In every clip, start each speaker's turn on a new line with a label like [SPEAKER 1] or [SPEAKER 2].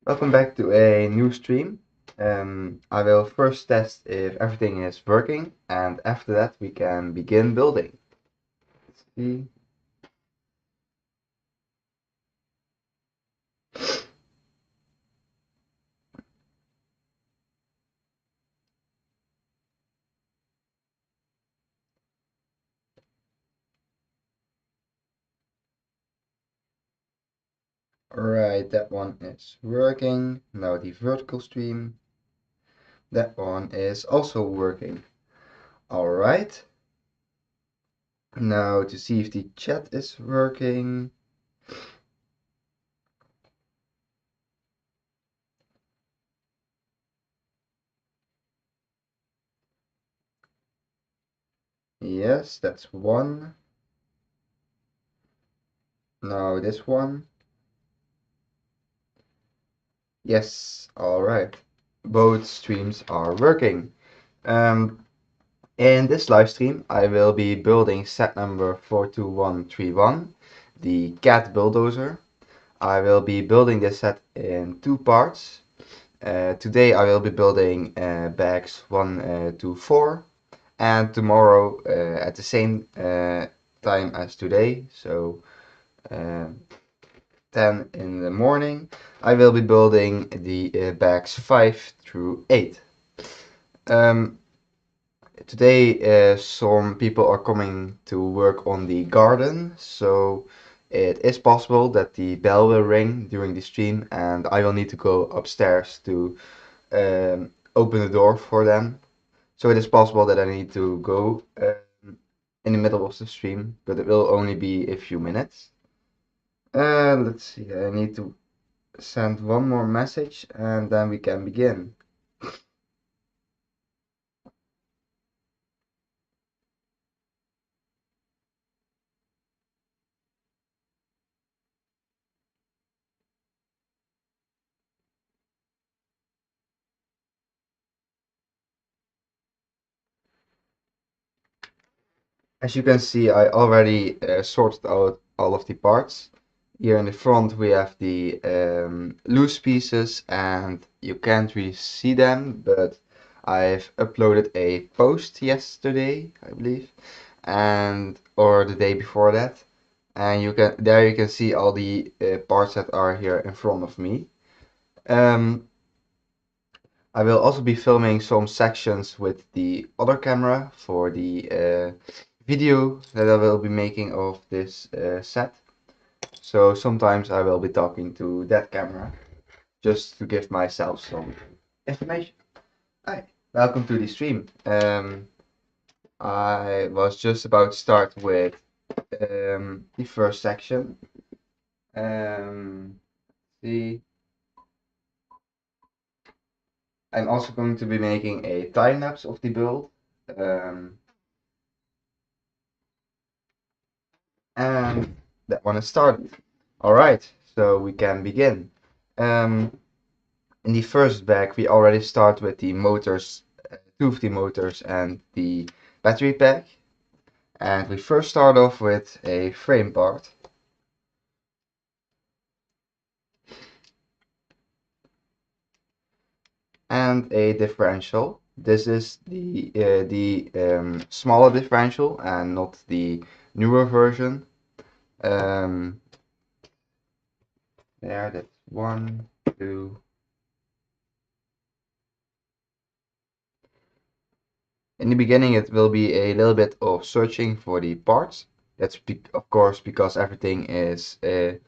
[SPEAKER 1] Welcome back to a new stream. I will first test if everything is working, and after that we can begin building. Let's see. Alright, that one is working. Now the vertical stream. That one is also working. Alright. Now to see if the chat is working. Yes, that's one. Now this one. Yes, alright. Both streams are working. In this live stream, I will be building set number 42131, the Cat Bulldozer. I will be building this set in two parts. Today I will be building bags 1 to 4, and tomorrow at the same time as today, so 10 in the morning, I will be building the bags 5 through 8. Today some people are coming to work on the garden, so it is possible that the bell will ring during the stream and I will need to go upstairs to open the door for them. So it is possible that I need to go in the middle of the stream, but it will only be a few minutes. Let's see, I need to send one more message and then we can begin. As you can see, I already sorted out all of the parts. Here in the front we have the loose pieces and you can't really see them, but I've uploaded a post yesterday, I believe, or the day before that, and you can see all the parts that are here in front of me. I will also be filming some sections with the other camera for the video that I will be making of this set. So sometimes I will be talking to that camera just to give myself some information. Hi, welcome to the stream. I was just about to start with the first section. See, I'm also going to be making a time lapse of the build. And that one is started. All right, so we can begin. In the first bag, we already start with the motors, two of the motors and the battery pack. And we first start off with a frame part. And a differential. This is the smaller differential and not the newer version. There, that's 1, 2. In the beginning, it will be a little bit of searching for the parts. That's of course because everything is in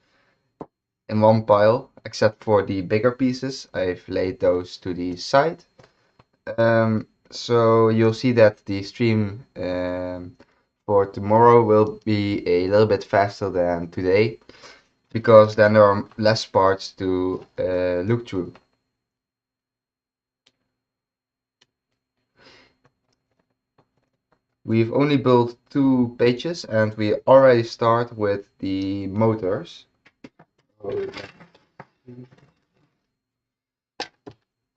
[SPEAKER 1] one pile, except for the bigger pieces. I've laid those to the side. So you'll see that the stream for tomorrow will be a little bit faster than today, because then there are less parts to look through. We've only built 2 pages and we already start with the motors.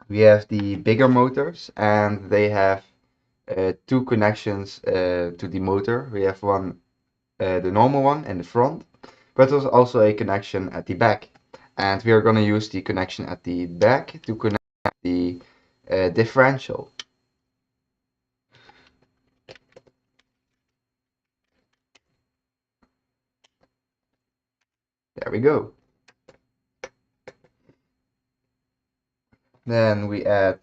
[SPEAKER 1] We have the bigger motors and they have 2 connections to the motor. We have one, the normal one in the front, but there's also a connection at the back. And we are going to use the connection at the back to connect the differential. There we go. Then we add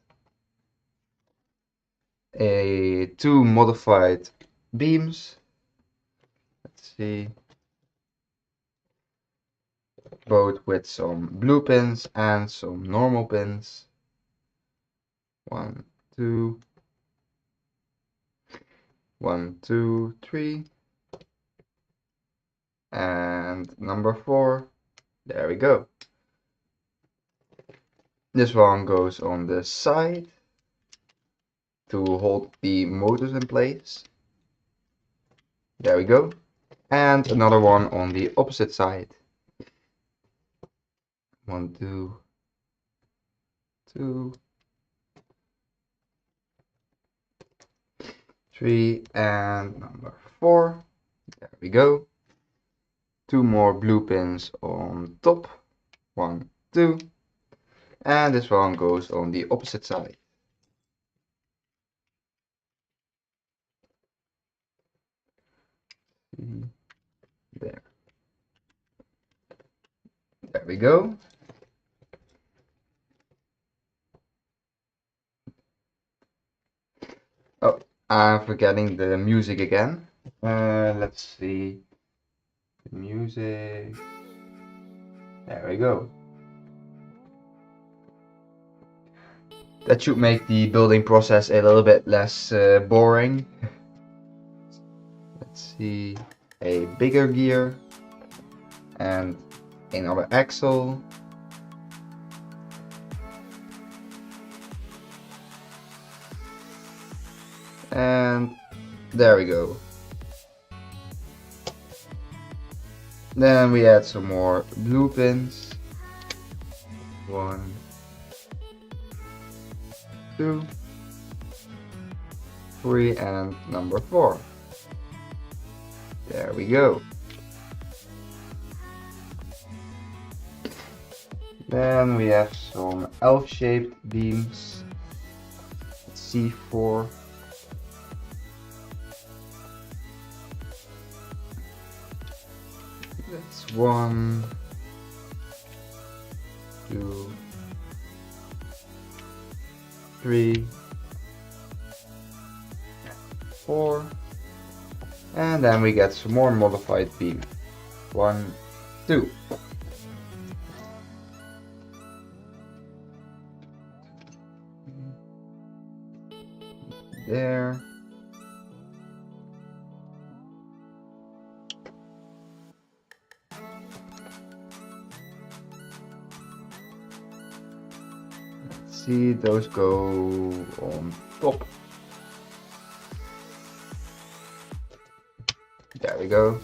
[SPEAKER 1] two modified beams. Let's see. Both with some blue pins and some normal pins. 1, 2, 1, 2, 3, and number 4. There we go. This one goes on the side to hold the motors in place. There we go. And another one on the opposite side. 1, 2, 2, 3, and number 4. There we go. 2 more blue pins on top. 1, 2. And this one goes on the opposite side. There. There we go. Oh, I'm forgetting the music again. Let's see. The music. There we go. That should make the building process a little bit less boring. Let's see. A bigger gear. And another axle. And there we go. Then we add some more blue pins. 1, 2, 3, and number 4. There we go. Then we have some elf-shaped beams. C4. That's 1, 2, 3, 4, and then we get some more modified beam. 1, 2. There. Let's see, those go on top. There we go.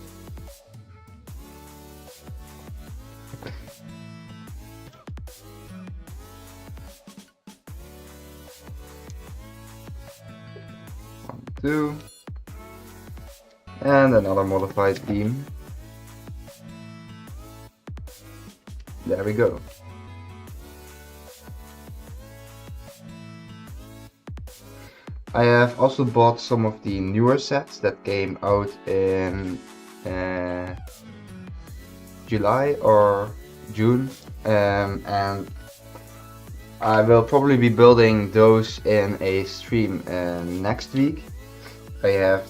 [SPEAKER 1] One, 2. And another modified beam. There we go. I have also bought some of the newer sets that came out in July or June, and I will probably be building those in a stream next week. I have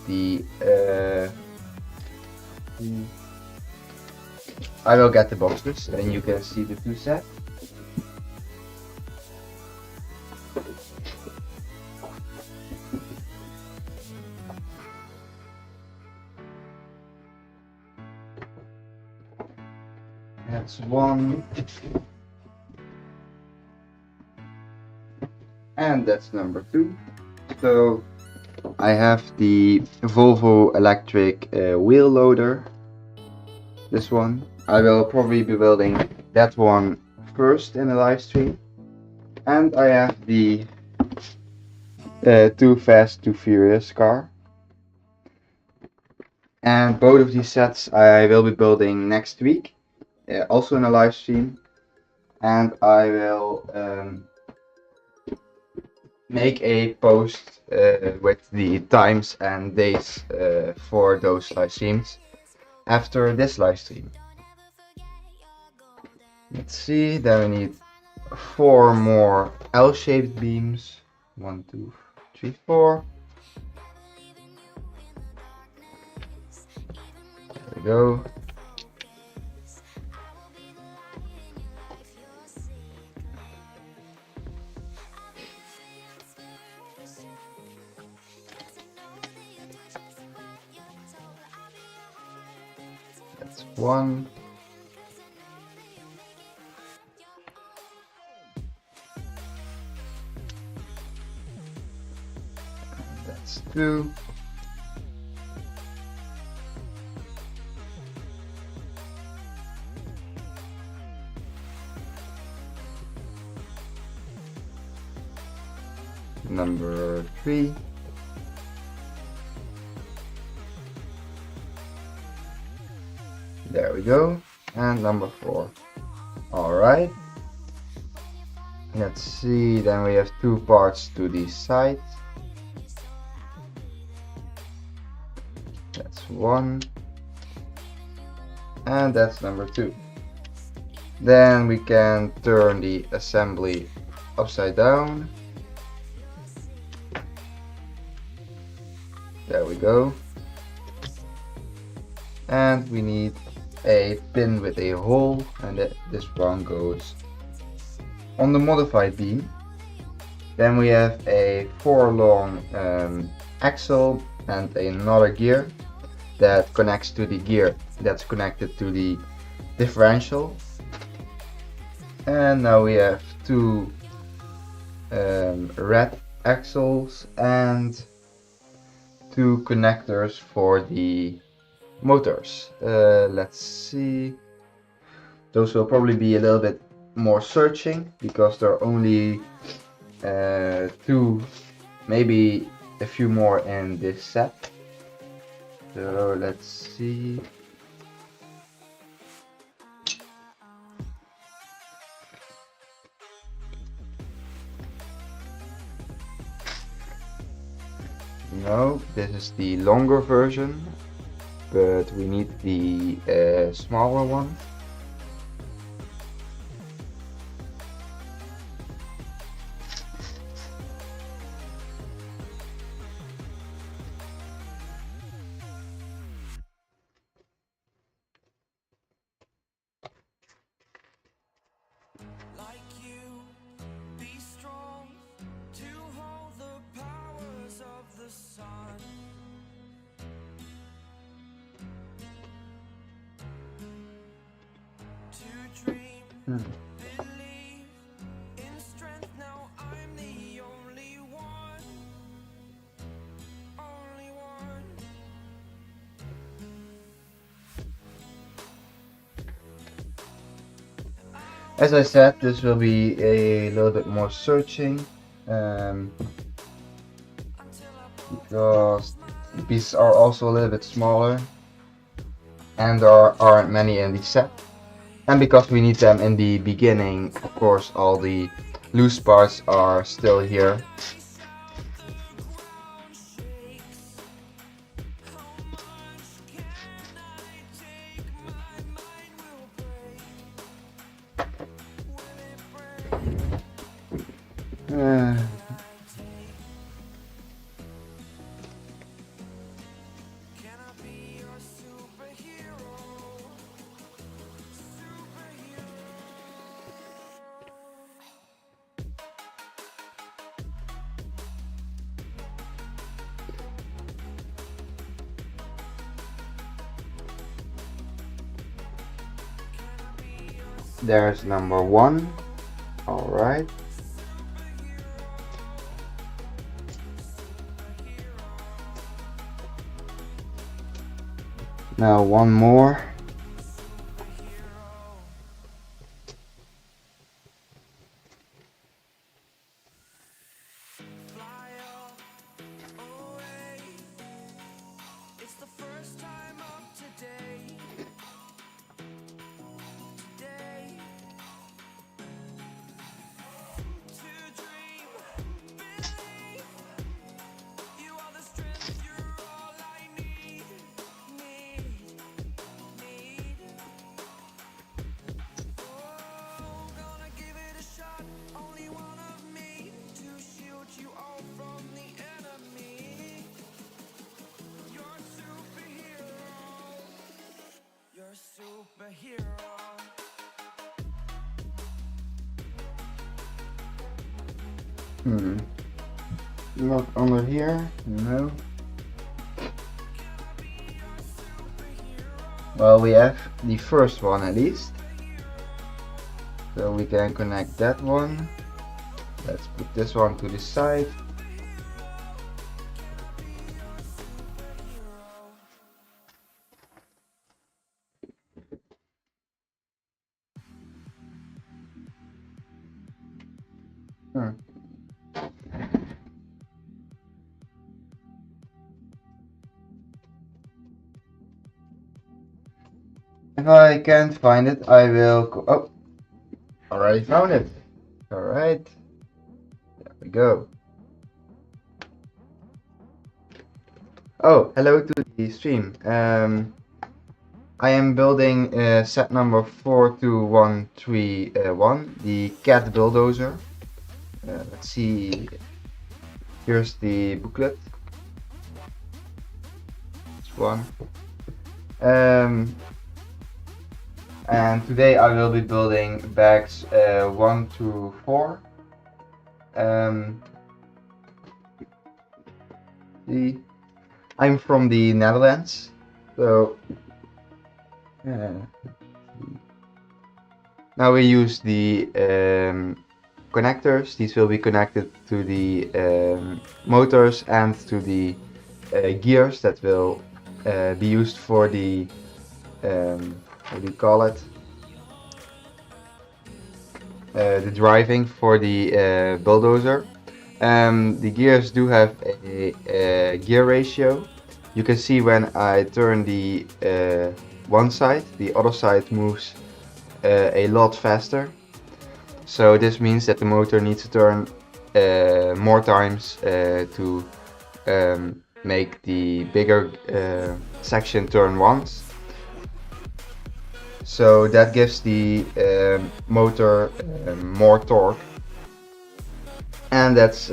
[SPEAKER 1] I will get the boxes and you can see the 2 sets. That's 1. And that's number 2. So I have the Volvo electric wheel loader. This one. I will probably be building that one first in a live stream. And I have the Too Fast, Too Furious car. And both of these sets I will be building next week. Also in a live stream. and I will make a post with the times and days for those live streams after this live stream. Let's see, then we need 4 more L-shaped beams. 1, 2, 3, 4. There we go. That's 1. That's 2. Number 3. There we go. And number 4. Alright. Let's see, then we have 2 parts to the side. That's 1. And that's number 2. Then we can turn the assembly upside down. There we go. And we need a pin with a hole, and this one goes on the modified beam. Then we have a 4 long axle and another gear that connects to the gear that's connected to the differential. And now we have 2 red axles and 2 connectors for the motors. Let's see. Those will probably be a little bit more searching because there are only 2, maybe a few more in this set. So let's see. No, this is the longer version, but we need the smaller one. As I said, this will be a little bit more searching because the pieces are also a little bit smaller and there aren't many in the set. And because we need them in the beginning, of course, all the loose parts are still here. There's number 1. Alright. Now 1 more. Not under here, no. Well, we have the first one at least. So we can connect that one. Let's put this one to the side. If I can't find it, I will oh, already found it. Alright, there we go. Oh, hello to the stream. I am building set number 42131, the Cat Bulldozer. Let's see, here's the booklet. This one. And today I will be building bags 1 to 4. I'm from the Netherlands, so now we use the connectors. These will be connected to the motors and to the gears that will be used for the what do you call it? The driving for the bulldozer. The gears do have a gear ratio. You can see when I turn the one side, the other side moves a lot faster. So this means that the motor needs to turn more times to make the bigger section turn once. So that gives the motor more torque, and that's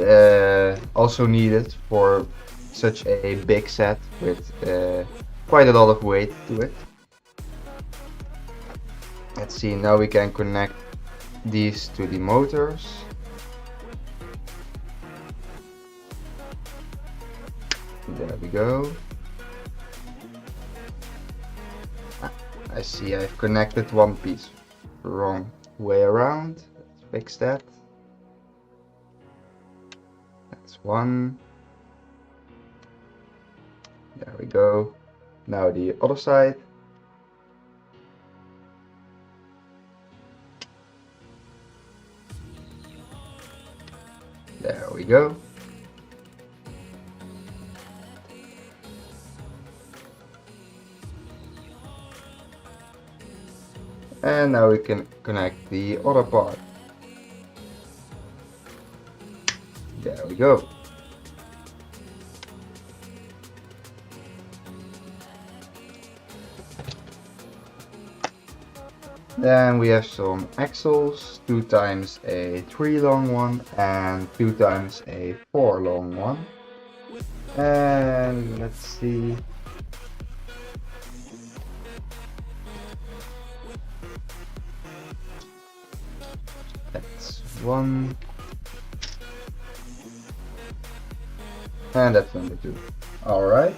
[SPEAKER 1] also needed for such a big set with quite a lot of weight to it. Let's see, now we can connect these to the motors. There we go. I see I've connected one piece wrong way around. Let's fix that. That's one. There we go. Now the other side. There we go. And now we can connect the other part. There we go. Then we have some axles, 2 times a 3 long one and 2 times a 4 long one. And let's see. That's one. And that's number 2. Alright.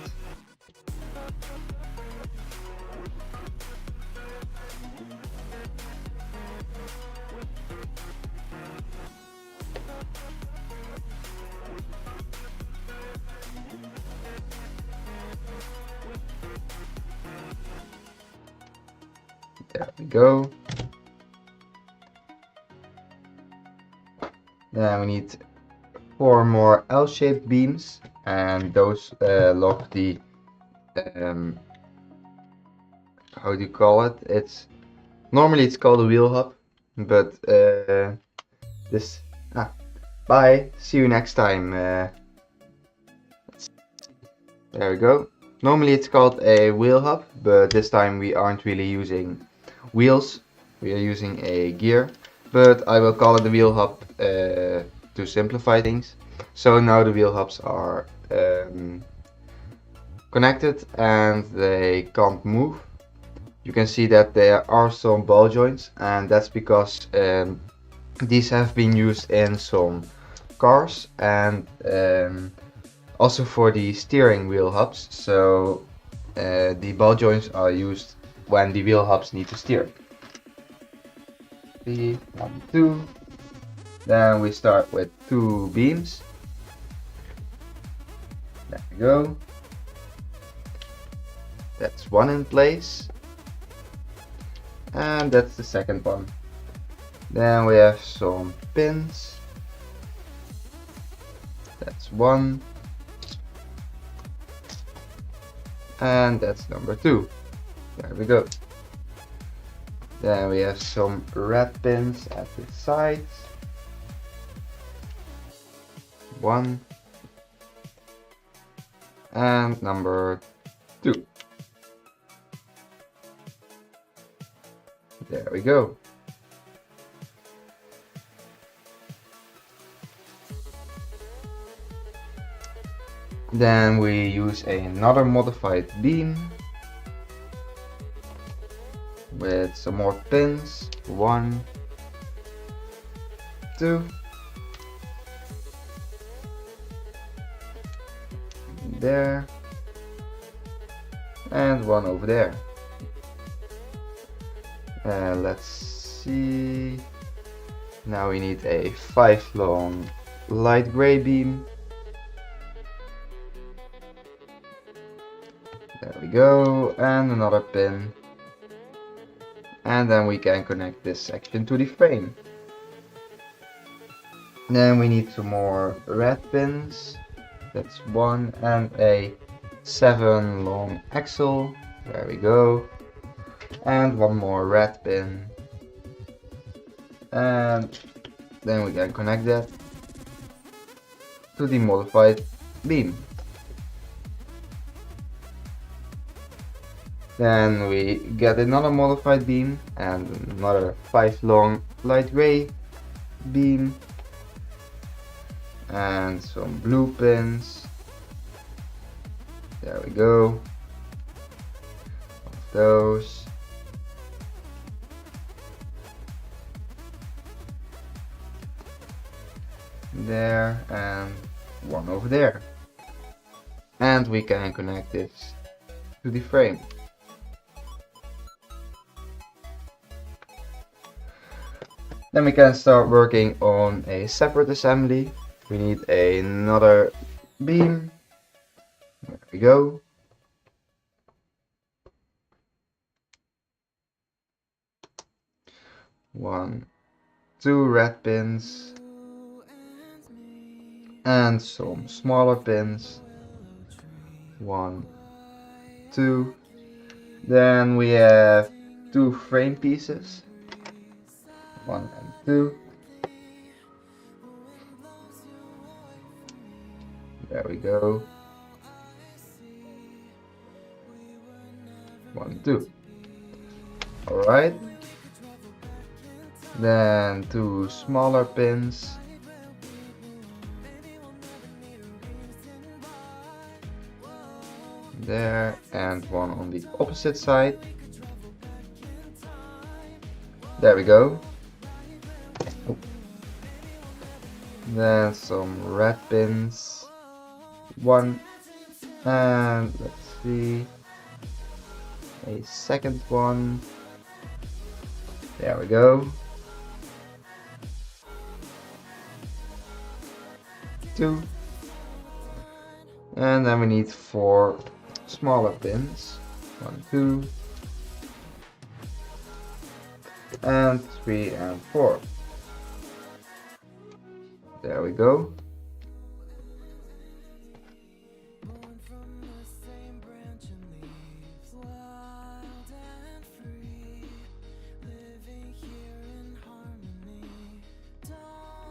[SPEAKER 1] There we go. Then we need 4 more L-shaped beams, and those lock the how do you call it? It's normally it's called a wheel hub, but this bye. See you next time. There we go. Normally it's called a wheel hub, but this time we aren't really using wheels. We are using a gear, but I will call it the wheel hub to simplify things. So now the wheel hubs are connected and they can't move. You can see that there are some ball joints, and that's because these have been used in some cars and also for the steering wheel hubs. So the ball joints are used when the wheel hubs need to steer. 3, 1, 2. Then we start with 2 beams. There we go. That's one in place. And that's the second one. Then we have some pins. That's one. And that's number 2. There we go. Then we have some red pins at the sides. 1. And number 2. There we go. Then we use another modified beam with some more pins. 1, 2. There. And one over there. Let's see. Now we need a 5 long light gray beam. There we go, and another pin. And then we can connect this section to the frame. Then we need some more red pins. That's 1 and a 7 long axle. There we go. And one more red pin. And then we can connect that to the modified beam. Then we get another modified beam and another 5 long light gray beam and some blue pins. There we go. Of those. There and one over there. And we can connect this to the frame. Then we can start working on a separate assembly. We need another beam. There we go. One, 2 red pins. And some smaller pins. 1, 2. Then we have 2 frame pieces. 1 and 2. There we go. 1, 2. Alright. Then 2 smaller pins. There, and one on the opposite side. There we go. Oh. Then some red pins. 1, and let's see, a second one. There we go. 2. And then we need 4 smaller pins. 1, 2. And 3 and 4. There we go.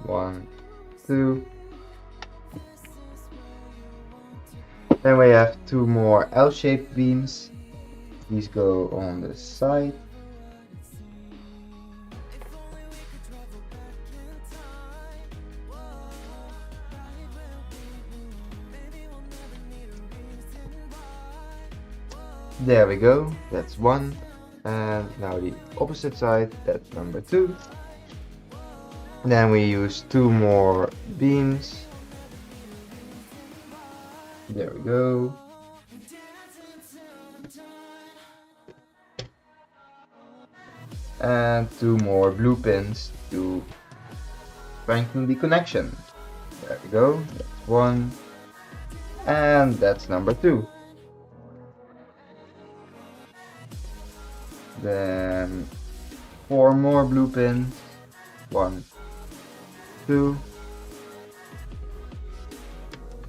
[SPEAKER 1] One, 2. Then we have 2 more L-shaped beams. These go on the side. There we go, that's 1. And now the opposite side, that's number 2. Then we use 2 more beams. There we go. And 2 more blue pins to strengthen the connection. There we go. That's 1. And that's number 2. Then 4 more blue pins. 1, 2,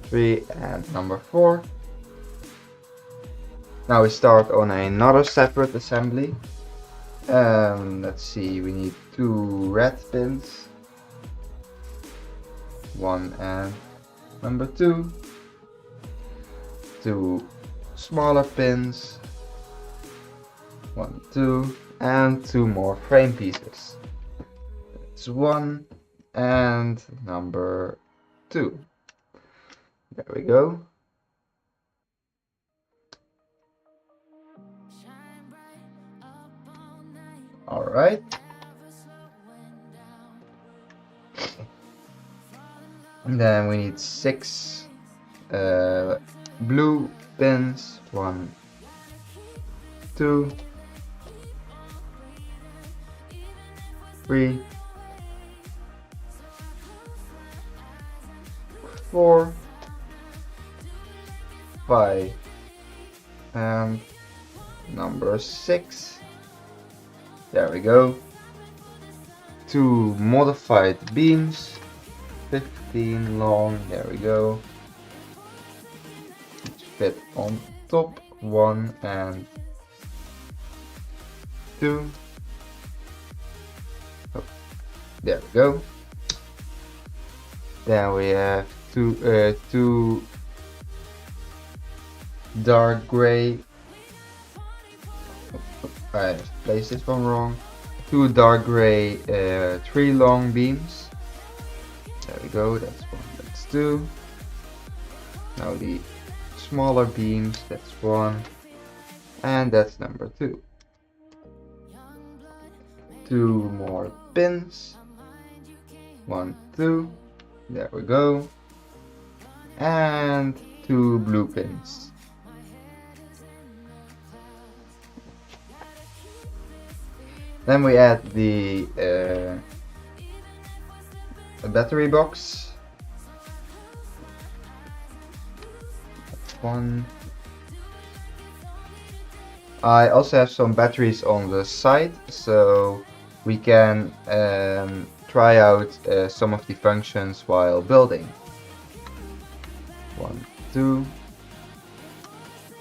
[SPEAKER 1] 3, and number 4. Now we start on another separate assembly. Let's see, we need 2 red pins. 1 and number 2. 2 smaller pins. 1, 2, and 2 more frame pieces. That's 1 and number 2. There we go. Alright. And then we need 6 blue pins. 1, 2, 3, 4, 5, and number 6. There we go. 2 modified beams, 15 long. There we go. Which fit on top. 1 and 2. Oh, there we go. Then we have two dark gray. I placed this one wrong. 2 dark gray 3 long beams. There we go. That's 1. That's 2. Now the smaller beams. That's 1, and that's number 2. 2 more pins. 1, 2. There we go. And 2 blue pins. Then we add the battery box. That's 1. I also have some batteries on the side, so we can try out some of the functions while building. 1, 2,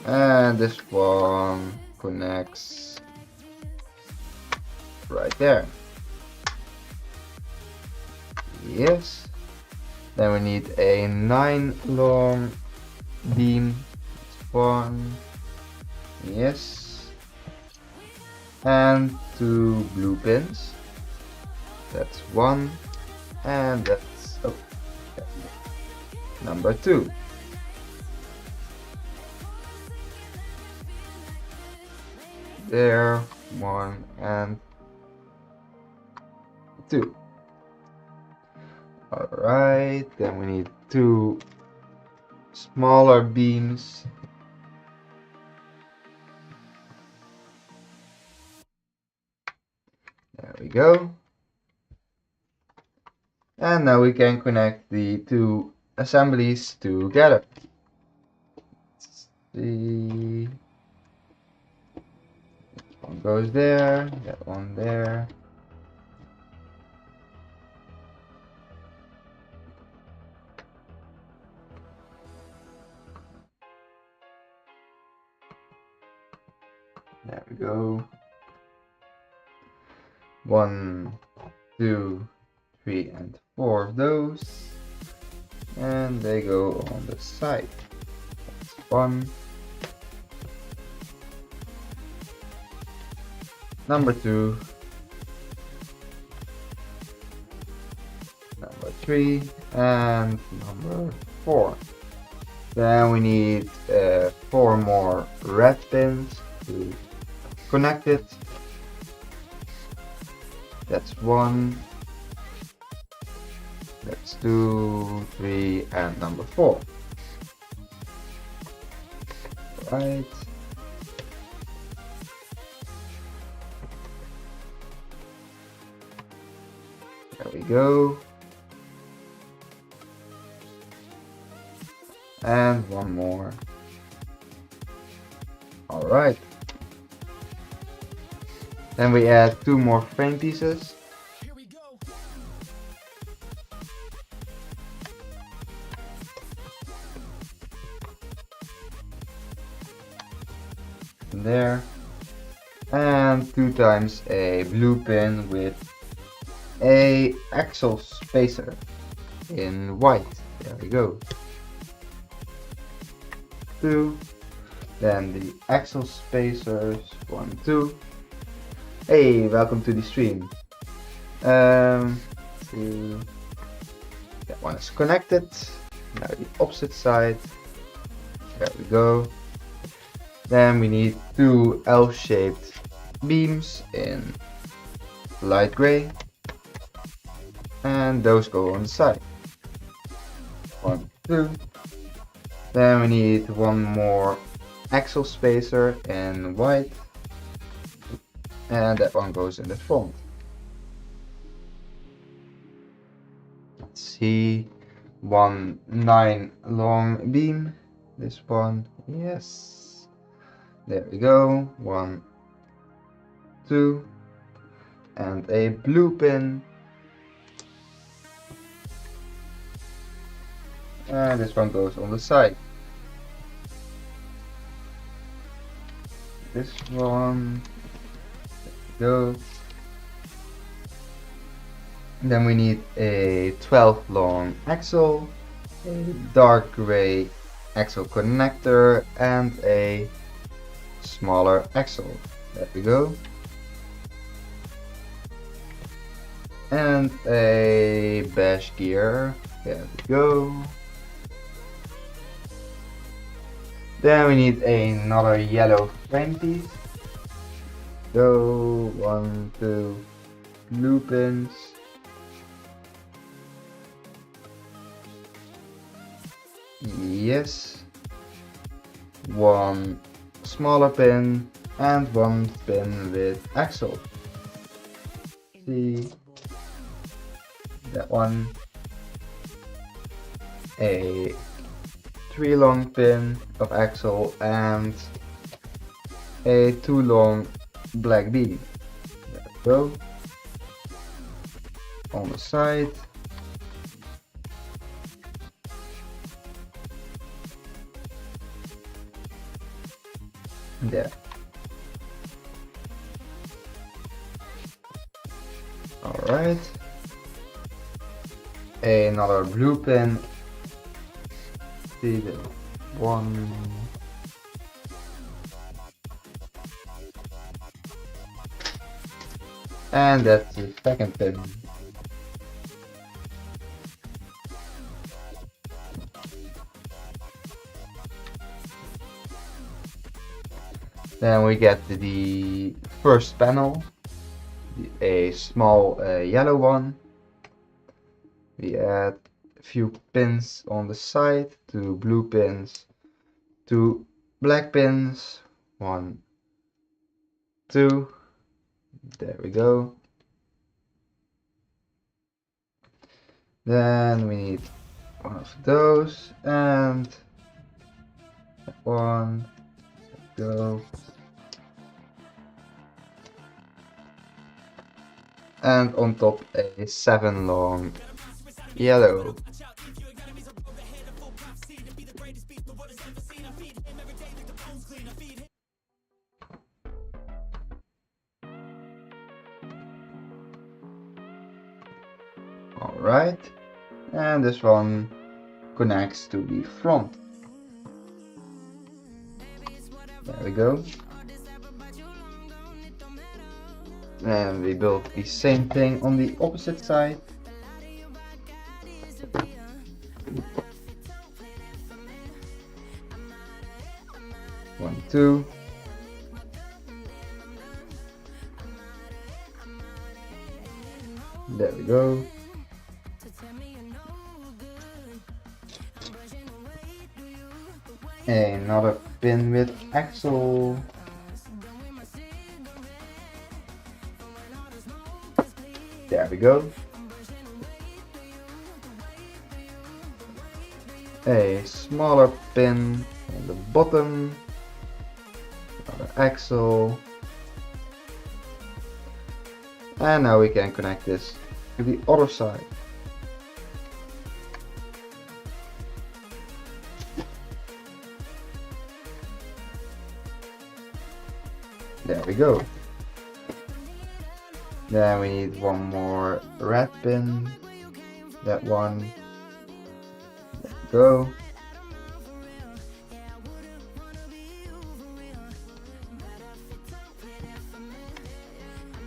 [SPEAKER 1] and this one connects right there. Yes. Then we need a 9 long beam. 1. Yes. And 2 blue pins. That's 1. And that's number 2. There. 1 and 2. Alright, then we need 2 smaller beams. There we go. And now we can connect the 2 assemblies together. Let's see. That one goes there, that one there. There we go. 1, 2, 3, and 4 of those. And they go on the side. That's 1. Number 2. Number 3. And number 4. Then we need 4 more red pins to connect it. That's 1, Let's do 3 and number 4. Right. There we go. And one more. Alright. Then we add 2 more frame pieces. There. And 2 times a blue pin with a axle spacer in white. There we go. 2. Then the axle spacers, 1, 2. Hey, welcome to the stream. That one is connected. Now the opposite side. There we go. Then we need 2 L-shaped beams in light gray. And those go on the side. 1, 2. Then we need 1 more axle spacer in white. And that one goes in the front. Let's see. 1 9 long beam. This one, yes. There we go. 1, 2. And a blue pin. And this one goes on the side. This one goes. Then we need a 12 long axle, a dark gray axle connector, and a smaller axle. There we go. And a bash gear. There we go. Then we need another yellow frame piece. Go 1, 2 blue pins. Yes. 1 smaller pin and 1 pin with axle. See that one. A 3 long pin of axle and a 2 long black beam. There we go. On the side. There. Alright. Another blue pin. See the one. And that's the second pin. Then we get the first panel, a small yellow one. We add a few pins on the side, 2 blue pins, 2 black pins, 1, 2. There we go. Then we need one of those and one. Go. And on top a 7 long yellow. Alright, and this one connects to the front. There we go. And we build the same thing on the opposite side. One, 2. There we go. Another pin with axle. There we go. A smaller pin on the bottom. Another axle. And now we can connect this to the other side. There we go. Then we need one more red pin. That one. There we go.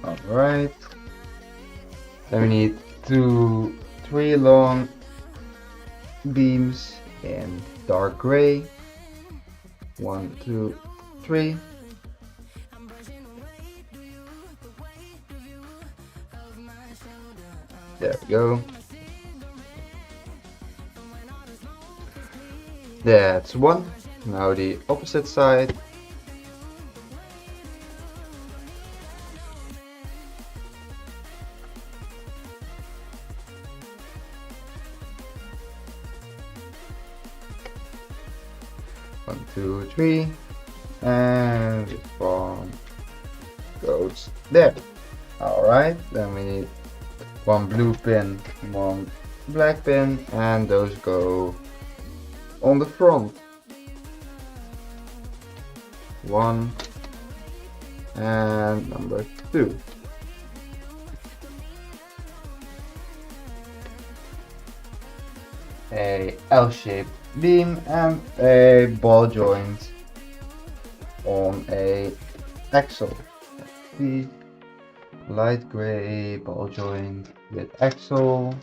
[SPEAKER 1] Alright. Then we need three long beams in dark gray. 1, 2, 3. There we go. That's one. Now the opposite side. One, two, three, and this one goes there. Alright, then we need one blue pin, one black pin, and those go on the front. One and number 2. A L-shaped beam and a ball joint on a axle. The light gray ball joint with axle.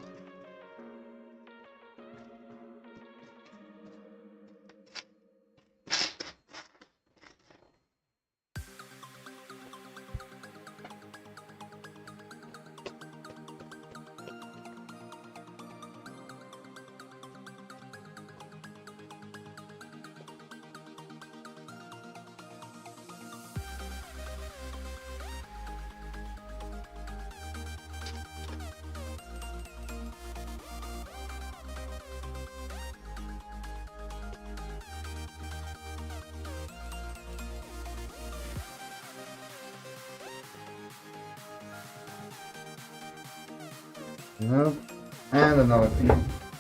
[SPEAKER 1] Nope. And another piece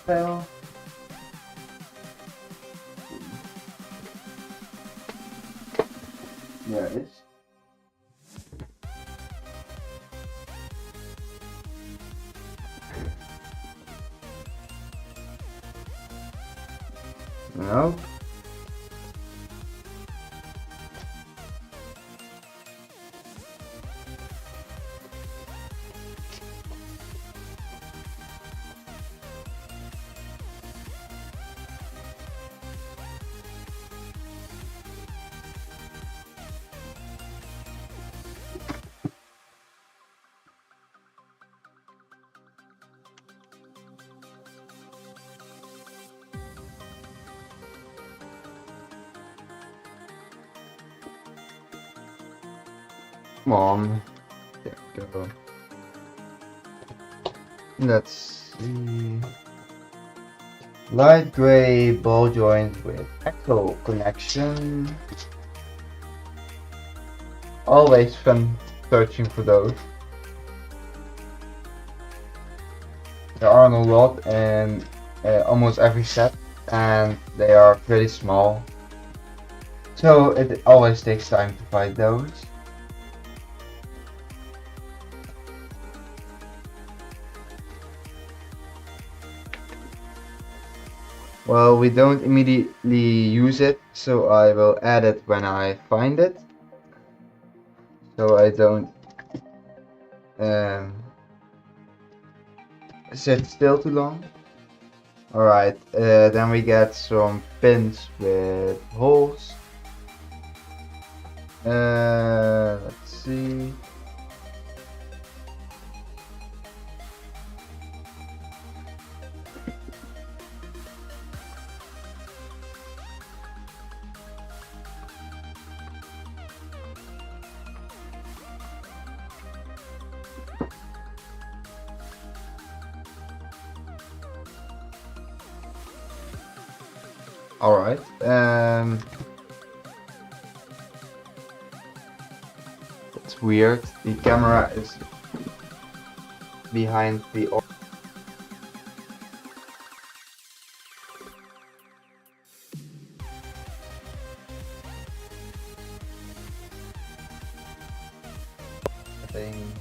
[SPEAKER 1] fell. There it is. Nope. Come on. There we go. Let's see. Light gray ball joint with axle connection. Always fun searching for those. There are a lot in almost every set, and they are pretty small. So it always takes time to find those. Well, we don't immediately use it, so I will add it when I find it. So I don't sit still too long. Alright, then we get some pins with holes. Let's see. Alright. It's weird. The camera is behind the things.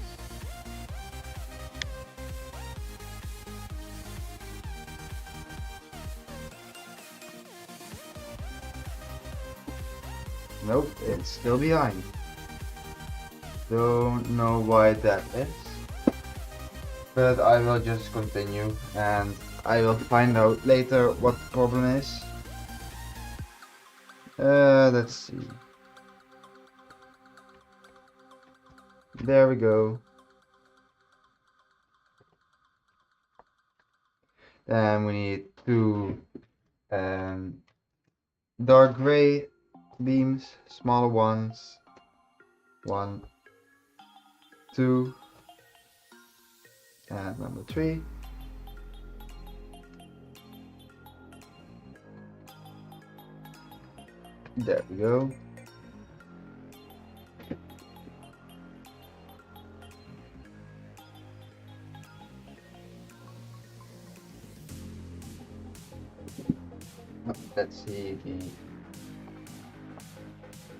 [SPEAKER 1] Nope, it's still behind. Don't know why that is. But I will just continue and I will find out later what the problem is. Let's see. There we go. Then we need two dark gray beams, smaller ones. 1, 2, and number 3. There we go. Let's see, the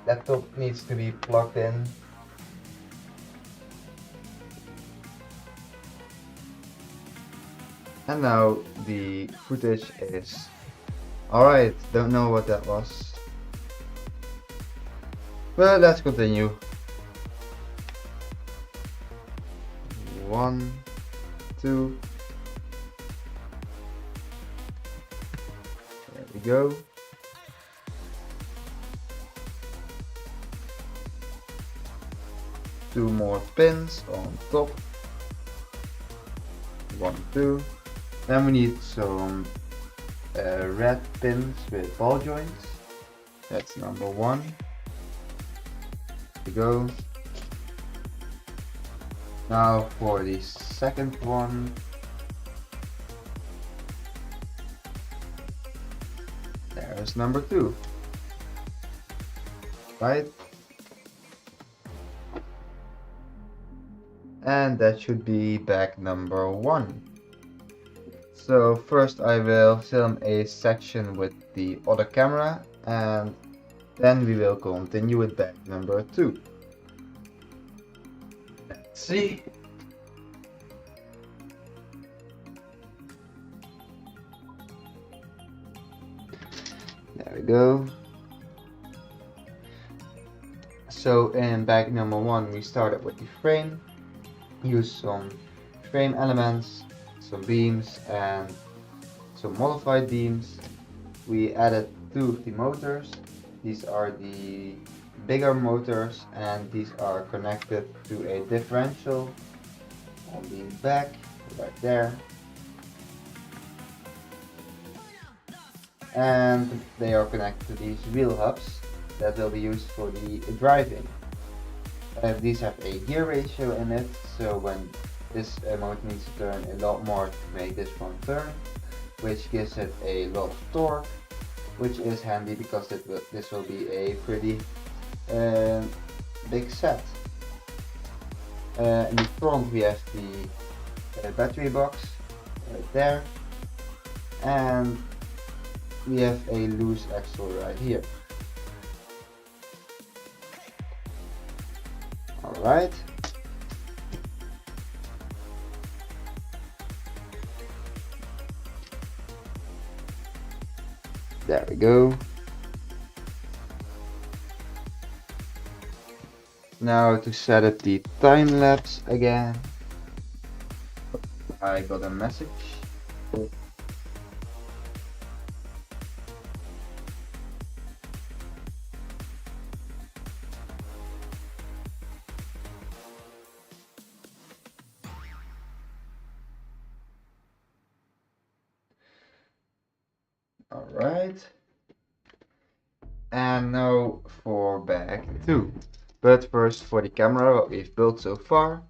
[SPEAKER 1] laptop needs to be plugged in. And now the footage is alright. Don't know what that was. But let's continue. 1, 2. There we go. Two more pins on top. 1, 2. Then we need some red pins with ball joints. That's number 1. There we go. Now for the second one. There's number 2. Right? And that should be back number 1. So first I will film a section with the other camera and then we will continue with back number 2. Let's see. There we go. So in back number 1 we started with the frame. Use some frame elements, some beams and some modified beams. We added 2 of the motors. These are the bigger motors and these are connected to a differential on the back right there. And they are connected to these wheel hubs that will be used for the driving. These have a gear ratio in it, so when this motor needs to turn a lot more to make this one turn, which gives it a lot of torque, which is handy because this will be a pretty big set. In the front we have the battery box right there, and we have a loose axle right here. Alright. There we go. Now to set up the time lapse again. I got a message. Alright. And now for back 2. But first for the camera, what we've built so far.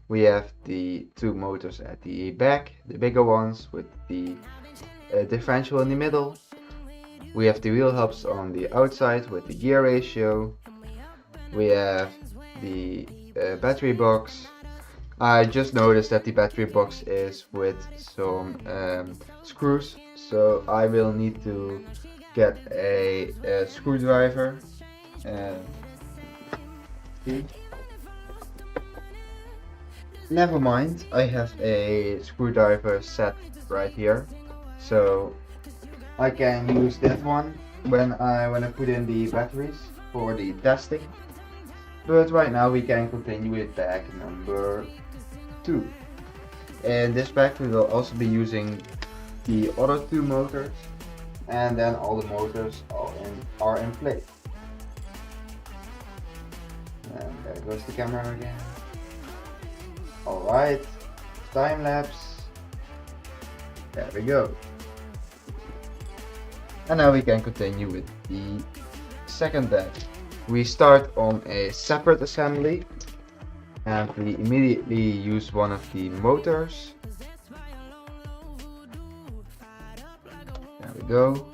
[SPEAKER 1] We have the 2 motors at the back, the bigger ones with the differential in the middle. We have the wheel hubs on the outside with the gear ratio. We have the battery box. I just noticed that the battery box is with some screws, so I will need to get a screwdriver. See? Never mind, I have a screwdriver set right here, so I can use that one when I put in the batteries for the testing. But right now we can continue with bag number 2. In this bag we will also be using the other 2 motors, and then all the motors are in place. And there goes the camera again. Alright, time lapse. There we go. And now we can continue with the second bag. We start on a separate assembly and we immediately use one of the motors. There we go.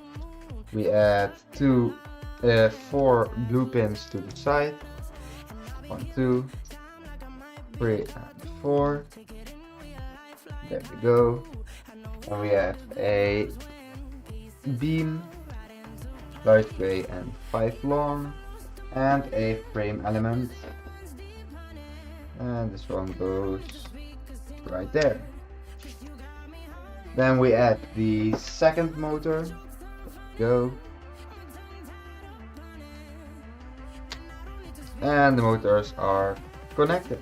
[SPEAKER 1] We add 4 blue pins to the side. 1, 2, 3 and 4. There we go. And we have a beam, light gray and 5 long, and a frame element. And this one goes right there. Then we add the second motor. Go. And the motors are connected.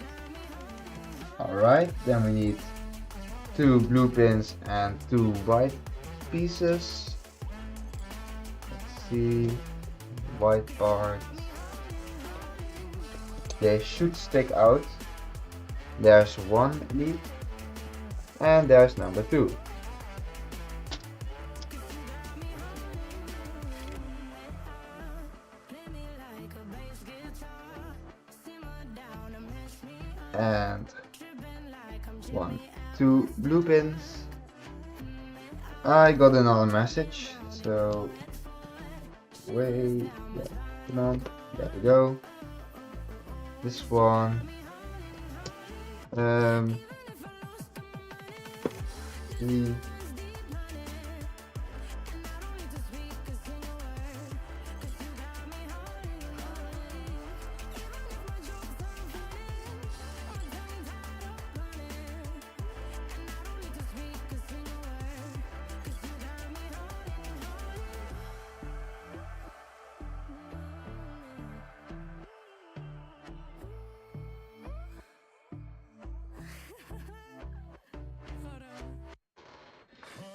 [SPEAKER 1] Alright, then we need 2 blue pins and 2 white pieces. Let's see, white parts. They should stick out. There's one lead, and there's number 2. And 1, 2 blue pins. I got another message, so wait, yeah, come on, there we go. This one, see.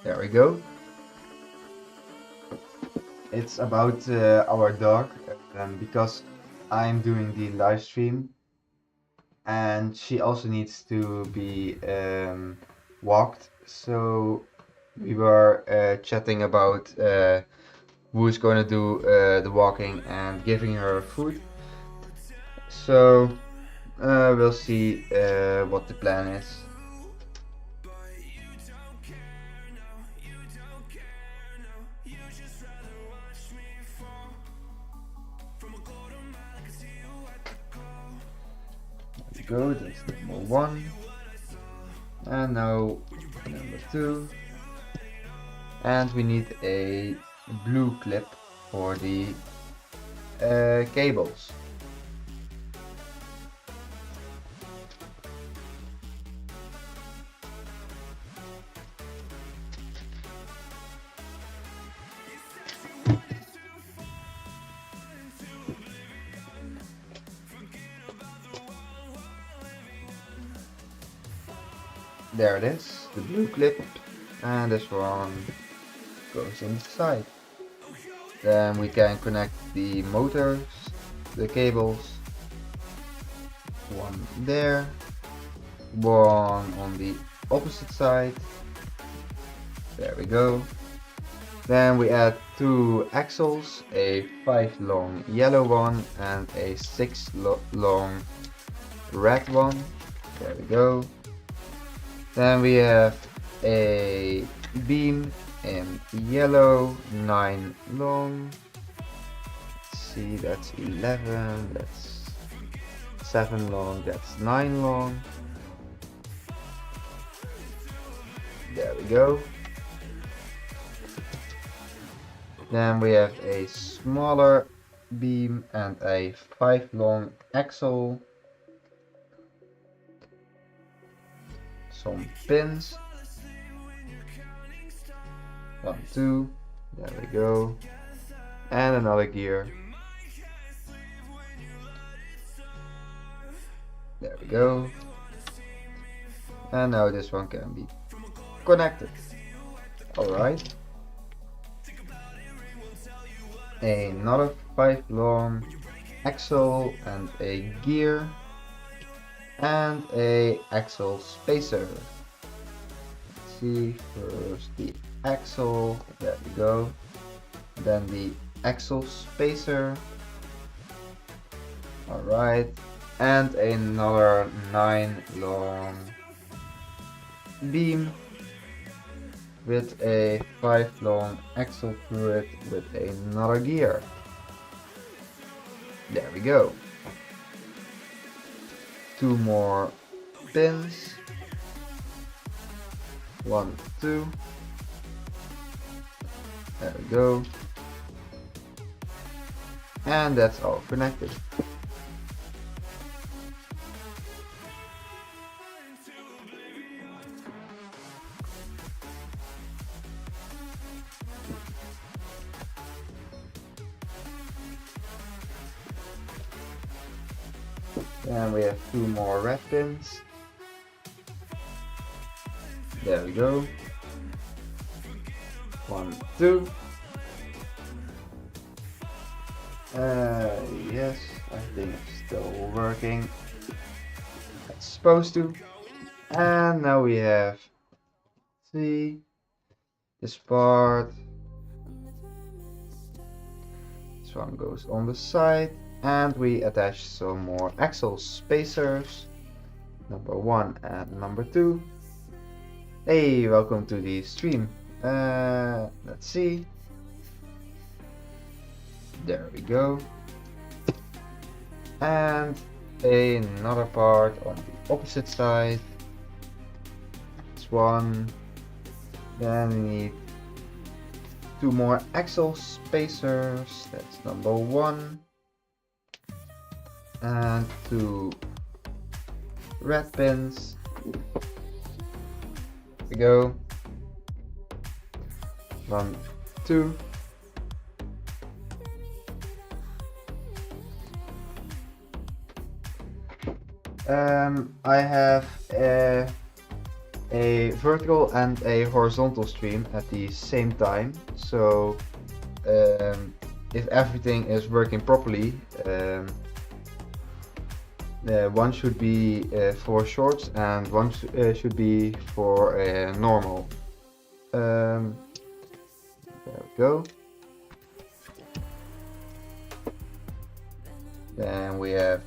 [SPEAKER 1] There we go. It's about our dog, because I'm doing the live stream and she also needs to be walked. So we were chatting about who's going to do the walking and giving her food. So we'll see what the plan is. Go, that's number 1, and now number 2, and we need a blue clip for the cables. There it is, the blue clip, and this one goes inside. Then we can connect the motors, the cables, one there, one on the opposite side. There we go. Then we add 2 axles, a 5 long yellow one and a 6 long red one. There we go. Then we have a beam in yellow, 9 long. Let's see, that's 11, that's 7 long, that's 9 long. There we go. Then we have a smaller beam and a 5 long axle. Some pins. 1, 2. There we go. And another gear. There we go. And now this one can be connected. Alright. Another 5 long axle and a gear. And a axle spacer. Let's see, first the axle, there we go. Then the axle spacer. Alright. And another 9 long beam with a 5 long axle through it with another gear. There we go. 2 more pins. 1, 2. There we go. And that's all connected. And we have 2 more red pins. There we go. 1, 2. Yes, I think it's still working. It's supposed to. And now we have, see, this part. This one goes on the side. And we attach some more axle spacers. Number 1 and number 2. Hey, welcome to the stream. Let's see. There we go. And another part on the opposite side. This one. Then we need 2 more axle spacers. That's number 1. And 2 red pins. There we go. 1, 2. I have a vertical and a horizontal stream at the same time. So if everything is working properly, one should be for shorts and one should be for normal. There we go. Then we have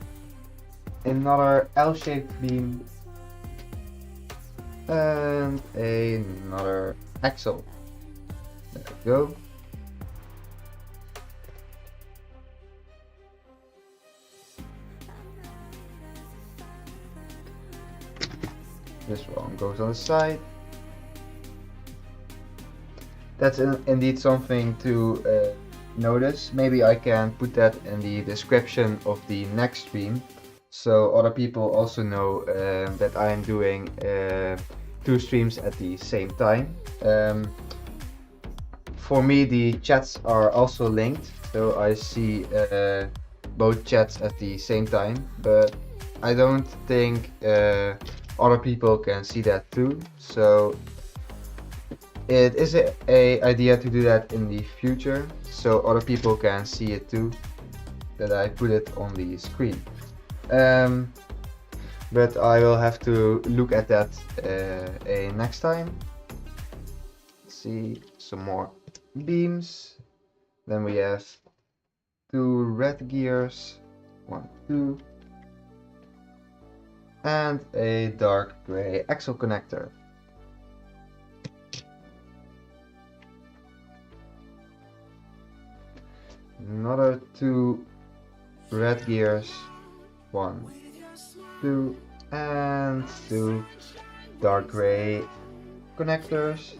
[SPEAKER 1] another L-shaped beam and another axle. There we go. This one goes on the side. That's indeed something to notice. Maybe I can put that in the description of the next stream, so other people also know that I am doing 2 streams at the same time. For me, the chats are also linked, so I see both chats at the same time, but I don't think other people can see that too. So it is a idea to do that in the future, so other people can see it too, that I put it on the screen. But I will have to look at that next time. Let's see, some more beams. Then we have 2 red gears, 1, 2, and a dark gray axle connector. 2 red gears, 1, 2, and 2 dark gray connectors.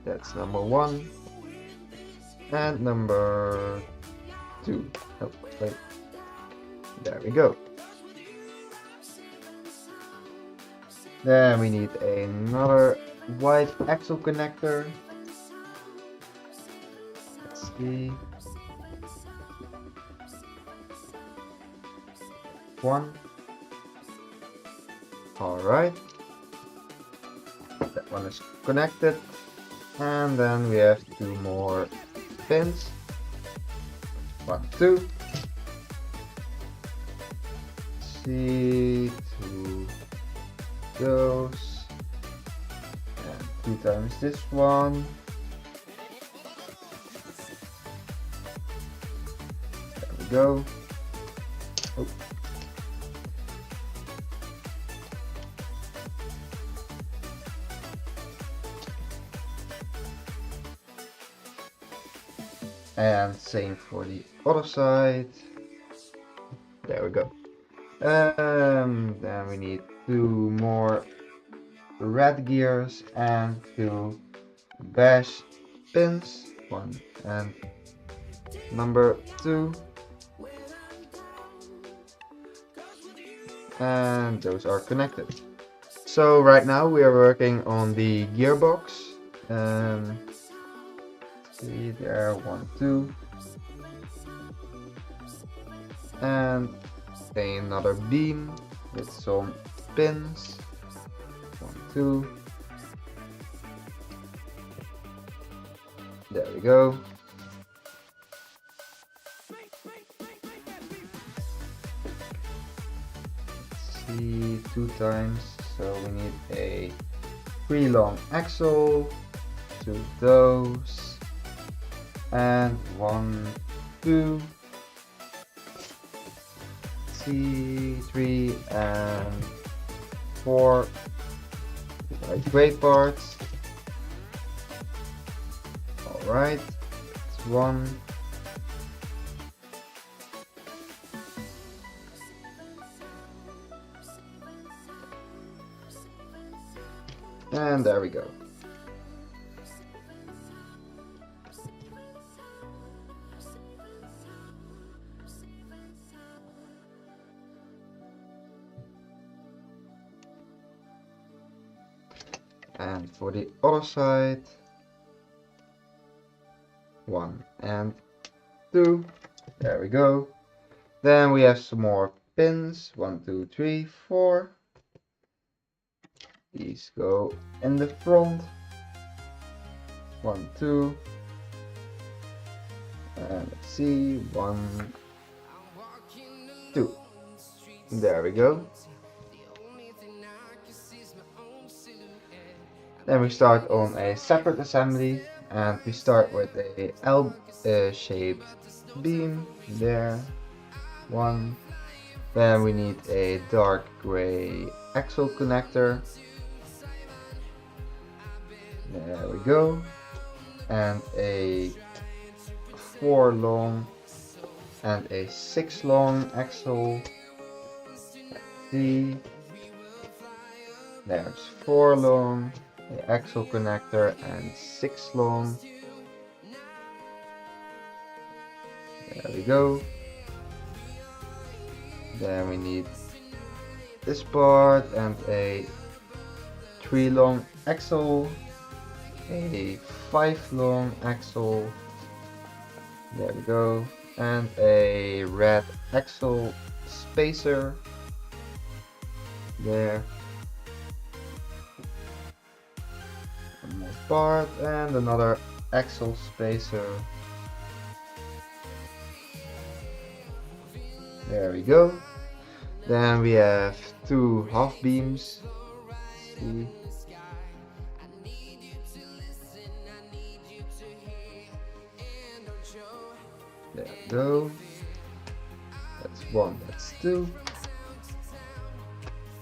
[SPEAKER 1] That's number 1 and number 2. Oh, wait. There we go. Then we need another white axle connector. Let's see. 1. Alright. That one is connected. And then we have 2 more pins. 1, 2. See, 2 those. And 2 times this one. There we go. Oh. And same for the other side. There we go. Then we need 2 more red gears and 2 beige pins. 1 and number 2. And those are connected. So right now we are working on the gearbox. See there, 1, 2, and another beam with some pins. 1, 2. There we go. Let's see, 2 times. So we need a 3 long axle, 2 those. And 1, 2, see, 3 and 4 like gray parts. Alright, it's 1. And there we go. And for the other side, 1 and 2. There we go. Then we have some more pins. 1, 2, 3, 4. These go in the front. 1, 2. And let's see. 1, 2. There we go. Then we start on a separate assembly, and we start with a L-shaped beam there. 1. Then we need a dark gray axle connector. There we go. And a 4 long and a 6 long axle. Let's see. There's 4 long. The axle connector and 6 long. There we go. Then we need this part and a 3 long axle, a 5 long axle. There we go. And a red axle spacer. There. One more part and another axle spacer. There we go. Then we have 2 half beams. See. There we go. That's 1, that's 2.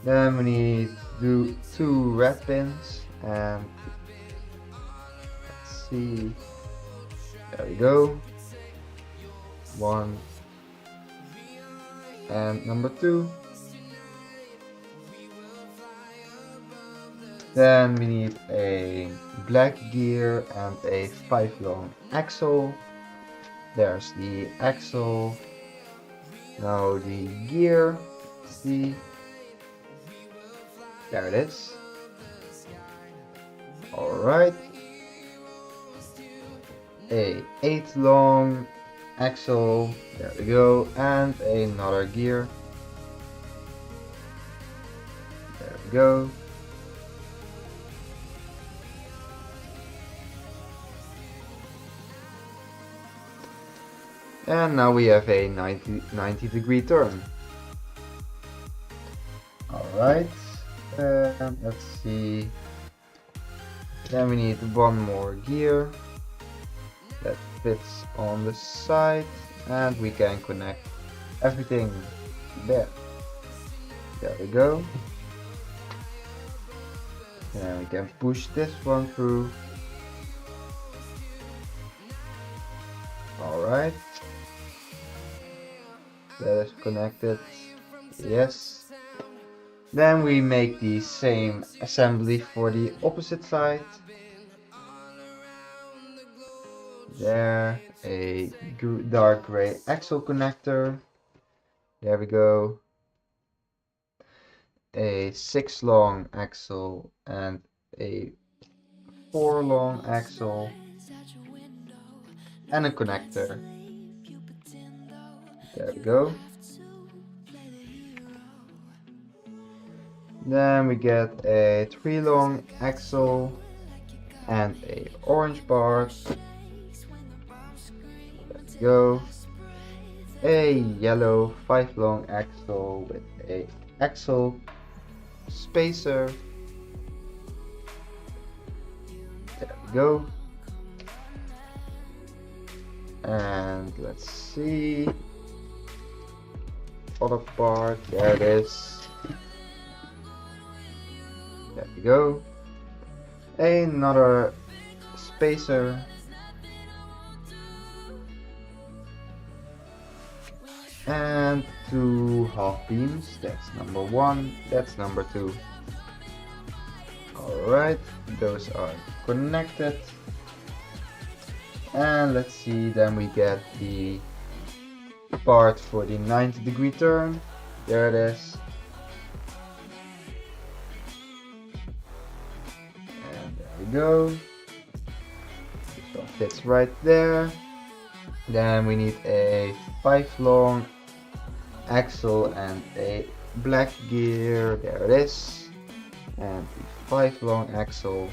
[SPEAKER 1] Then we need to do 2 red pins, and let's see. There we go. One. And number 2. Then we need a black gear and a 5 long axle. There's the axle. Now the gear. See. There it is. Alright. A 8 long axle. There we go. And another gear. There we go. And now we have a 90 degree turn. Alright, let's see. Then we need one more gear that fits on the side, and we can connect everything there. There we go. And we can push this one through. Alright. That is connected. Yes. Then we make the same assembly for the opposite side. There, a dark gray axle connector. There we go. A 6 long axle and a 4 long axle. And a connector. There we go. Then we get a 3 long axle and a orange bar. There we go. A yellow 5 long axle with a axle spacer. There we go. And let's see. Other part, there it is. There we go. Another spacer. And 2 half beams. That's number 1, that's number 2. Alright, those are connected. And let's see, then we get the part for the 90 degree turn. There it is. And there we go. This one fits right there. Then we need a 5 long axle and a black gear. There it is. And the 5 long axle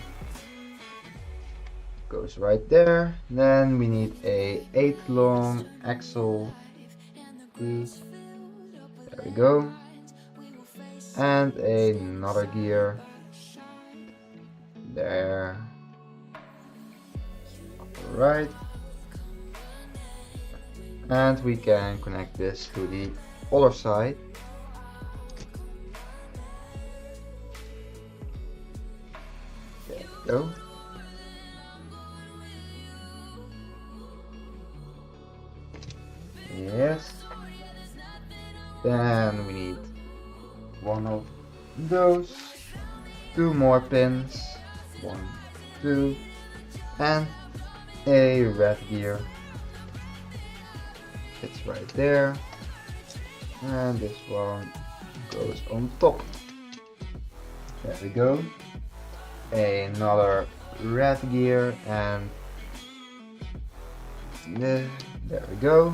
[SPEAKER 1] goes right there. Then we need a 8 long axle. There we go. And another gear. There. Alright. And we can connect this to the other side. There we go. Yes. Then we need one of those, 2 more pins, 1, 2, and a red gear. It's right there, and this one goes on top. There we go. Another red gear, and there we go.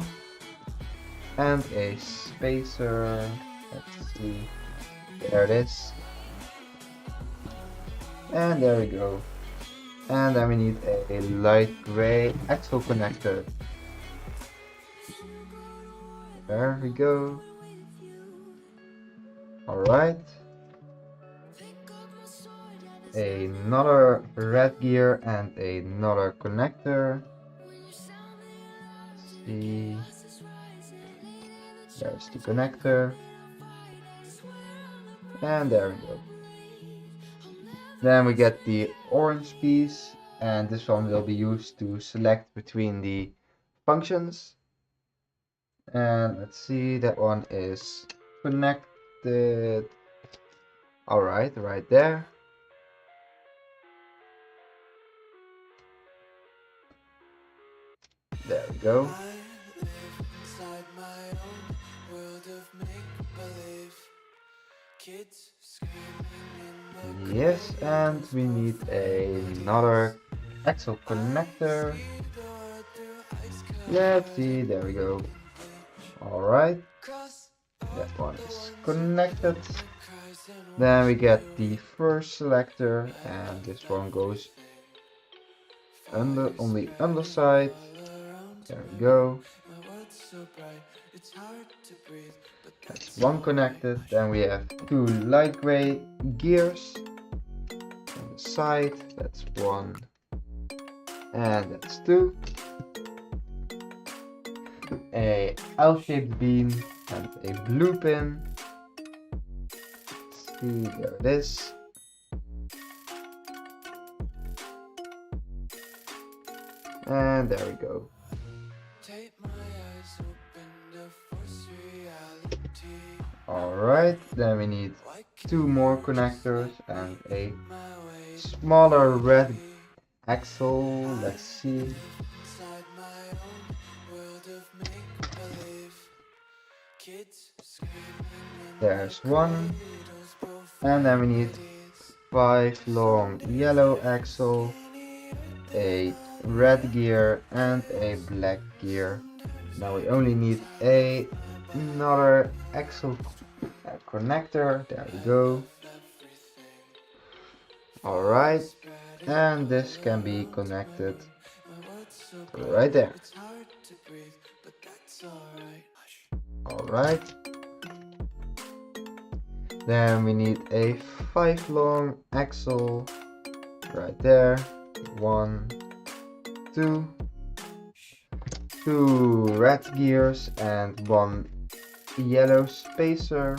[SPEAKER 1] And a spacer. Let's see. There it is. And there we go. And then we need a light gray axle connector. There we go. Alright. Another red gear and another connector. Let's see. There's the connector. And there we go. Then we get the orange piece. and this one will be used to select between the functions. And let's see, that one is connected. Alright, right there. There we go. Yes, and we need another axle connector. Let's see, there we go. Alright, that one is connected. Then we get the first selector, and this one goes on the underside. There we go. That's one connected. Then we have two light gray gears on the side. That's one, and that's two. A L-shaped beam and a blue pin. Let's see, there it is. And there we go. Alright, then we need two more connectors and a smaller red axle. Let's see. There's one. And then we need 5 long yellow axle, a red gear and a black gear. Now we only need another axle connector. There we go. Alright, and this can be connected right there. Alright. Then we need a 5 long axle right there. 1, 2, 2 red gears and 1 yellow spacer.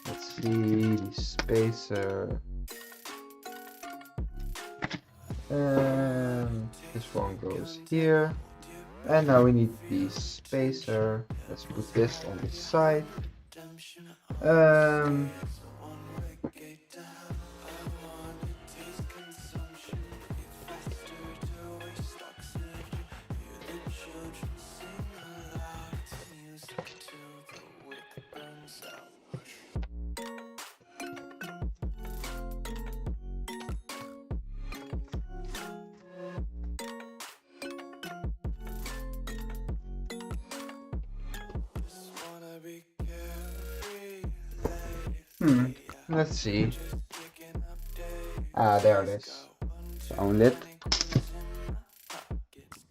[SPEAKER 1] Let's see the spacer. And this one goes here. And now we need the spacer. Let's put this on the side. Let's see. Ah, there it is. Found it.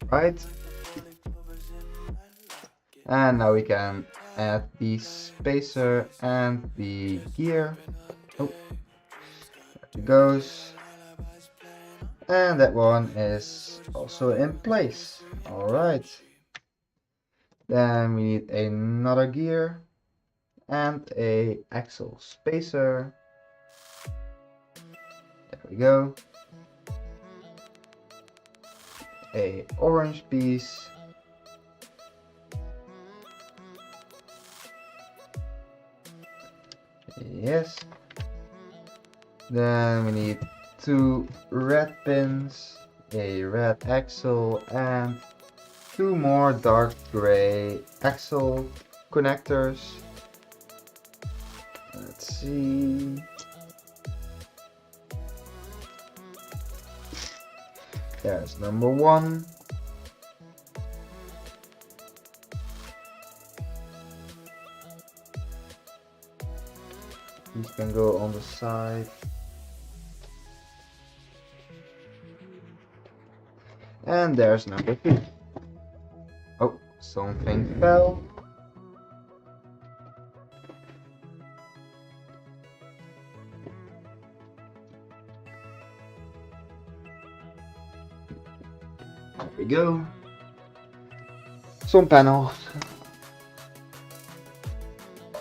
[SPEAKER 1] Right. And now we can add the spacer and the gear. Oh, there it goes. And that one is also in place. Alright. Then we need another gear and a axle spacer. There we go. A orange piece. Yes. Then we need 2 red pins, a red axle, and 2 more dark gray axle connectors. Let's see. There's number 1. These can go on the side. And there's number 2. Oh, something fell. There we go. Some panels.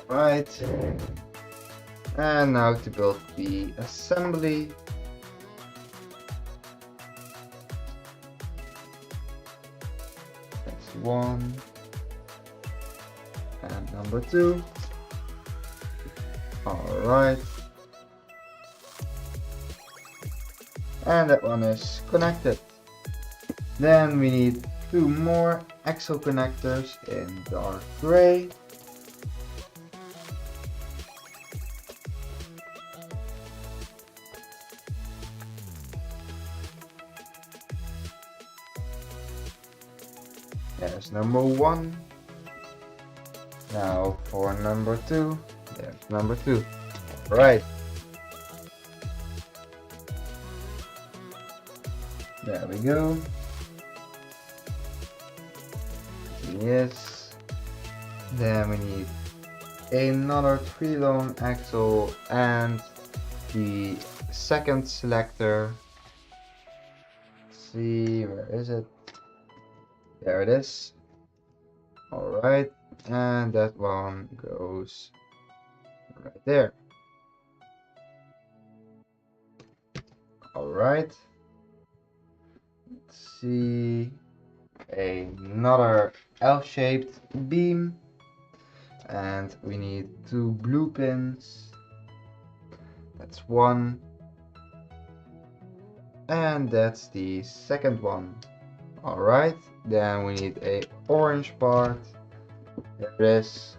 [SPEAKER 1] Right. And now to build the assembly. 1 and number 2. Alright. And that one is connected. Then we need 2 more axle connectors in dark gray. There's number 1. Now for number 2, there's number 2. Right. There we go. Yes. Then we need another 3 long axle and the second selector. Let's see, where is it? There it is. Alright, and that one goes right there. Alright. Let's see. Another L-shaped beam. And we need 2 blue pins. That's 1. And that's the second one. Alright, then we need a orange part. There it is.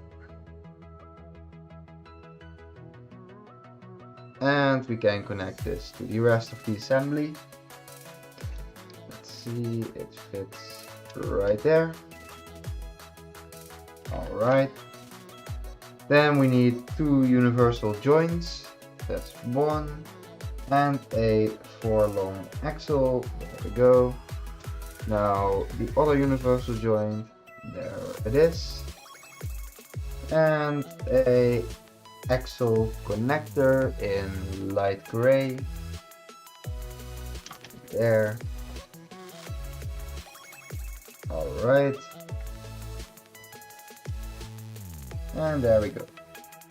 [SPEAKER 1] And we can connect this to the rest of the assembly. Let's see, it fits right there. Alright. Then we need 2 universal joints. That's 1. And a 4 long axle. There we go. Now the other universal joint. There it is. And a axle connector in light gray. There. Alright. And there we go.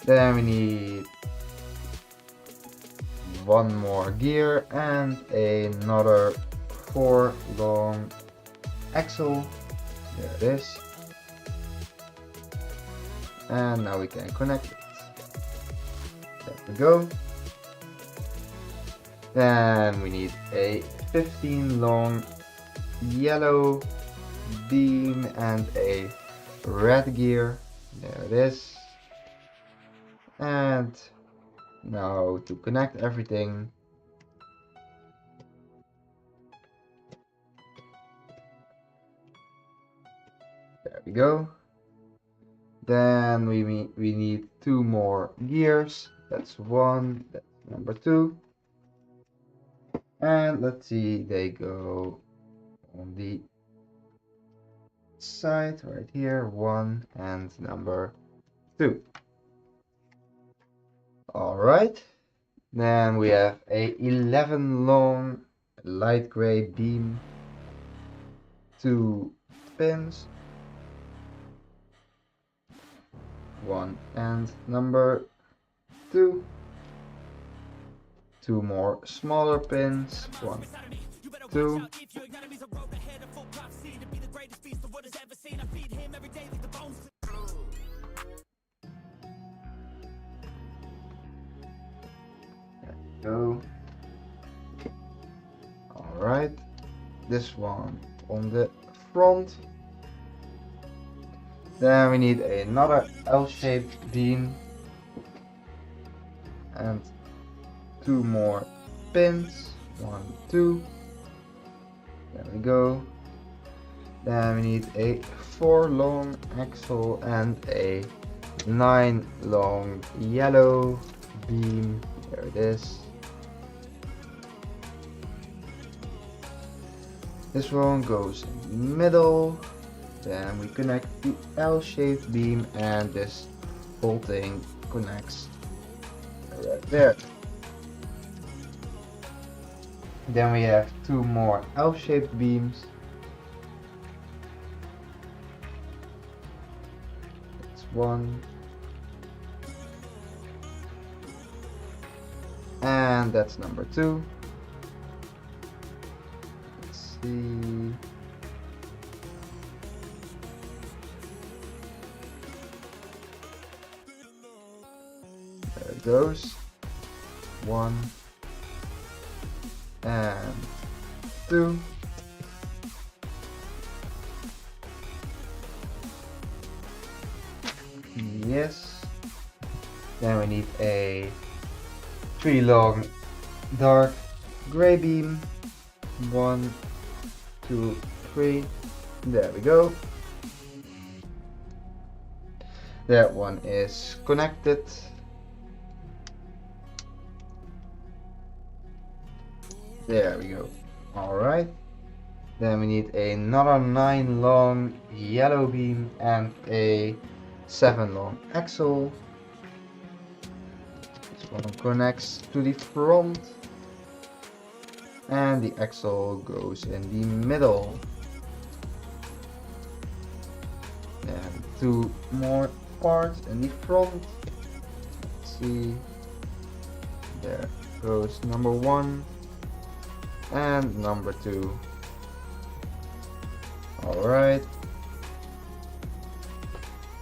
[SPEAKER 1] Then we need 1 more gear and another 4 long axle. There it is. And now we can connect it. There we go. Then we need a 15 long yellow beam and a red gear. There it is. And now to connect everything. There we go. Then we need 2 more gears. That's 1, that's number 2. And let's see, they go on the side right here, 1 and number 2. Alright, then we have a 11 long light gray beam, 2 pins, 1 and number 2. 2 more smaller pins, 1, 2. Go. Alright, this one on the front. Then we need another L-shaped beam and 2 more pins, 1, 2. There we go. Then we need a 4 long axle and a 9 long yellow beam. There it is. This one goes in the middle. Then we connect the L-shaped beam and this whole thing connects right there. Then we have 2 more L-shaped beams. That's 1. And that's number 2. Let's see. goes. 1 and 2. Yes. Then we need a 3 long dark gray beam. 1, 2, 3. There we go. That one is connected. There we go. Alright. Then we need another 9 long yellow beam and a 7 long axle. This one connects to the front. And the axle goes in the middle. And 2 more parts in the front. Let's see. There goes number 1 and number 2. Alright.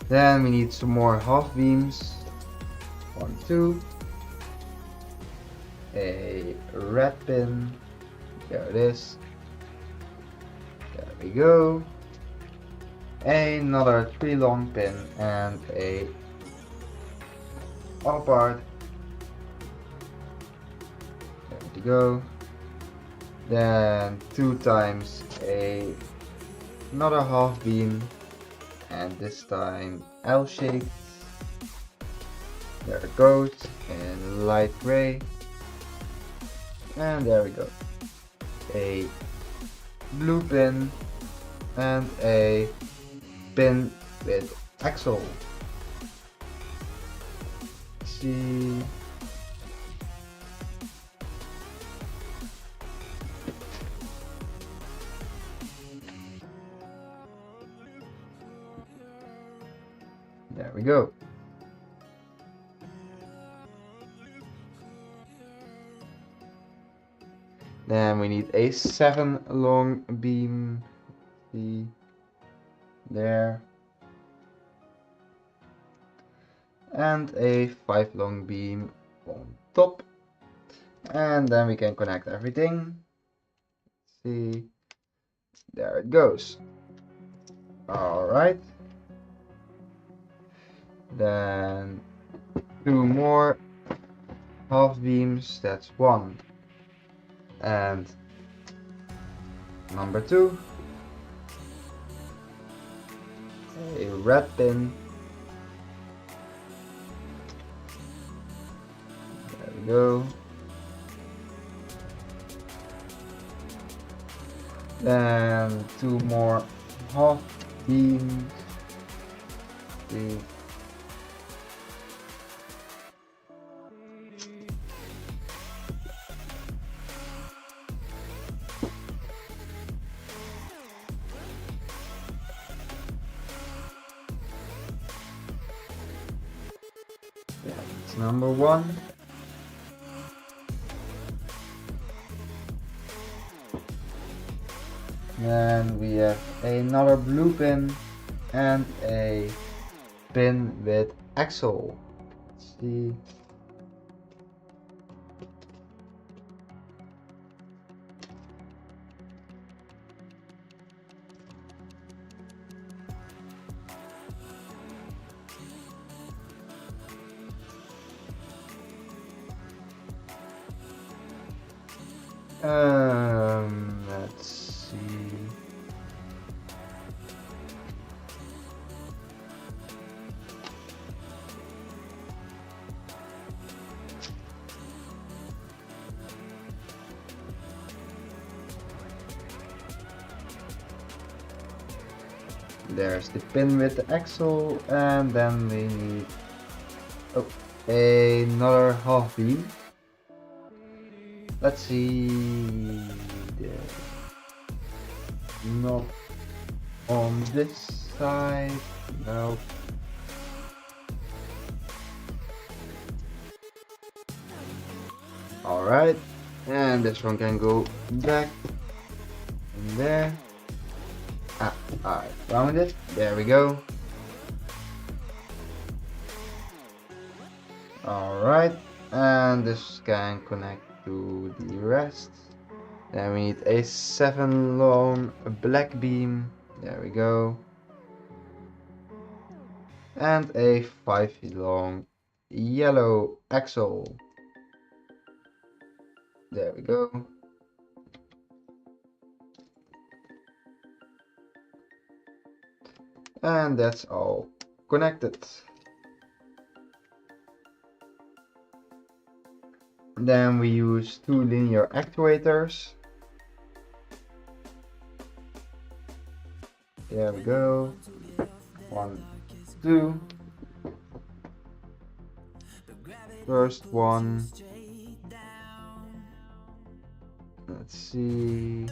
[SPEAKER 1] Then we need some more half beams. 1, 2. A red pin. There it is. There we go. Another 3 long pin and a other part. There we go. Then 2 times another half beam, and this time L-shaped. There it goes in light gray. And there we go. A blue pin and a pin with axle. See. There we go. Then we need a 7 long beam. See there. And a 5 long beam on top. And then we can connect everything. See. There it goes. Alright. Then 2 more half beams. That's 1. And number 2. A red pin. There we go. Then 2 more half beams. See. That's number 1. Then we have another blue pin and a pin with axle. Let's see. Let's see. There's the pin with the axle, and then we need another half beam. Let's see. Not on this side. No. Alright. And this one can go back in there. I found it. There we go. Alright, and this can connect to the rest. Then we need a 7 long black beam. There we go. And a 5 long yellow axle. There we go. And that's all connected. Then we use 2 linear actuators. There we go. 1, 2. First one. Let's see.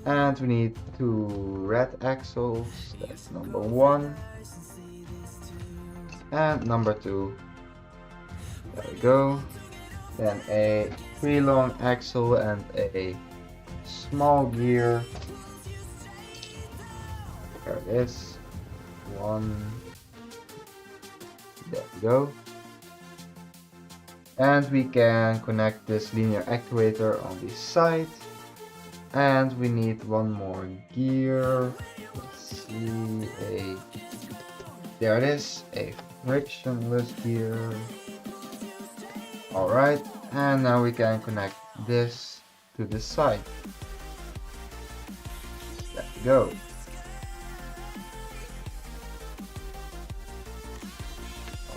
[SPEAKER 1] And we need 2 red axles. That's number 1. And number 2. There we go. Then a 3 long axle and a small gear. There it is. 1. There we go. And we can connect this linear actuator on the side. And we need 1 more gear. Let's see, there it is, a frictionless gear. Alright, and now we can connect this to the side. There we go.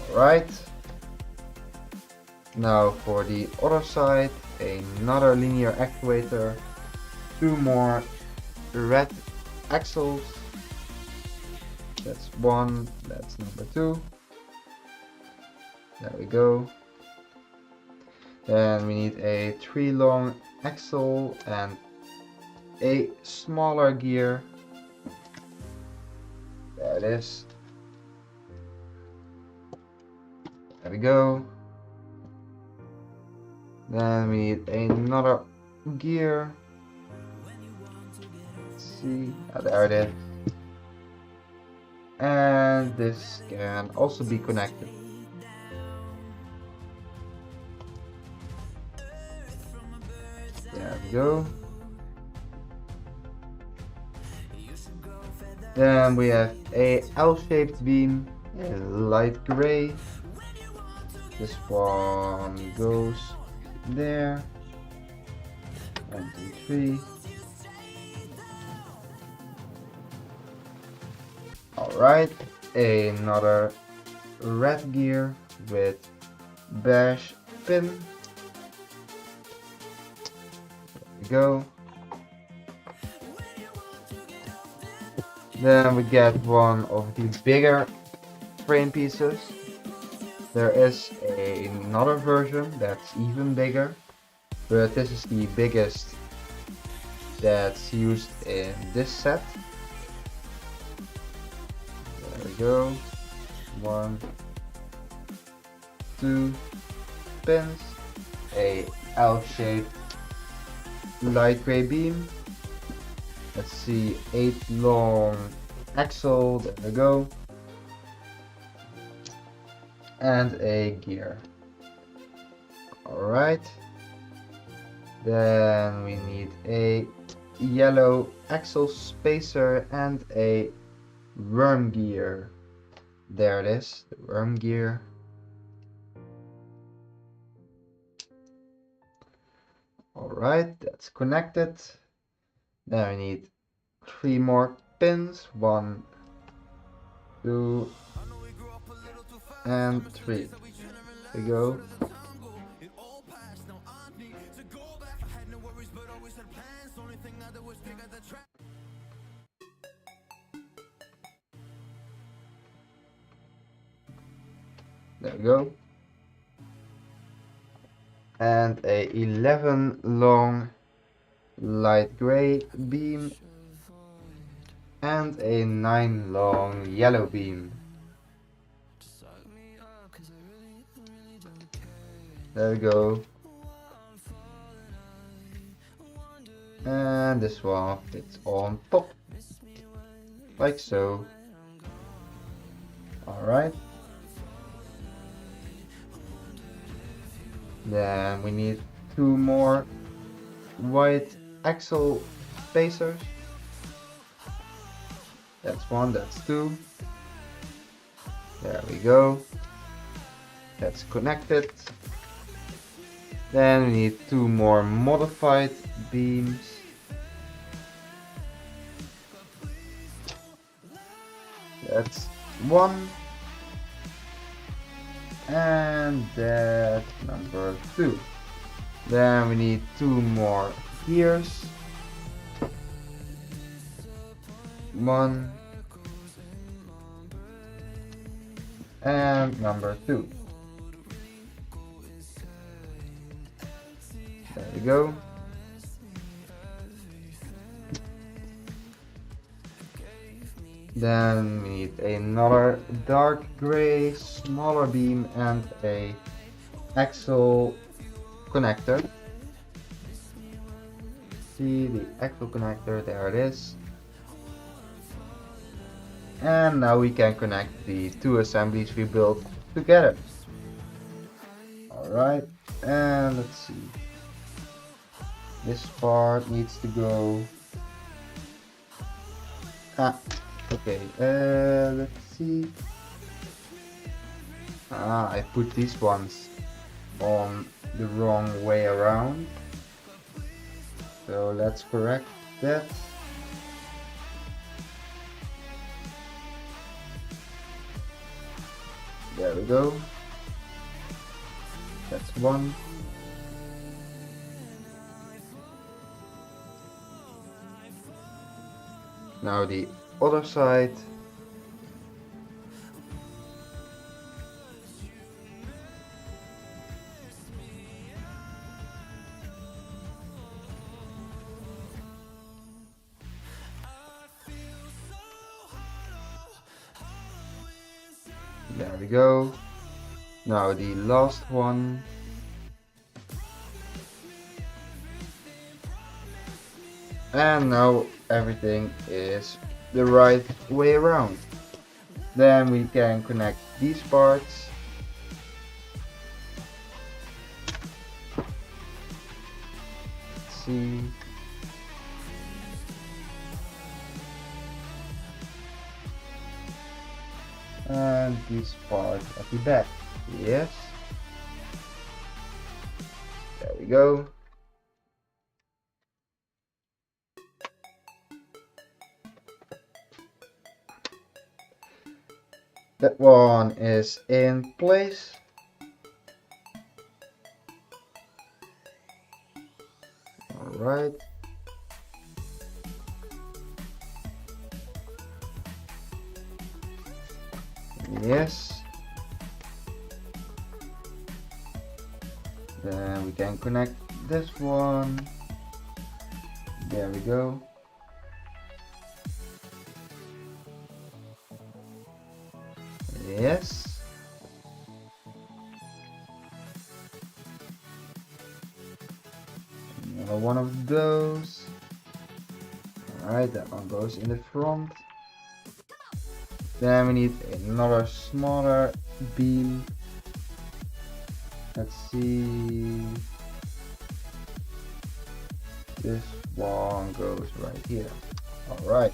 [SPEAKER 1] Alright. Now for the other side, another linear actuator, 2 more red axles. That's 1, that's number 2. There we go. Then we need a 3 long axle and a smaller gear. There it is. There we go. Then we need another gear. Let's see. There it is. And this can also be connected. There we go. Then we have a L-shaped beam in light gray. This one goes there. 1, 2, 3. Alright, another red gear with beige pin. There we go. Then we get one of the bigger frame pieces. There is another version that's even bigger, but this is the biggest that's used in this set. There we go. 1, 2 pins, a L-shaped light gray beam. Let's see, 8 long axle. There we go. And a gear. Alright. Then we need a yellow axle spacer and a worm gear. There it is, the worm gear. Alright, that's connected. Then we need 3 more pins. 1, 2, and 3. There we go. There we go. And a 11 long light gray beam and a 9 long yellow beam. There we go. And this one fits on top, like so. Alright. Then we need 2 more white axle spacers. That's 1, that's 2. There we go. That's connected. Then we need 2 more modified beams. That's 1. And that's number 2. Then we need 2 more gears. 1 and number 2. There we go. Then we need another dark gray smaller beam and a axle connector. See the axle connector, there it is. And now we can connect the 2 assemblies we built together. Alright, and let's see. This part needs to go. Okay, let's see. I put these ones on the wrong way around. So let's correct that. There we go. That's 1. Now the other side. There we go. Now the last one. And now everything is the right way around. Then we can connect these parts. Let's see. And this part at the back. Yes. There we go. That one is in place. All right. Yes. Then we can connect this one. There we go. Yes. Another one of those. Alright, that one goes in the front. Then we need another smaller beam. Let's see. This one goes right here. Alright.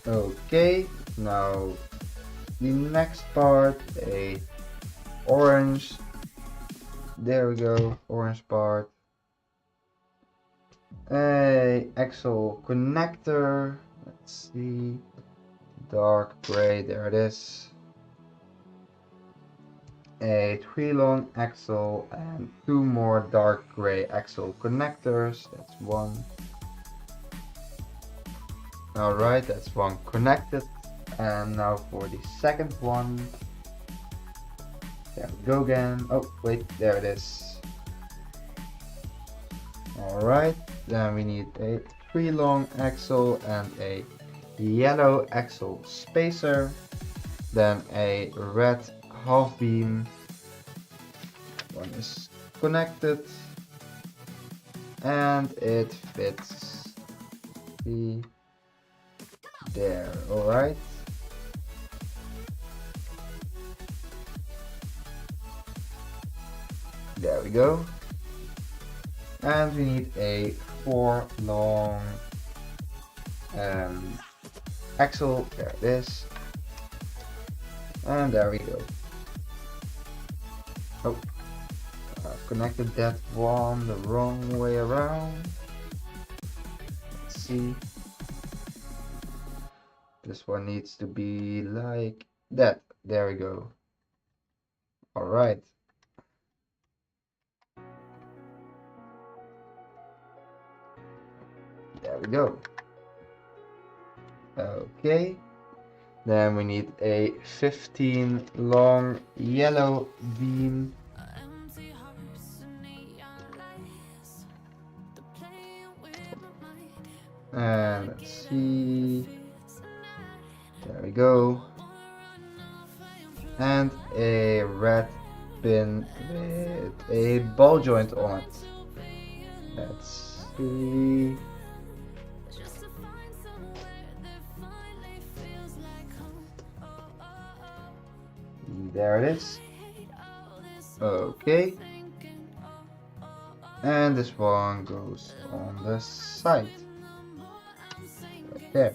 [SPEAKER 1] Okay, now the next part, a orange. There we go, orange part. A axle connector. Let's see. Dark gray, there it is. A 3-long axle and 2 more dark gray axle connectors. That's 1. Alright, that's 1 connected. And now for the second one. There we go again. Oh, wait, there it is. Alright, then we need a 3-long axle and a yellow axle spacer. Then a red half beam. One is connected. And it fits the There, alright. There we go. And we need a 4 long axle. There it is. And there we go. Oh, I've connected that one the wrong way around. Let's see. This one needs to be like that. There we go. Alright. There we go. Okay. Then we need a 15 long yellow beam. And let's see. There we go. And a red pin with a ball joint on it. Let's see. There it is. Okay. And this one goes on the side. Right there.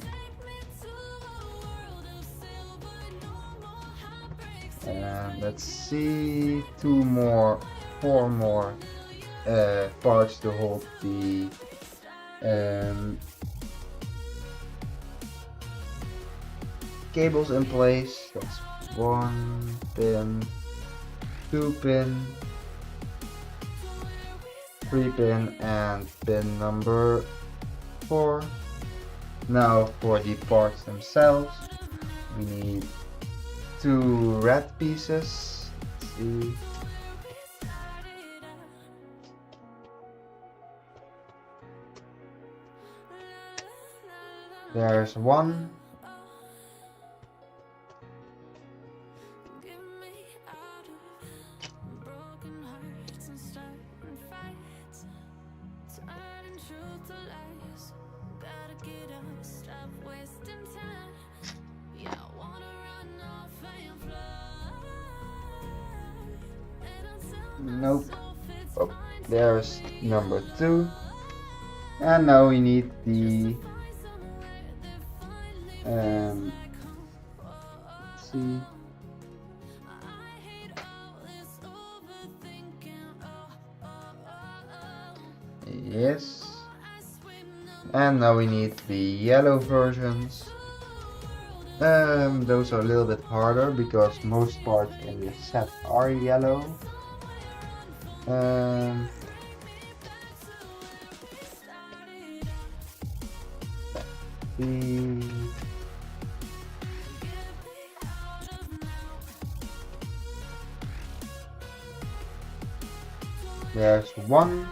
[SPEAKER 1] And let's see, four more parts to hold the cables in place. That's 1 pin, 2 pin, 3 pin, and pin number 4. Now for the parts themselves, we need 2 red pieces. Let's see. There's 1. Nope. Oh, there's number 2. And now we need the let's see. Yes. And now we need the yellow versions. Those are a little bit harder because most parts in this set are yellow. There's 1.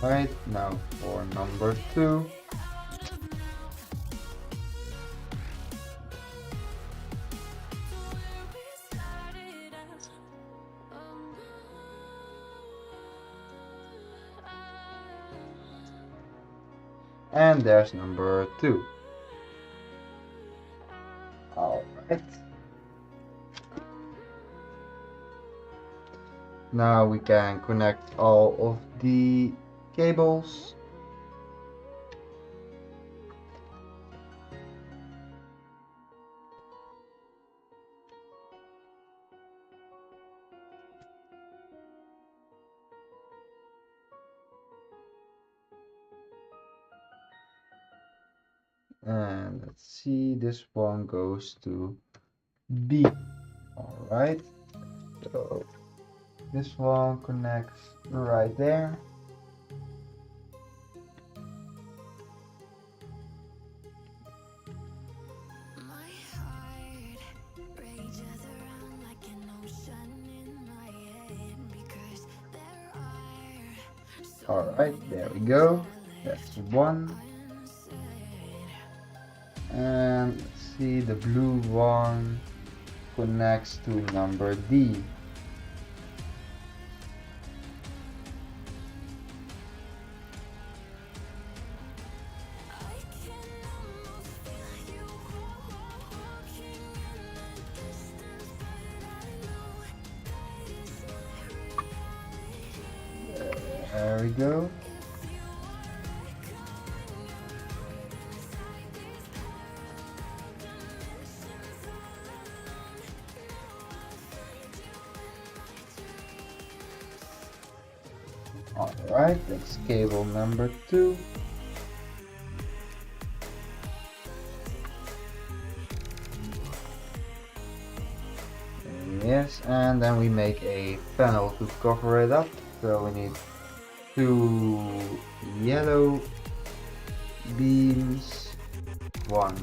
[SPEAKER 1] Alright, now for number 2. And there's number 2. Alright. Now we can connect all of the cables. And let's see, this one goes to B. Alright. So this one connects right there. Alright, there we go. That's 1. And let's see, the blue one connects to number D. There we go. Alright, that's cable number 2. Yes, and then we make a panel to cover it up. So we need 2 yellow beams, 1,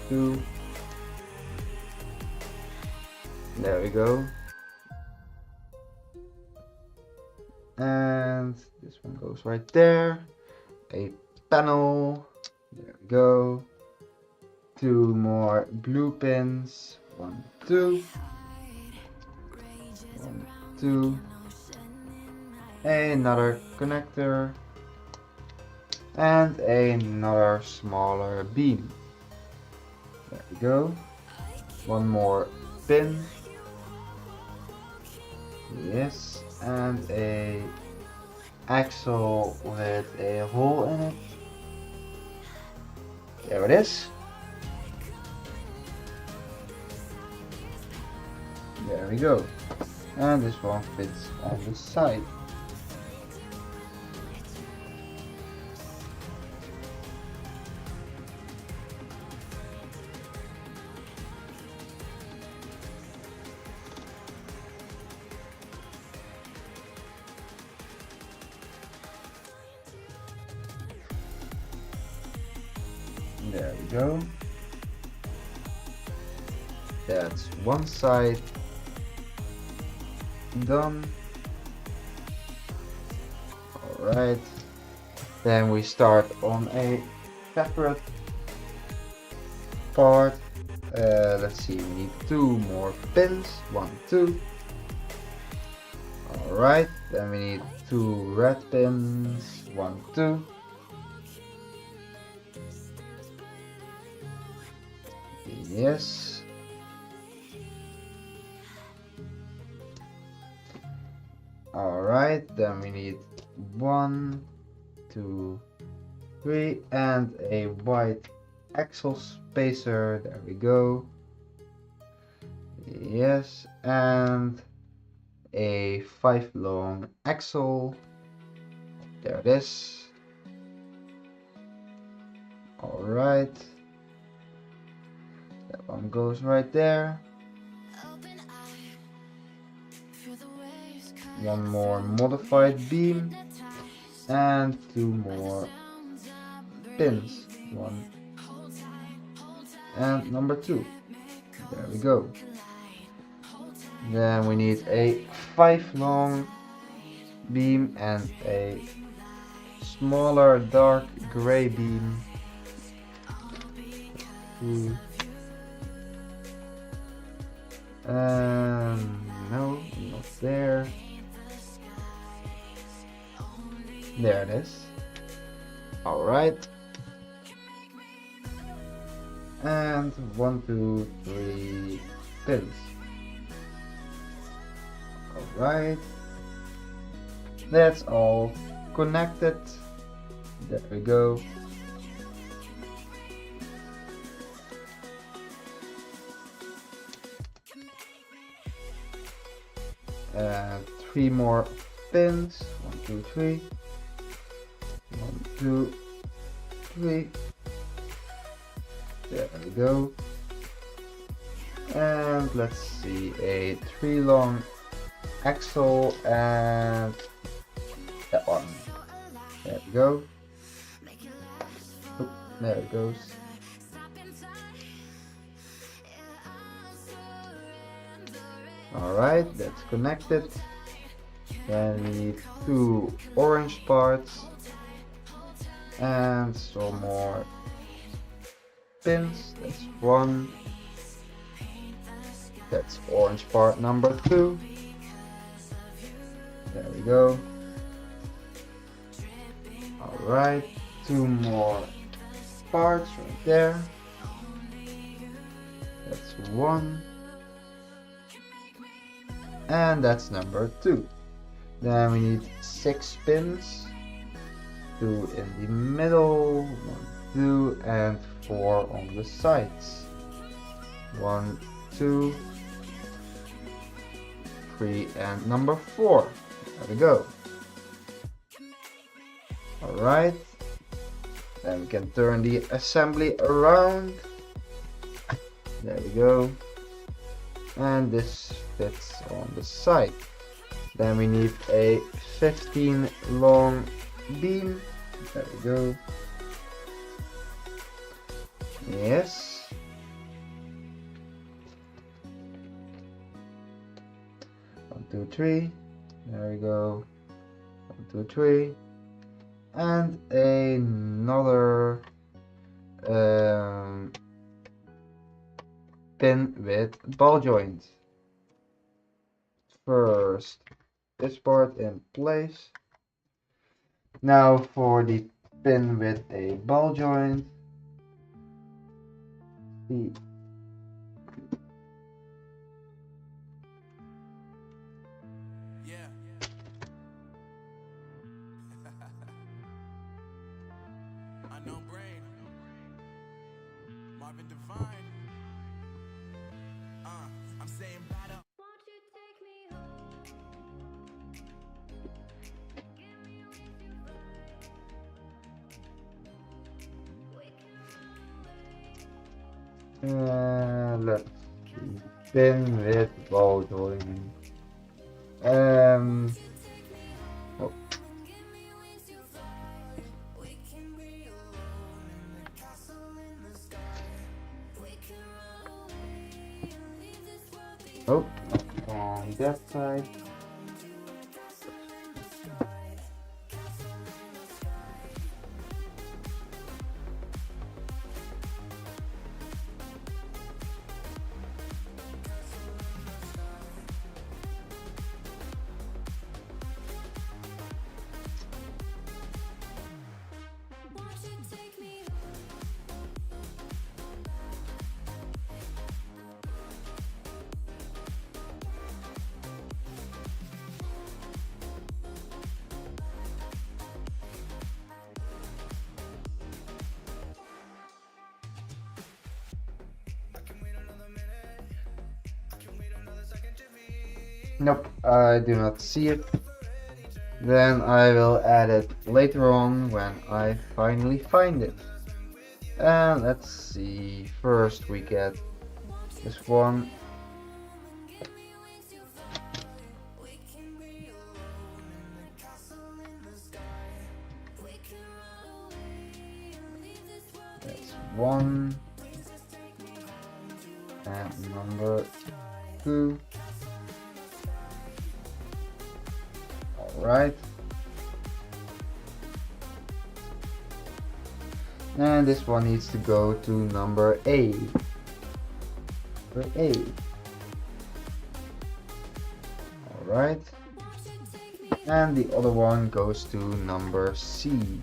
[SPEAKER 1] 2. There we go. And this one goes right there. A panel. There we go. 2 more blue pins. 1, 2. 1, 2. Another connector. And another smaller beam. There we go. 1 more pin. Yes, and a axle with a hole in it. There it is. There we go. And this one fits on the side. There we go. That's one side done. Alright. Then we start on a separate part. Let's see, we need 2 more pins. 1, 2. Alright, then we need 2 red pins. 1, 2. Yes. Alright, then we need 1, 2, 3, and a white axle spacer. There we go. Yes, and a 5 long axle. There it is. Alright. That one goes right there. 1 more modified beam and 2 more pins. 1 and number 2. There we go. Then we need a 5 long beam and a smaller dark gray beam. 2. No, not there. There it is. Alright. And 1, 2, 3 pins. Alright. That's all connected. There we go. And 3 more pins. 1, 2, 3. 1, 2, 3. There we go. And let's see, a 3 long axle and that one. There we go. Oh, there it goes. Alright, that's connected. Then we need 2 orange parts and some more pins. That's 1. That's orange part number 2. There we go. Alright, 2 more parts right there. That's 1. And that's number 2. Then we need 6 pins, 2 in the middle, 1, 2, and 4 on the sides. 1, 2, 3, and number 4. There we go. Alright. Then we can turn the assembly around. There we go. And this fits on the side. Then we need a 15 long beam. There we go. Yes. One, two, three. There we go. 1, 2, 3. And another pin with ball joint. First, this part in place. Now for the pin with a ball joint. See. Let's see. Pin with ball joint. Oh. Oh, on that side. Nope, I do not see it. Then I will add it later on when I finally find it. And let's see, first we get this one. That's 1. And number 2. Alright. And this one needs to go to number A. Number A. Alright. And the other one goes to number C.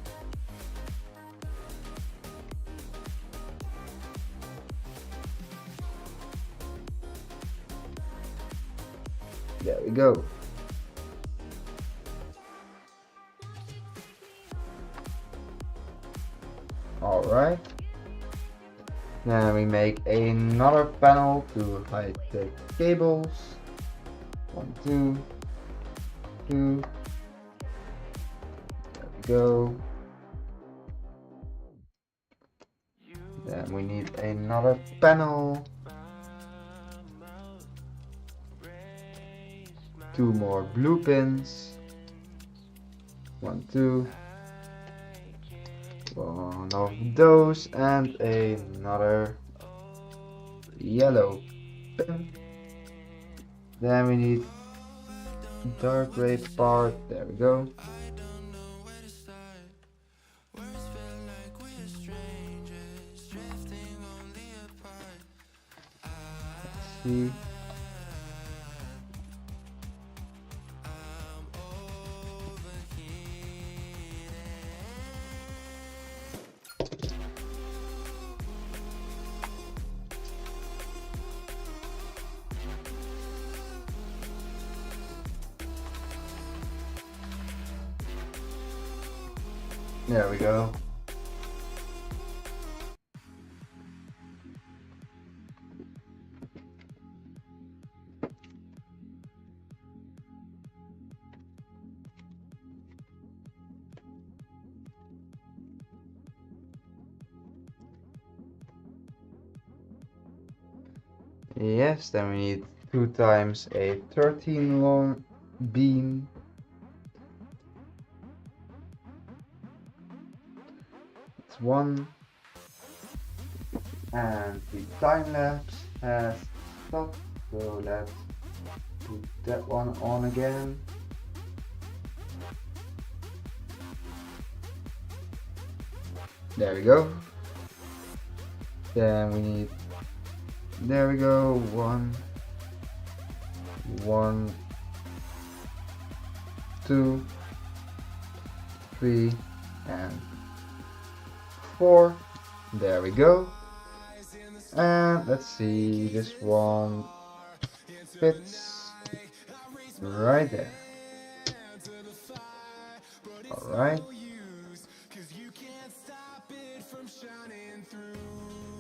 [SPEAKER 1] There we go. Alright. Then we make another panel to hide the cables. 1, 2, 2. There we go. Then we need another panel. 2 more blue pins. 1, 2. One of those and another yellow pin. Then we need dark gray part. There we go. Let's see. There we go. Yes, then we need 2 times a 13 long beam. It's 1. And the time lapse has stopped, so let's put that one on again. There we go. Then we need, there we go, 1, 2, 3, and 4. There we go. And let's see, this one fits right there. Alright.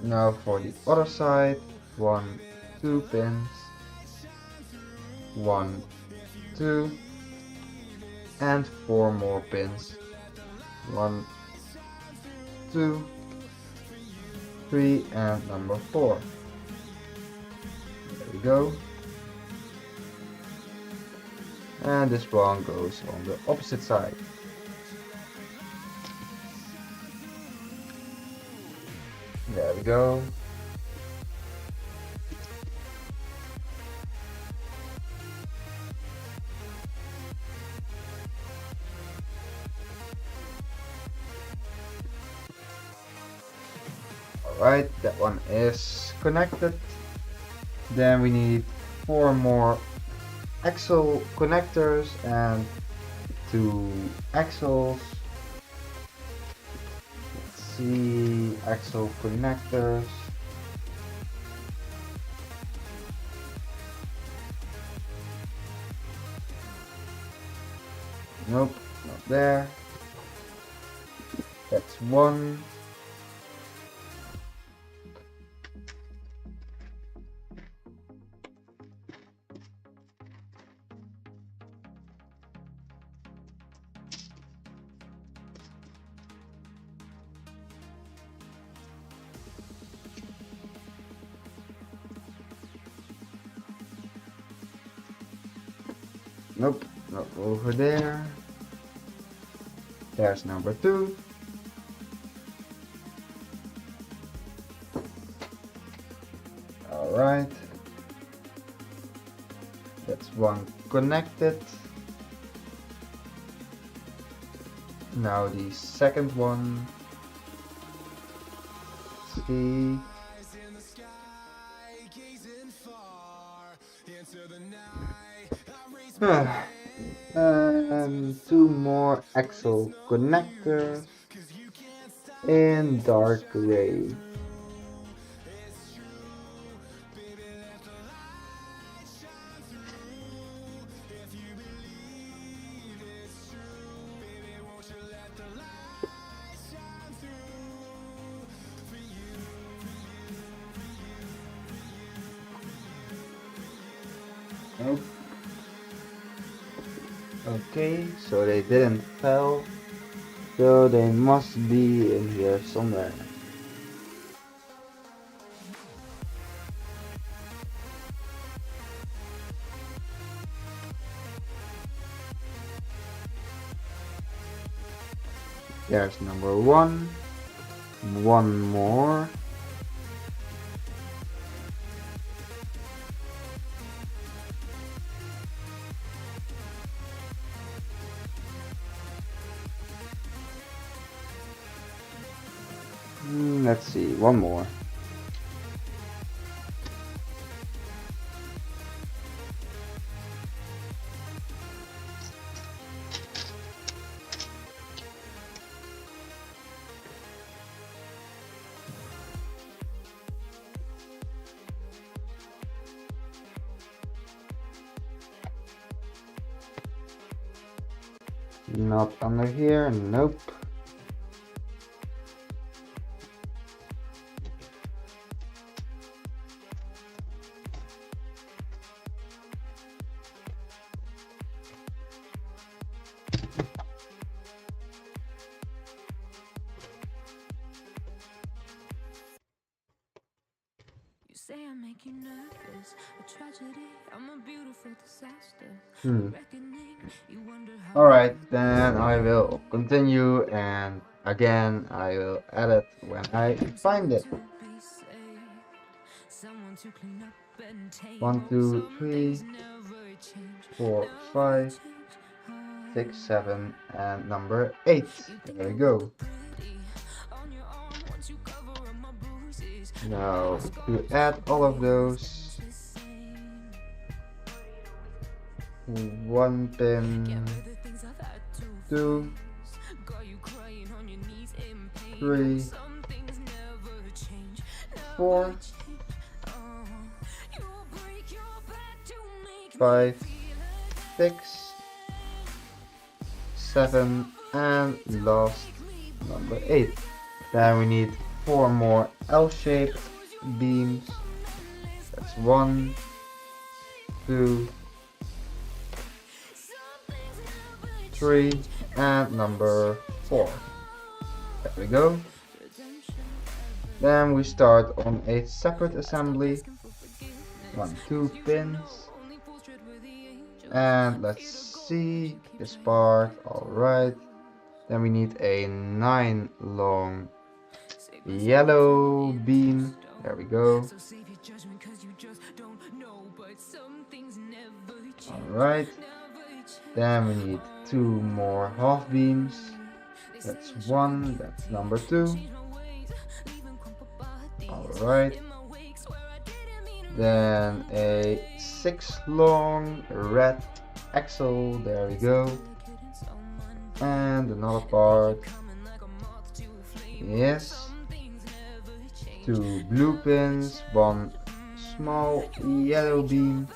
[SPEAKER 1] Now for the other side, 1, 2 pins, 1, 2, and 4 more pins, 1, 2, 3, and number 4. There we go. And this one goes on the opposite side. There we go. Alright, that one is connected. Then we need 4 more axle connectors and 2 axles. Let's see, axle connectors. Nope, not there. That's 1. Nope, not over there. There's number 2. Alright. That's 1 connected. Now the second one. Let's see. And 2 more axle connectors in dark gray. Nope. Okay, so they didn't fall, so they must be in here somewhere. There's number 1, 1 more. Let's see, 1 more. Not under here, nope. Alright, then I will continue, and again I will edit when I find it. 1, 2, 3, 4, 5, 6, 7, and number 8. There we go. Now to add all of those, 1 pin, 2, 3, 4, 5, 6, 7, and last number 8. Then we need 4 more L-shaped beams. That's 1, 2, 3, and number 4. There we go. Then we start on a separate assembly. 1, 2 pins. And let's see this part. Alright. Then we need a 9 long yellow beam. There we go. Alright. Then we need 2 more half beams. That's 1, that's number 2. Alright. Then a 6 long red axle. There we go. And another part. Yes. 2 blue pins, 1 small yellow beam.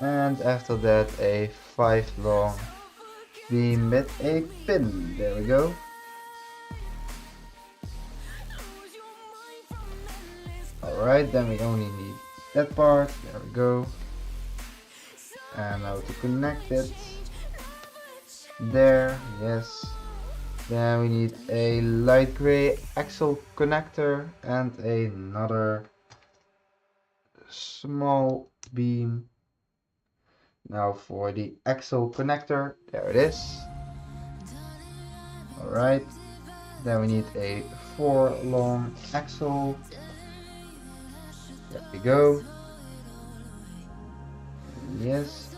[SPEAKER 1] And after that a 5 long beam with a pin. There we go. Alright, then we only need that part. There we go. And now to connect it. There, yes. Then we need a light gray axle connector and another small beam. Now for the axle connector, there it is. Alright, then we need a 4 long axle. There we go. Yes.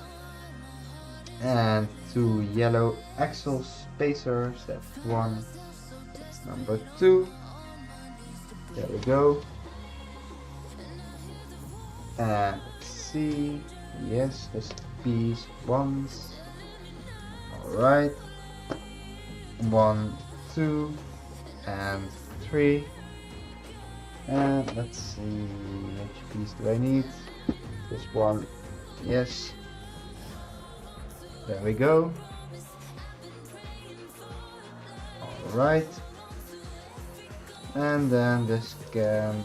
[SPEAKER 1] And 2 yellow axle spacers. That's 1. That's number 2. There we go. And let's see. Yes, this piece once. Alright. 1, 2, and 3. And let's see, which piece do I need? This one. Yes. There we go. Alright. And then this can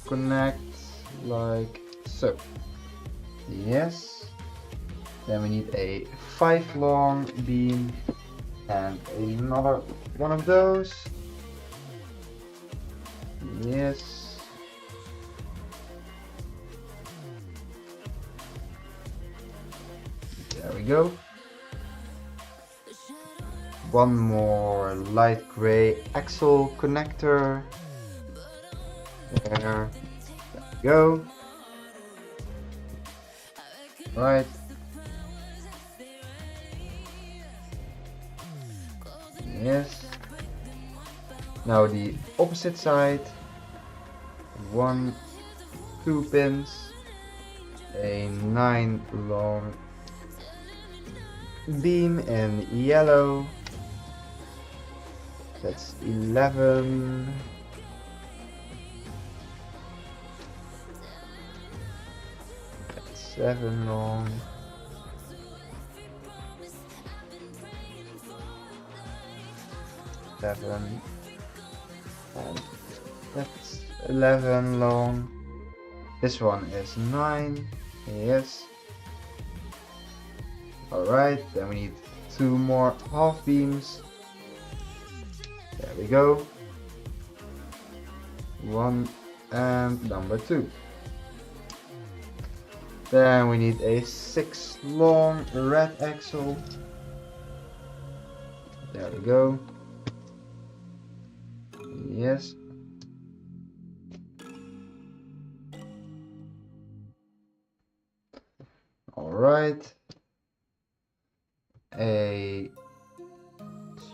[SPEAKER 1] connect like so. Yes. Then we need a 5 long beam and another one of those. Yes. There we go. One more light gray axle connector. There we go. Right. Yes. Now the opposite side. 1, 2 pins, a 9 long beam in yellow. That's 11. That's 7 long. And that's 11 long. This one is 9. Yes. Alright, then we need 2 more half beams. There we go. 1 and number 2. Then we need a 6 long red axle. There we go. Yes. Alright. A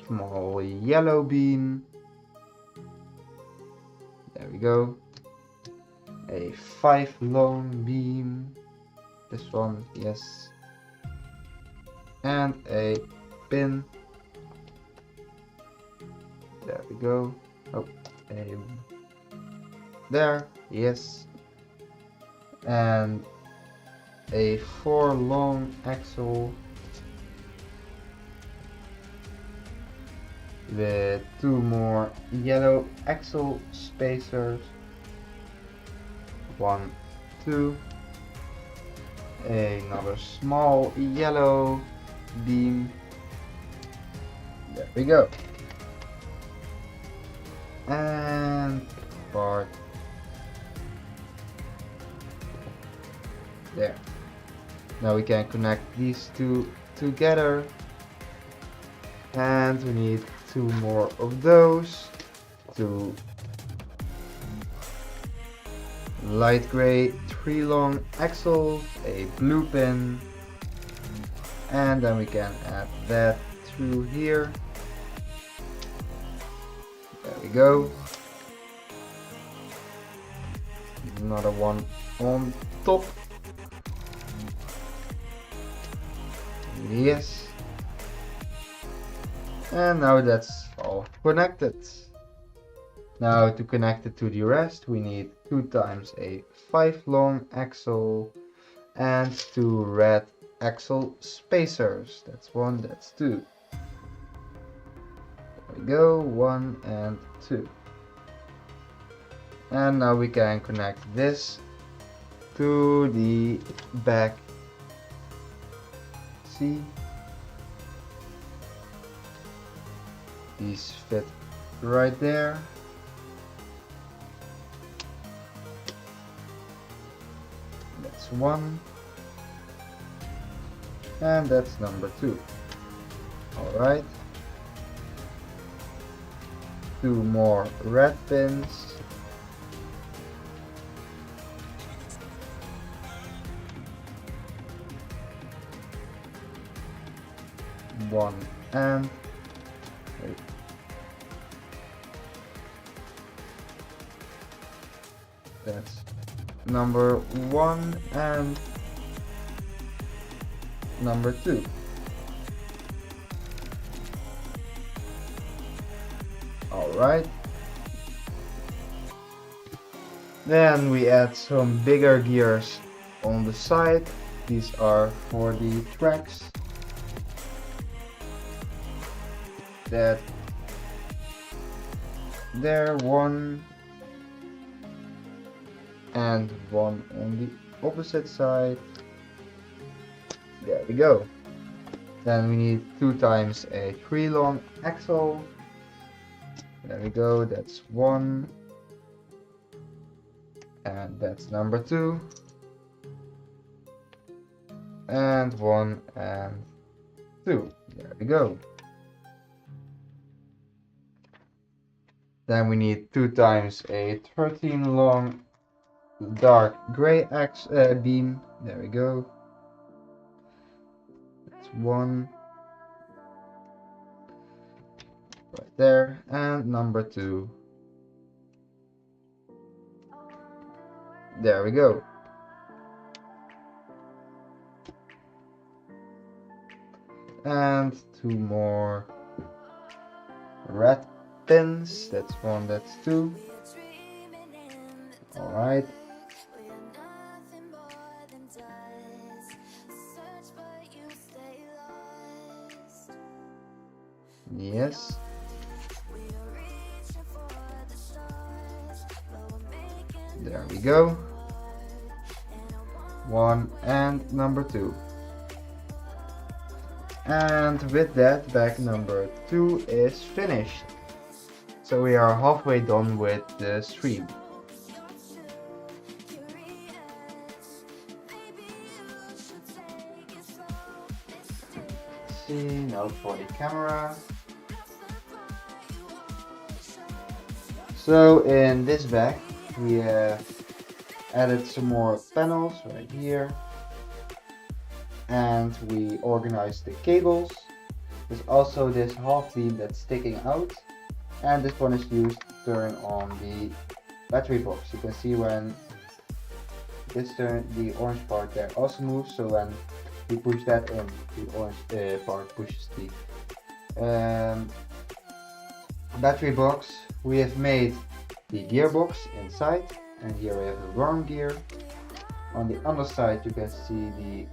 [SPEAKER 1] small yellow beam. There we go. A 5 long beam. This one, yes. And a pin. There we go. Oh, there, yes. And a 4 long axle with 2 more yellow axle spacers. 1, 2. Another small yellow beam. There we go. And part there. Now we can connect these two together, and we need 2 more of those. 2 light gray 3 long axles, a blue pin, and then we can add that through here. There we go. Another one on top. Yes. And now that's all connected. Now to connect it to the rest, we need 2 times a 5 long axle and 2 red axle spacers. That's 1, that's 2. There we go, 1 and 2. And now we can connect this to the back. See? These fit right there. That's 1. And that's number 2. Alright. 2 more red pins. One and that's number 1 and number 2. Alright. Then we add some bigger gears on the side. These are for the tracks. That there, 1 and 1 on the opposite side. There we go. Then we need 2 times a 3 long axle. There we go, that's 1 and that's number 2 and 1 and 2. There we go. Then we need 2 times a 13 long dark gray beam. There we go. That's 1 right there, and number 2. There we go. And 2 more red pins. That's 1, that's 2. Alright. Yes. There we go. 1 and number 2. And with that, bag number 2 is finished. So we are halfway done with the stream. Let's see, now for the camera. So in this bag we have added some more panels right here, and we organized the cables. There's also this half beam that's sticking out, and this one is used to turn on the battery box. You can see when this turn, the orange part there also moves, so when we push that in, the orange part pushes the battery box. We have made the gearbox inside, and here we have a worm gear. On the underside you can see the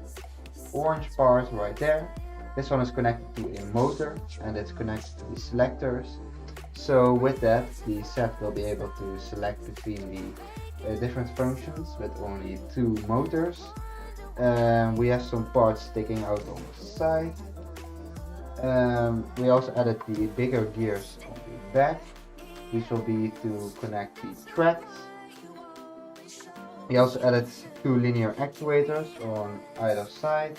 [SPEAKER 1] orange part right there. This one is connected to a motor, and it's connected to the selectors. So with that, the set will be able to select between the different functions with only 2 motors. We have some parts sticking out on the side. We also added the bigger gears on the back. These will be to connect the tracks. We also added 2 linear actuators on either side,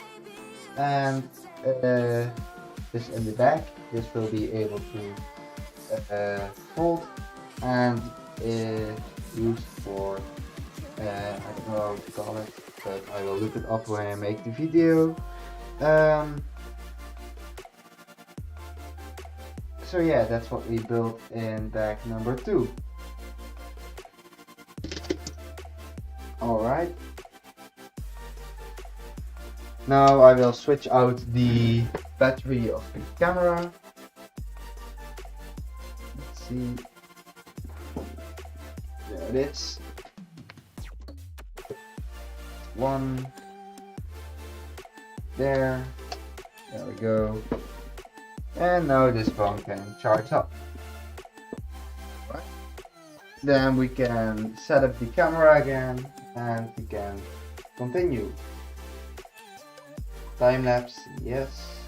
[SPEAKER 1] and this in the back. This will be able to fold and used for I don't know how to call it, but I will look it up when I make the video. So yeah, that's what we built in bag number 2. Alright. Now I will switch out the battery of the camera. Let's see. There it is. One. There. There we go. And now this phone can charge up. Right. Then we can set up the camera again, and we can continue. Time lapse, yes.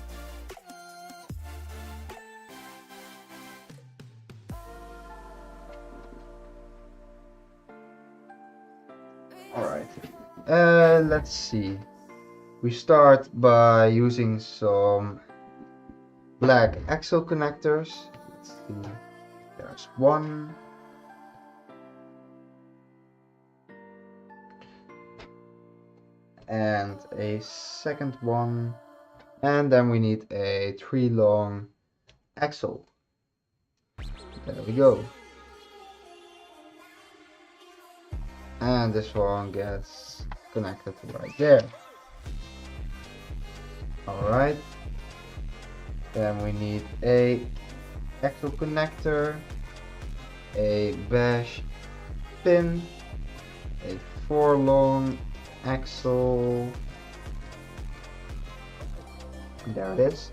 [SPEAKER 1] Alright. Let's see. We start by using some black axle connectors. Let's see. There's one. And a second one, and then we need a 3 long axle. There we go. And this one gets connected right there. Alright. Then we need a axle connector, a bash pin, a 4 long axle, there it is,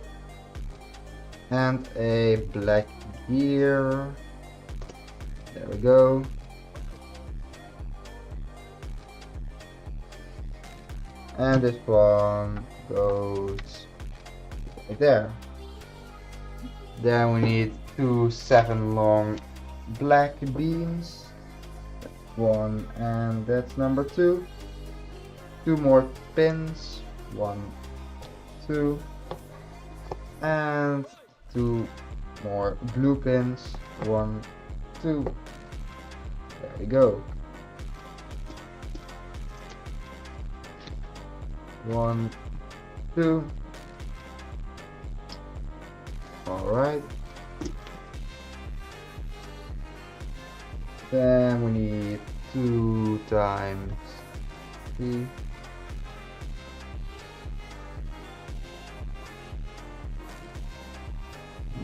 [SPEAKER 1] and a black gear, there we go, and this one goes right there. Then we need 2 7 long black beams, one, and that's number 2. 2 more pins, 1, 2, and 2 more blue pins, 1, 2. There we go. 1, 2. Alright. Then we need 2 times 3.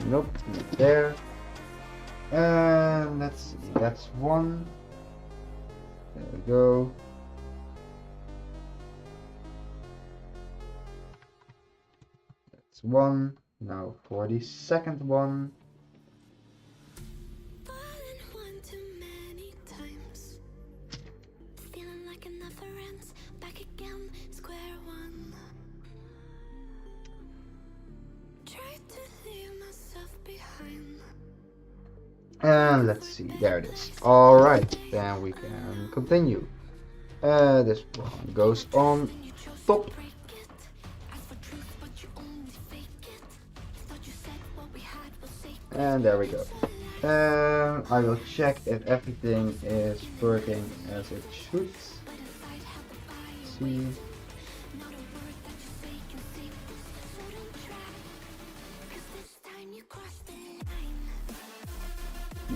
[SPEAKER 1] Nope, not there. And let's see, that's 1. There we go. That's 1. Now for the second one. And let's see, there it is. Alright, then we can continue. This one goes on top. And there we go. I will check if everything is working as it should. Let's see.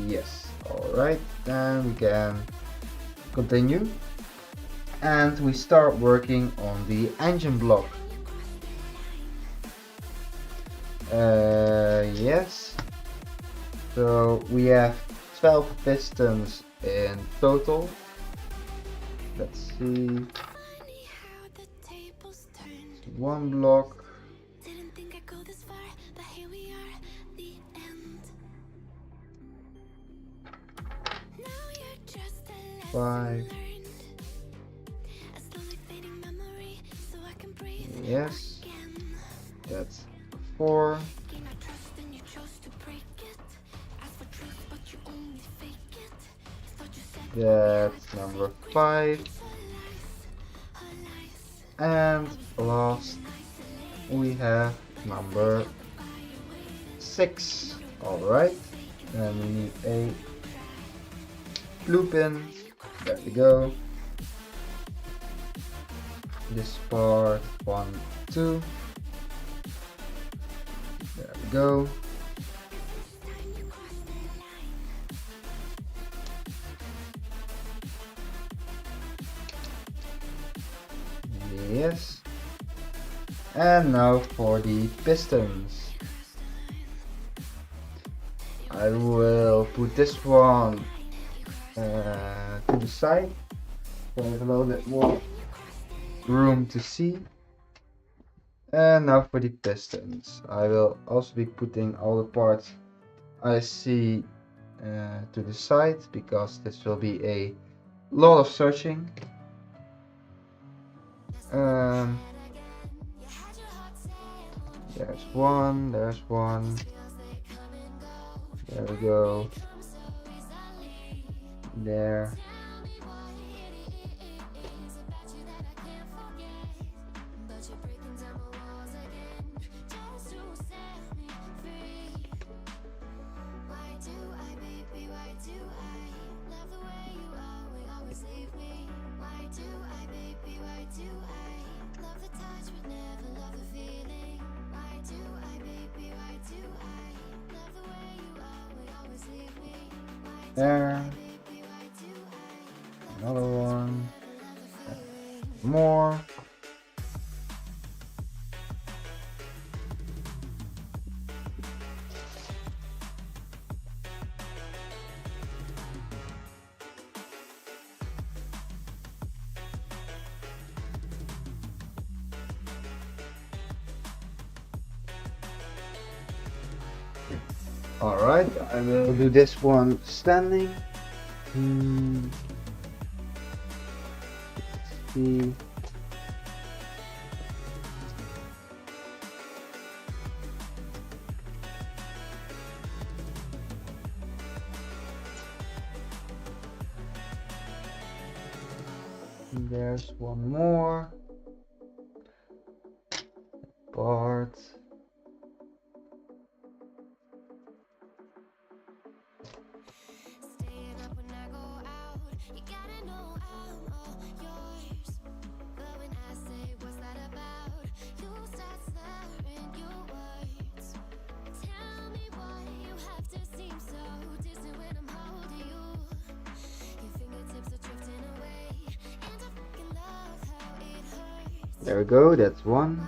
[SPEAKER 1] Yes, alright, then we can continue. And we start working on the engine block. Yes. So we have 12 pistons in total. Let's see. One block. Five. Yes. That's 4. That's number 5. And last we have number 6. Alright. Then we need a blue pin. There we go. This part 1, 2. There we go. Yes. And now for the pistons. I will put this one to the side so I have a little bit more room to see. And now for the pistons. I will also be putting all the parts I see to the side because this will be a lot of searching. There's one, there's one. There we go. There. There. Another one. More. Alright, I will do this one standing. Let's see. There's one more part. There we go, that's one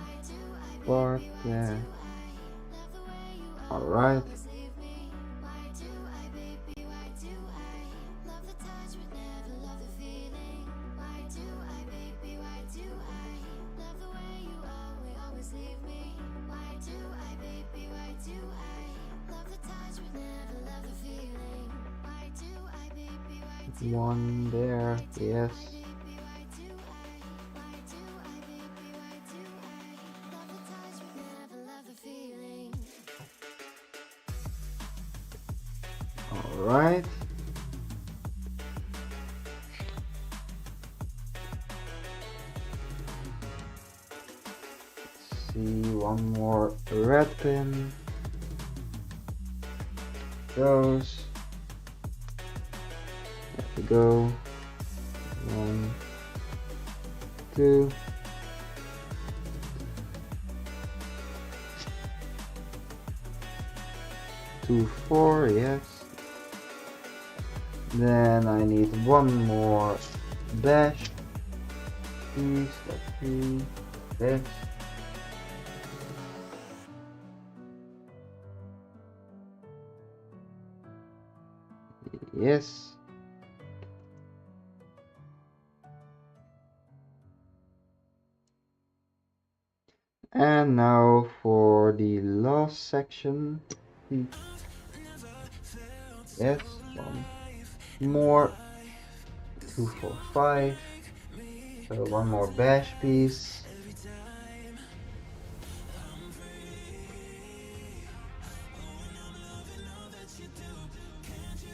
[SPEAKER 1] part there. Alright. One there, yes. Alright. See, one more red pin. Goes. There we go. 1, 2. 2, 4, yes. Then I need one more dash piece. Let's see. This. Yes. And now for the last section. Yes, one more. 2, 4, 5. So one more bash piece.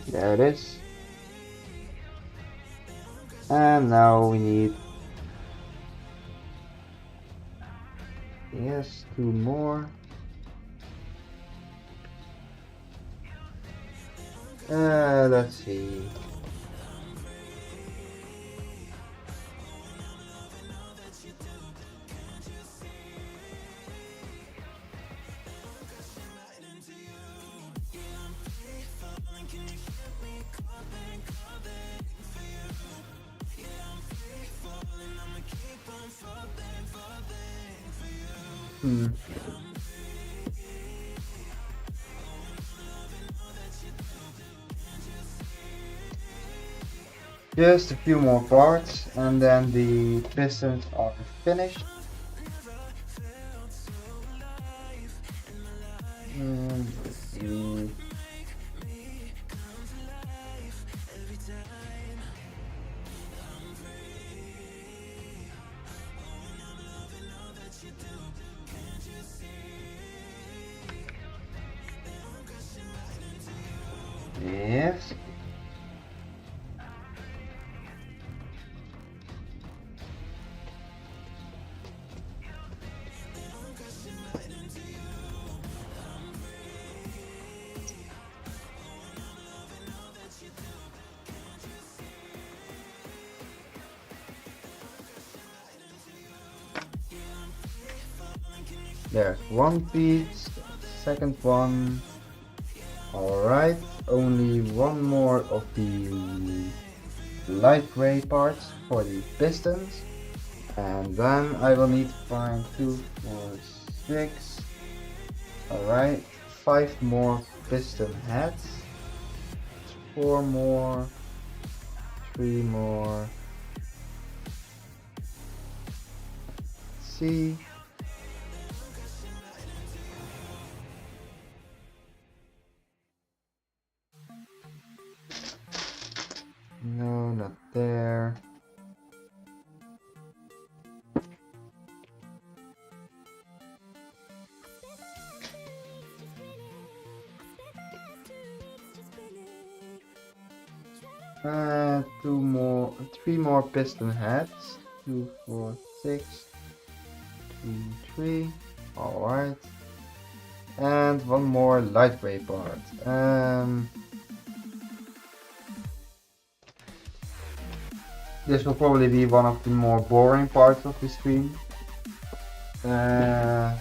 [SPEAKER 1] There it is. And now we need, yes, 2 more. Let's see. Just a few more parts and then the pistons are finished. Let's see. Yes. There's one piece, second one. Alright, only one more of the light gray parts for the pistons. And then I will need to find 2, 4, 6. Alright, 5 more piston heads. 4 more. 3 more. Let's see. No, not there. Three more piston heads. 2, 4, 6, 2, 3. Alright. And one more light gray part. This will probably be one of the more boring parts of the stream. Come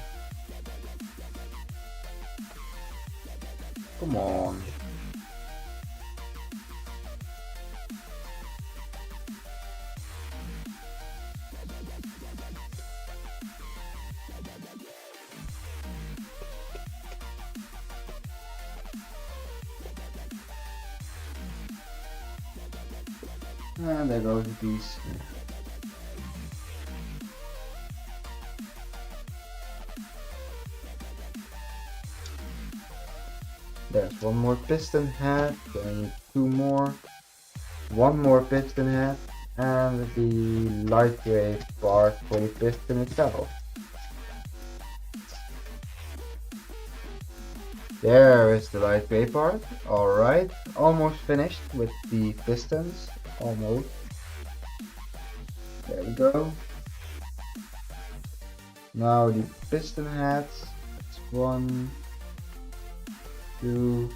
[SPEAKER 1] on. And there goes the piece. There's one more piston head, then I need 2 more. One more piston head, and the light gray part for the piston itself. There is the light gray part. Alright, almost finished with the pistons. Almost. There we go. Now the piston heads. It's 1, 2,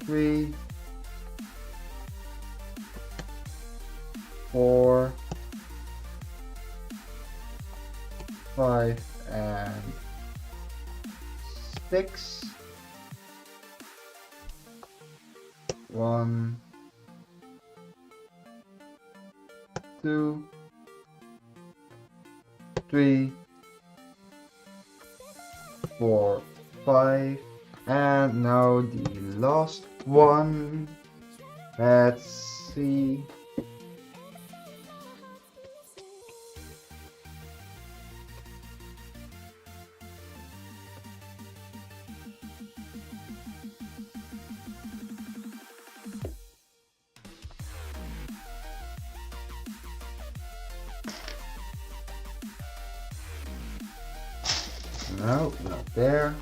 [SPEAKER 1] 3, 4, 5, and 6. 1, 2, 3, 4, 5, and now the last one. Let's see. No, not there.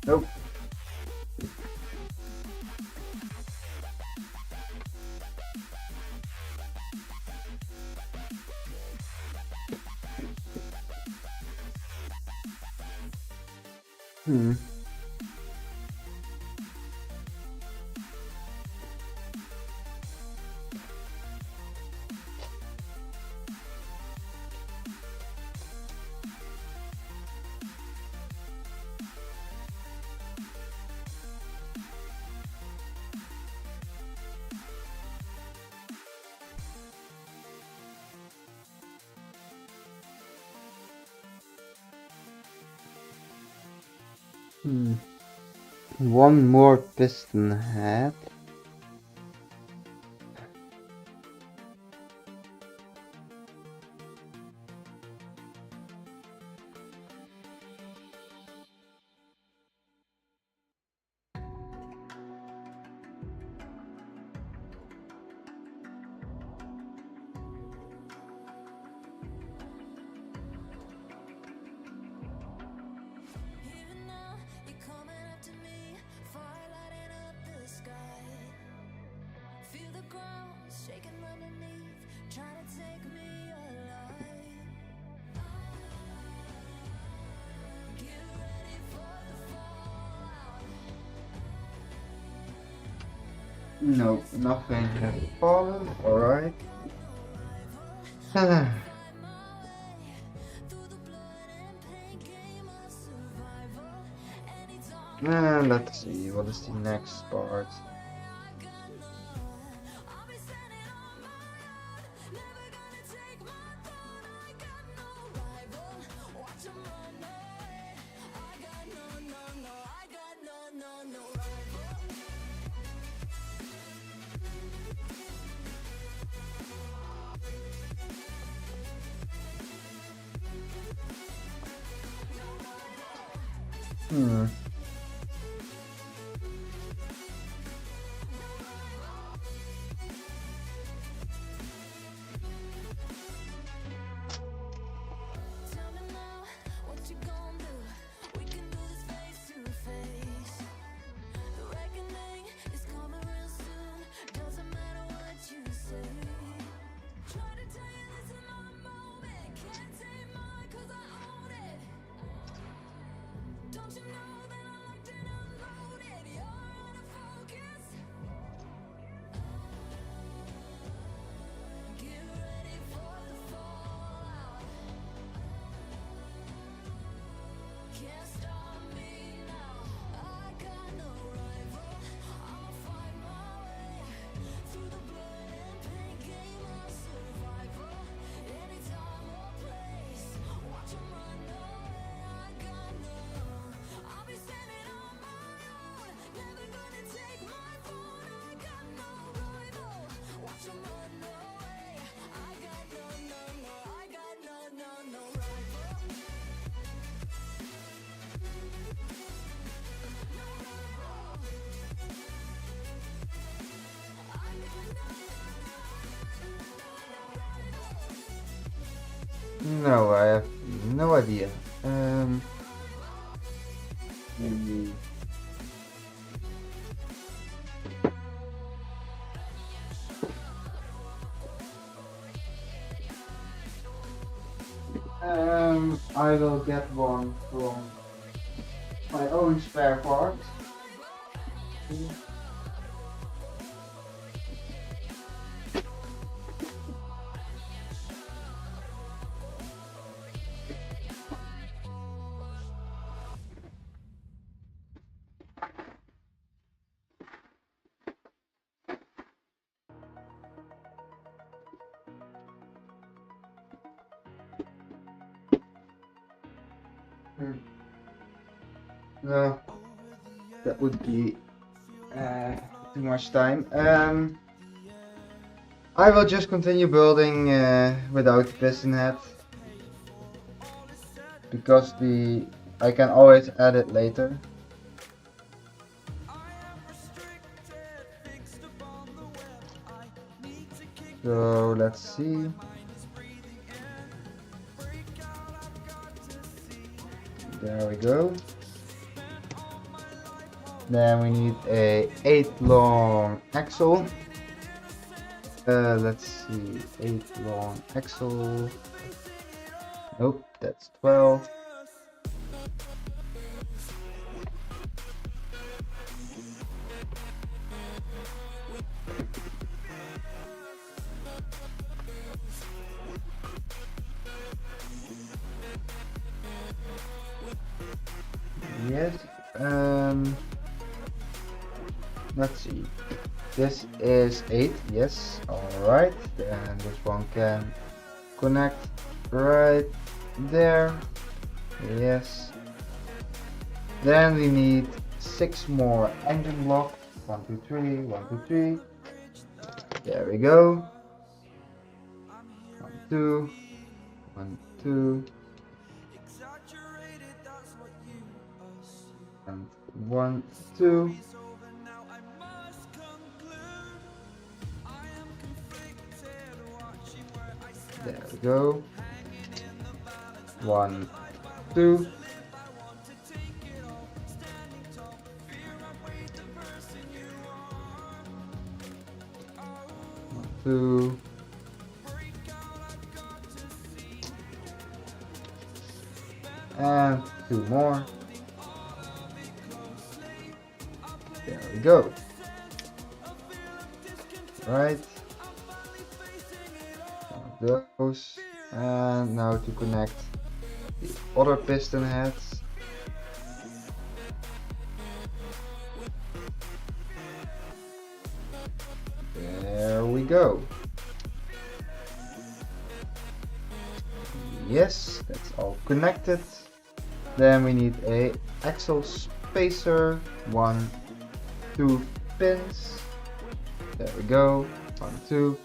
[SPEAKER 1] Nope. Hmm. One more piston head. No, nothing has fallen. Alright. And let's see, what is the next part? Hmm.
[SPEAKER 2] Don't you know that
[SPEAKER 1] No, I have no idea. Maybe. I will get one from my own spare parts. No, that would be too much time. I will just continue building without the piston head because I can always add it later. So let's see. There we go. Then we need a 8 long axle. Let's see, 8 long axle. Nope, that's 12. Yes. Let's see. This is 8. Yes. Alright. Then this one can connect right there. Yes. Then we need 6 more engine blocks. 1, 2, 3. 1, 2, 3. There we go. 1, 2. 1, 2. And 1, 2. There we go. 1, 2. 1, 2. And 2 more. There we go. Right. One of those. And now to connect the other piston heads. There we go. Yes, that's all connected. Then we need a axle spacer. 1, 2 pins. There we go. 1, 2.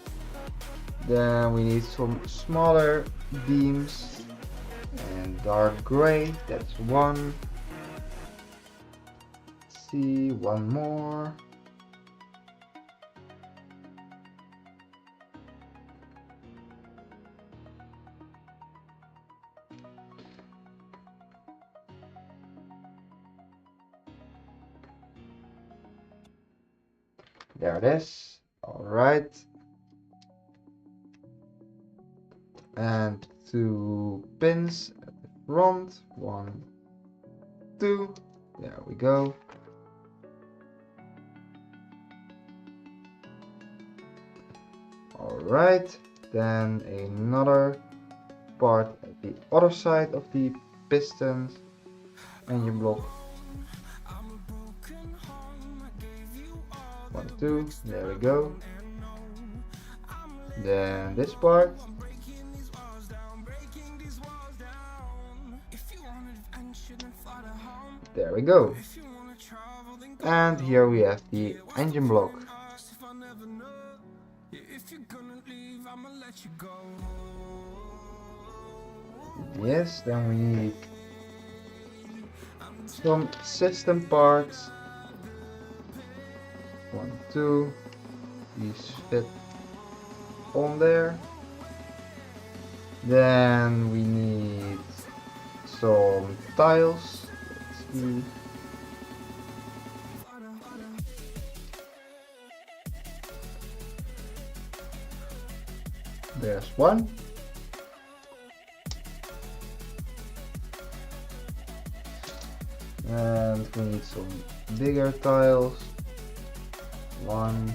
[SPEAKER 1] Then we need some smaller beams and dark gray. That's 1. Let's see, 1 more. There it is. All right. And 2 pins at the front. 1, 2. There we go. All right. Then another part at the other side of the pistons engine block. 1, 2, there we go. Then this part. There we go. And here we have the engine block. Yes, then we need some system parts. 1, 2. These fit on there. Then we need some tiles. Let's see. There's one. And we need some bigger tiles. One.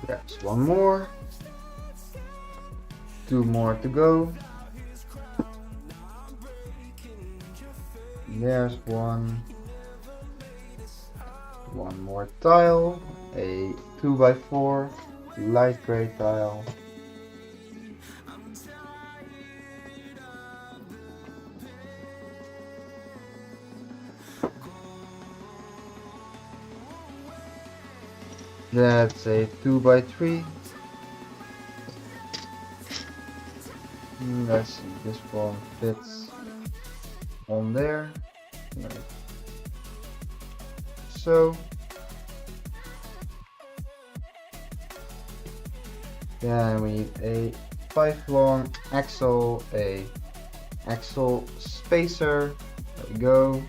[SPEAKER 1] There's one more. Two more to go. There's one. One more tile. A 2x4 light gray tile. That's a 2x3. Let's see, this one fits on there. Like so. Then we need a 5-long axle, a axle spacer. There we go.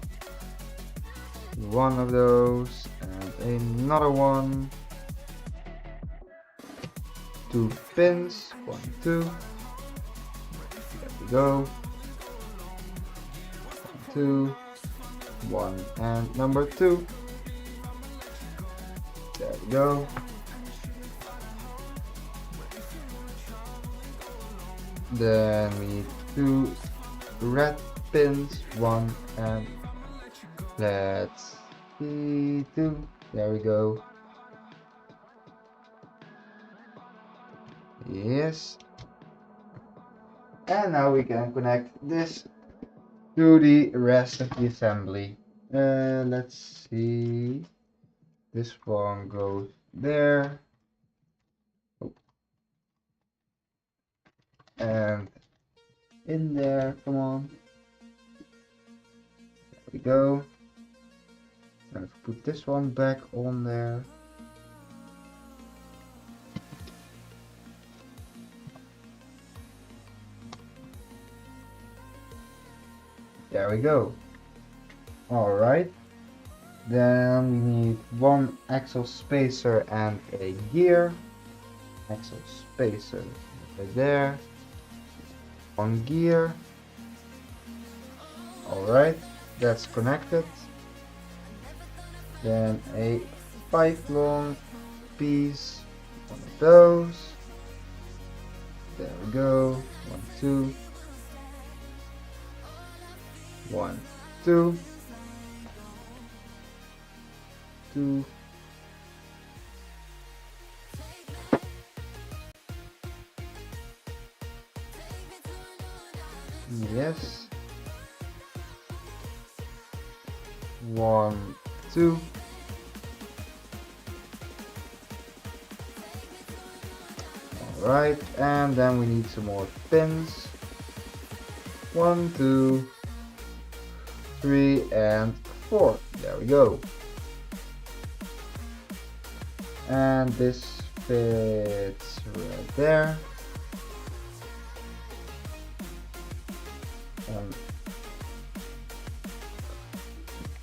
[SPEAKER 1] One of those and another one. 2 pins, 1, 2. There we go. 1, 2. 1 and number 2. There we go. Then we need 2 red pins, 1 and let's see, 2. There we go. Yes. And now we can connect this to the rest of the assembly. Let's see. This one goes there. Oh. And in there, come on. There we go. Let's put this one back on there. There we go. Alright. Then we need 1 axle spacer and a gear. Axle spacer right there. 1 gear. Alright, that's connected. Then a 5-long piece. One of those. There we go. 1, 2. 1, 2. 2. Yes. 1, 2. Alright, and then we need some more pins. 1, 2, 3, and 4. There we go. And this fits right there. 1,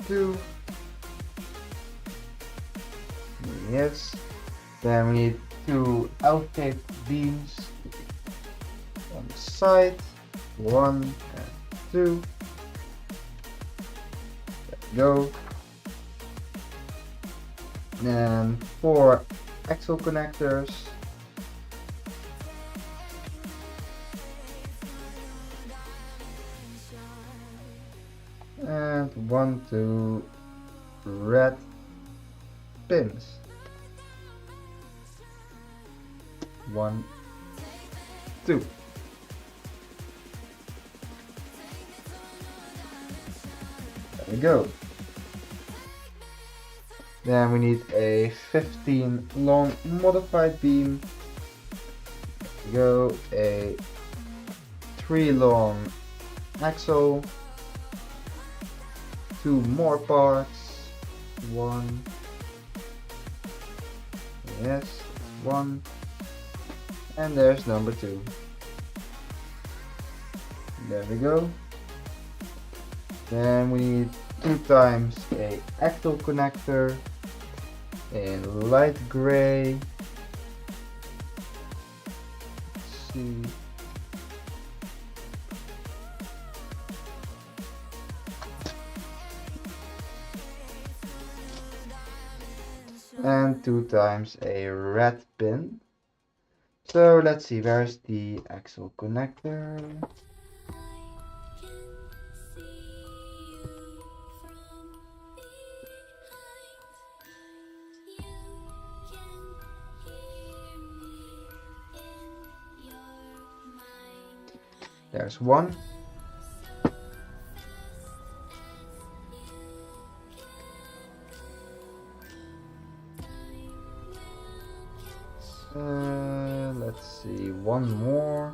[SPEAKER 1] 2. Yes. Then we need 2 L-shaped beams on the side. 1 and 2. There we go. And 4 axle connectors. 1, 2 red pins. 1, 2. There we go. Then we need a 15 long modified beam. There we go. A 3 long axle. 2 more parts. 1. Yes, 1. And there's number 2. There we go. Then we need 2 times a axle connector in light gray. Let's see. And 2 times a red pin. So let's see, where's the axle connector? There's 1. Let's see, 1 more.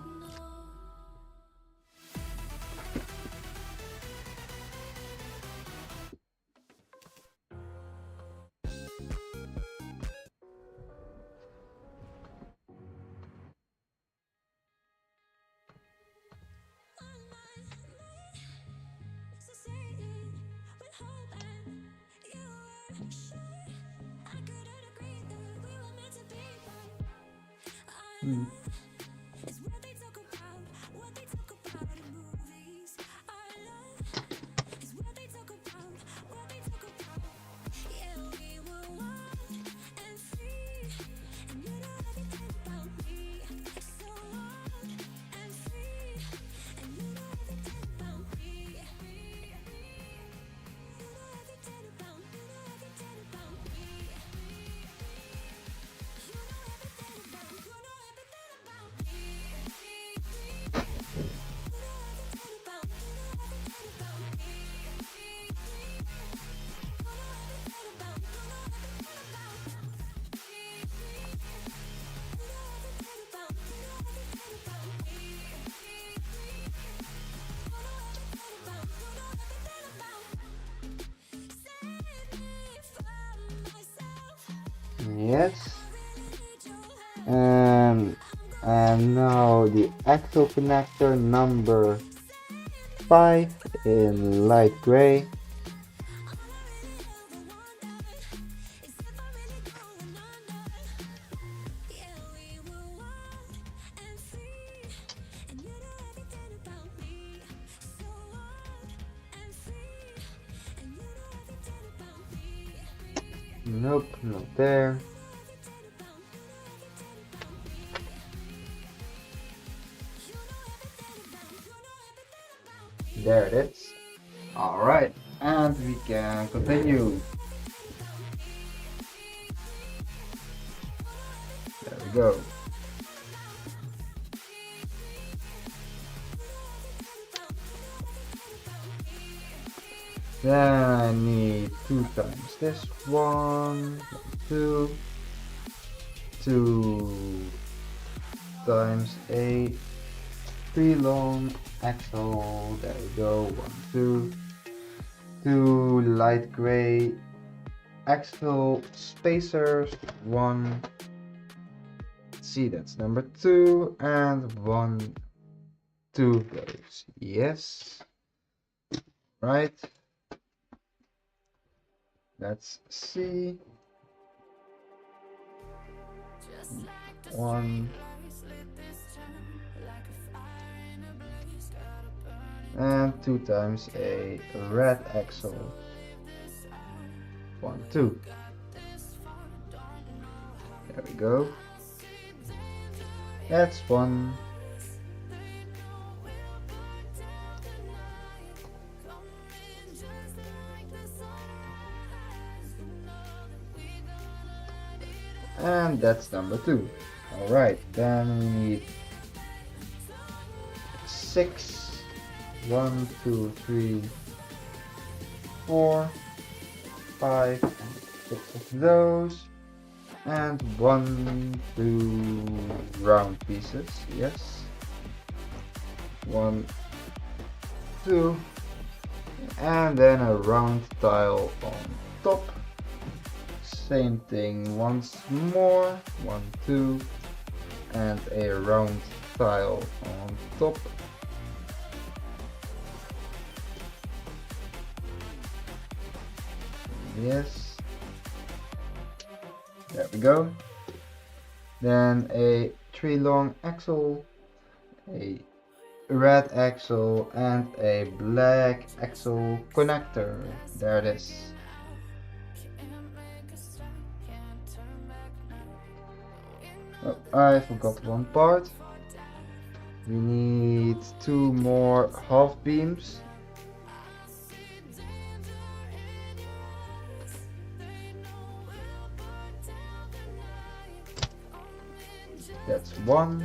[SPEAKER 1] Yes. And now the axle connector number 5 in light gray. Nope, not there. There it is. Alright, and we can continue. There we go. Then I need 2 times this one, 2 times a 3 long axle. There we go. 1, 2. 2 light gray axle spacers. 1. See, that's number 2, and 1, 2 those. Yes. Right. Let's see. 1. And 2 times a red axle. 1, 2. There we go. That's 1. And that's number 2. Alright, then we need 6. 1, 2, 3, 4, 5, and 6 of those. And 1, 2 round pieces, yes. 1, 2. And then a round tile on top. Same thing once more. 1, 2. And a round tile on top. Yes. There we go. Then a 3 long axle, a red axle, and a black axle connector. There it is. Oh, I forgot one part. We need 2 more half beams. That's 1.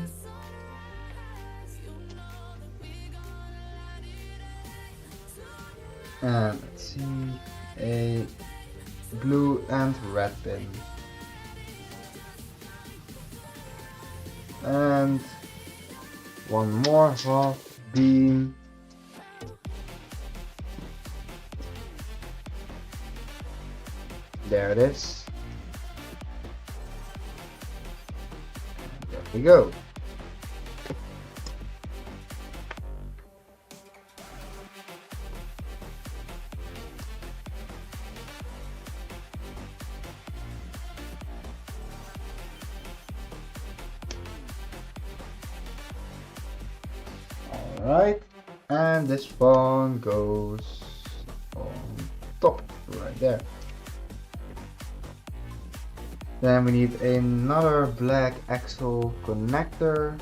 [SPEAKER 1] And let's see, a blue and red pin. And 1 more half beam. There it is. And there we go. Alright, and this one goes on top, right there. Then we need another black axle connector.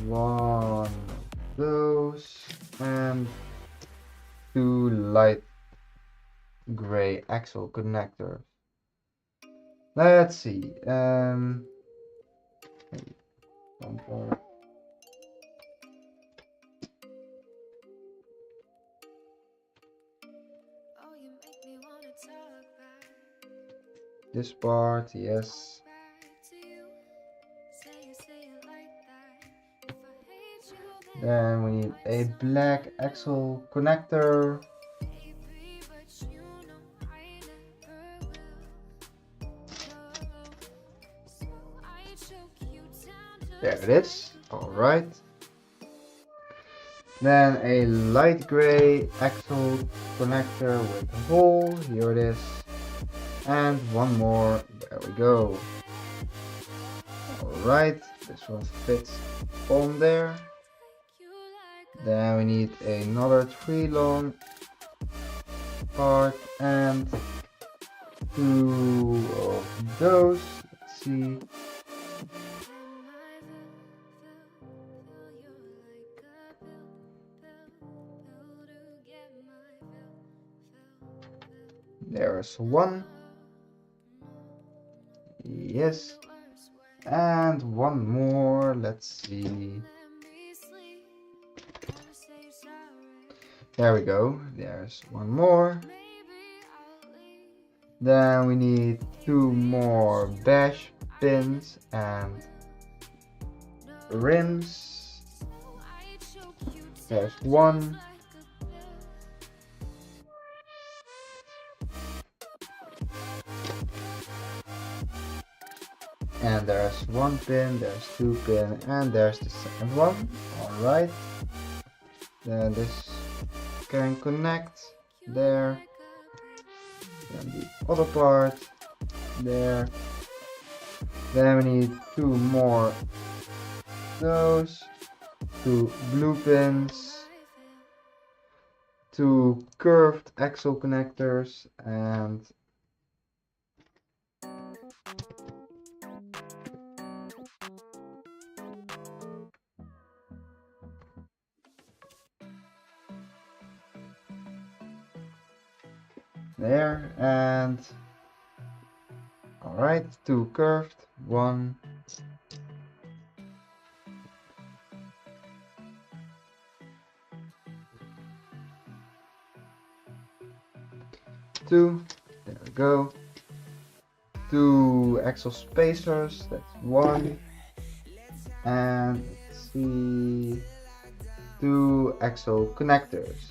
[SPEAKER 1] 1 of those, and 2 light gray axle connectors. Let's see, one more. This part, yes. Then we need a black axle connector. There it is. Alright. Then a light gray axle connector with a hole. Here it is. And 1 more. There we go. Alright. This one fits on there. Then we need another 3 long part and 2 of those. Let's see. There's 1. Yes. And 1 more. Let's see. There we go. There's 1 more. Then we need 2 more bash pins and rims. There's 1. And there's 1 pin, there's 2 pin, and there's the second one. Alright. Then this can connect there. Then the other part there. Then we need 2 more those, 2 blue pins, 2 curved axle connectors, and there, and all Alright, 2 curved, 1, 2, there we go. 2 axle spacers, that's 1, and let's see, 2 axle connectors.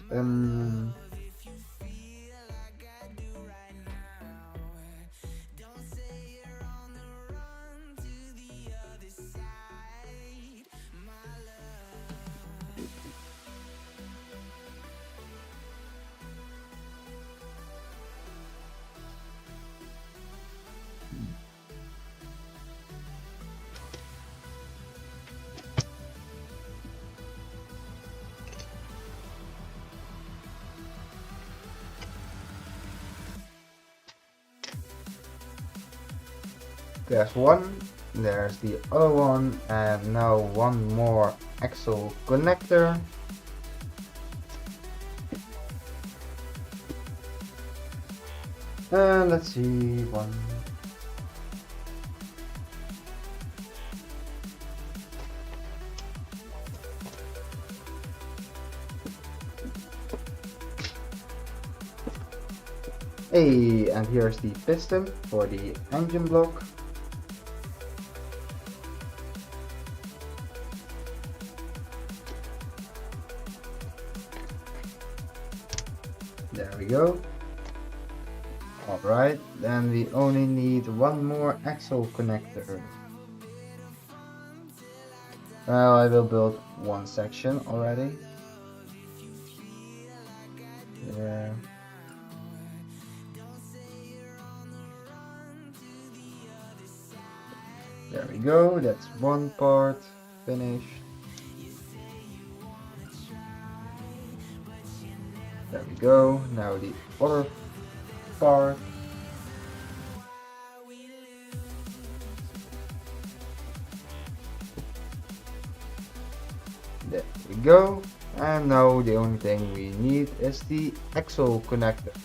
[SPEAKER 1] There's one, there's the other one, and now one more axle connector. Let's see, one. Hey, and here's the piston for the engine block. There we go. Alright, then we only need one more axle connector. Well, I will build one section already. Yeah. There we go, that's one part finished. There we go, now the other part. There we go, and now the only thing we need is the axle connector.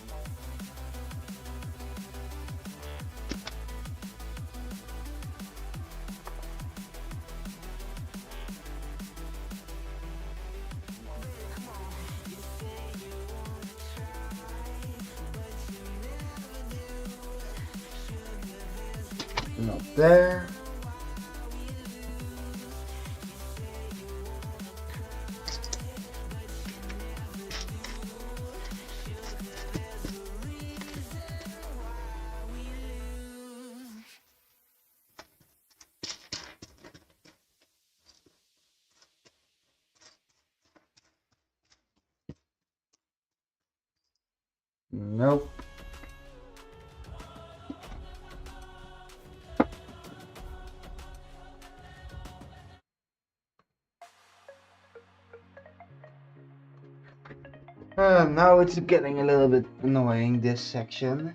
[SPEAKER 1] Not there. Nope. Now it's getting a little bit annoying, this section.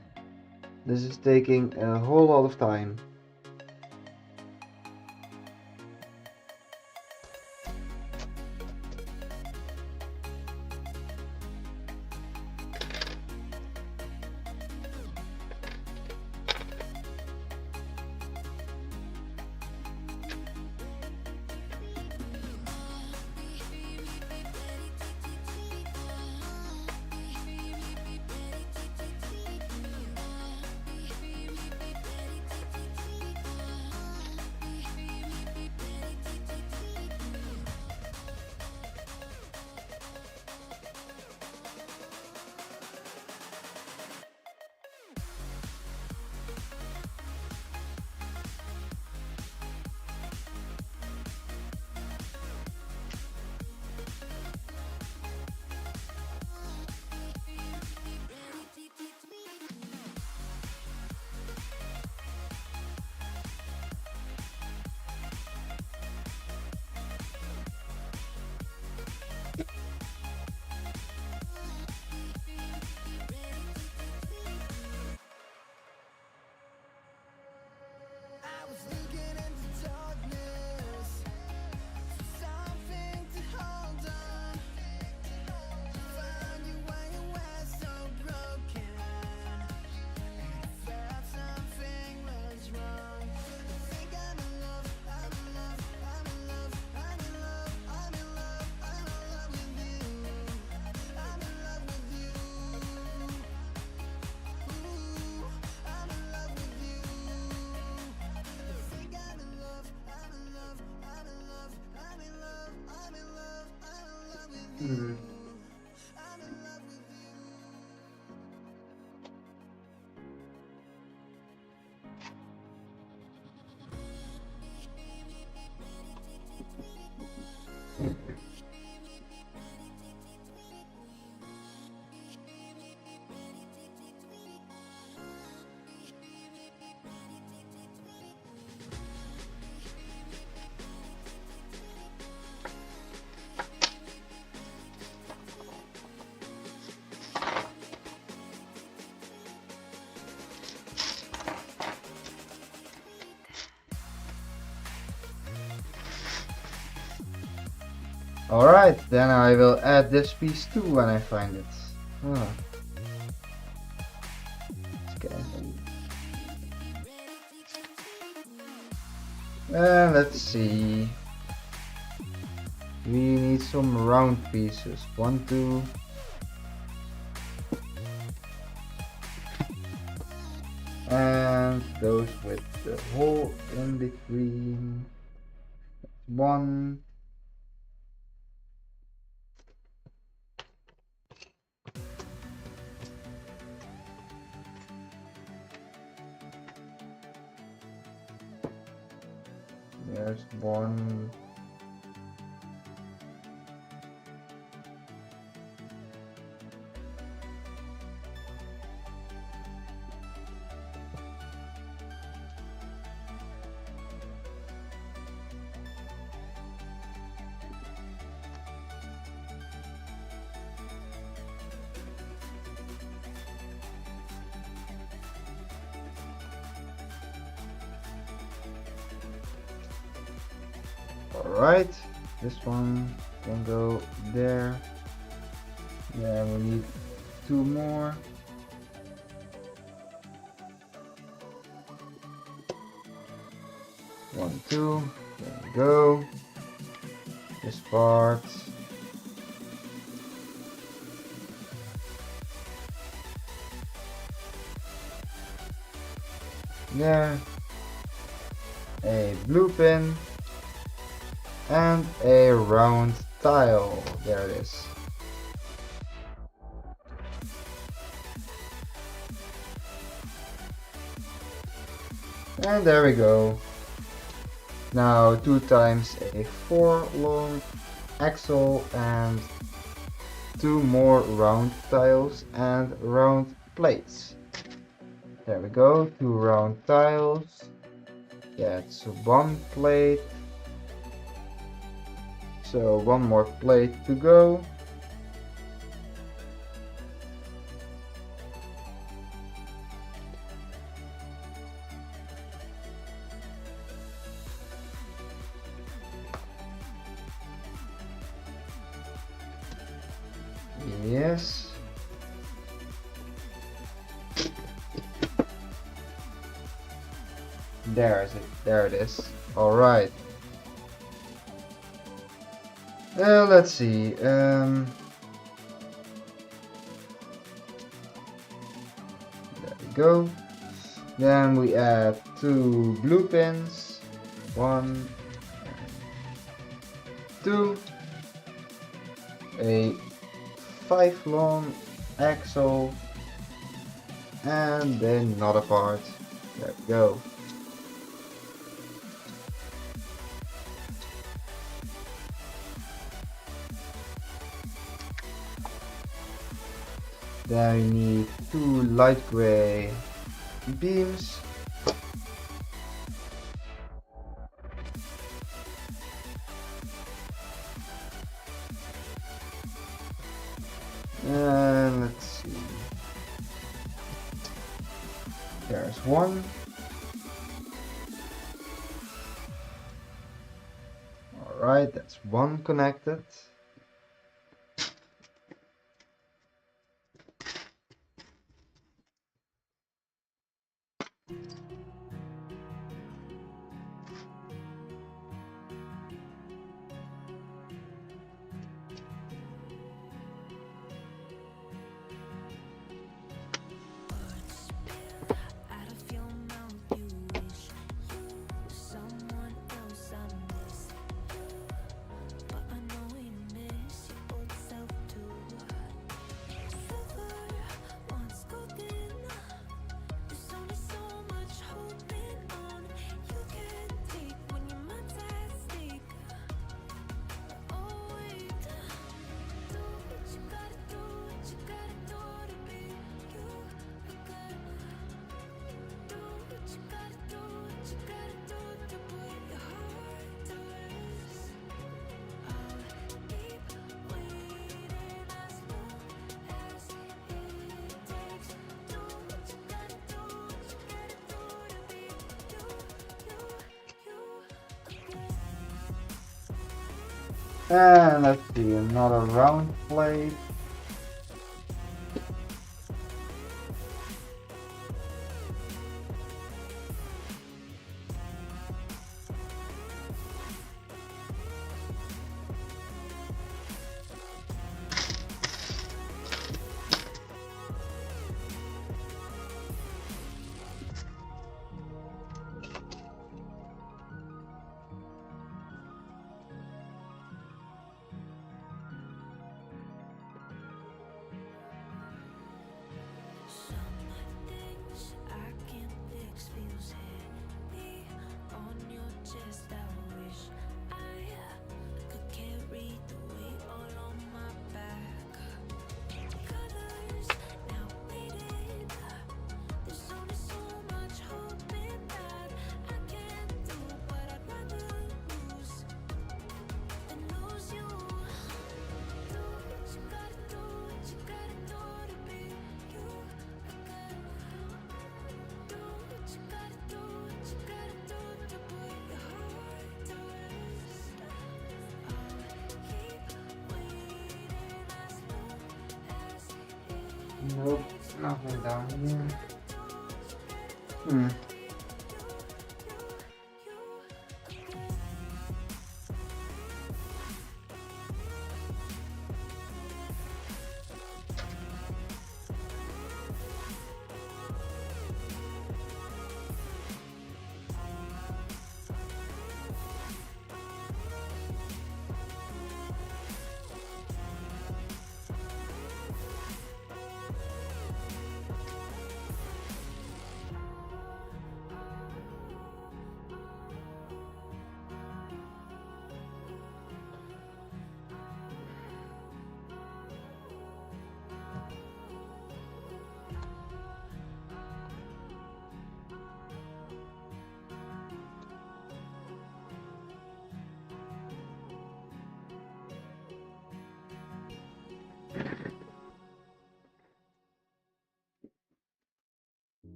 [SPEAKER 1] This is taking a whole lot of time. Hmm. Alright, then I will add this piece too when I find it. Huh. Okay. Let's see. We need some round pieces. 1, 2. And those with the hole in between. 1. There's 1. Alright, this one can go there. Yeah, we need 2 more. One, 2. There we go. This part. There. A blue pin. And a round tile. There it is. And there we go. Now 2 times a 4 long axle and 2 more round tiles and round plates. There we go, 2 round tiles. That's 1 plate. So 1 more plate to go. Yes. There is it. There it is. All right. Let's see. There we go. Then we add 2 blue pins. 1, 2. A 5 long axle. And then another part. There we go. Then we need 2 light gray beams. And let's see. There's 1. Alright, that's 1 connected. And let's see, another round plate. Nope, nothing down here.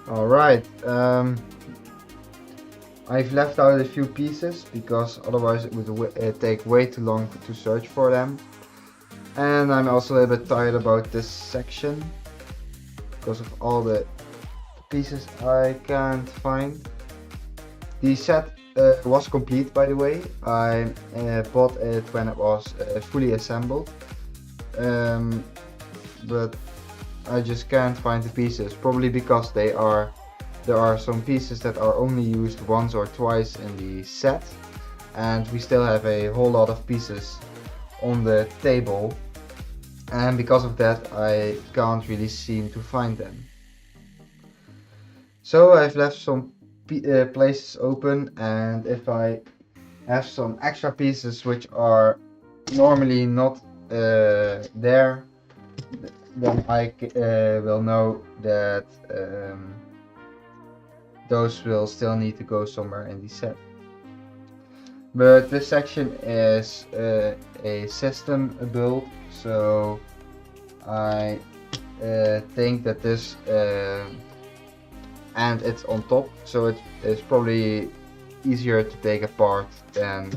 [SPEAKER 1] Alright, I've left out a few pieces because otherwise it would take way too long to search for them. And I'm also a little bit tired about this section because of all the pieces I can't find. The set was complete, by the way. I bought it when it was fully assembled, but I just can't find the pieces, probably because there are some pieces that are only used once or twice in the set, and we still have a whole lot of pieces on the table, and because of that I can't really seem to find them. So I've left some places open, and if I have some extra pieces which are normally not there, then I will know that those will still need to go somewhere in the set. But this section is a system build, so I think that this and it's on top, so it is probably easier to take apart than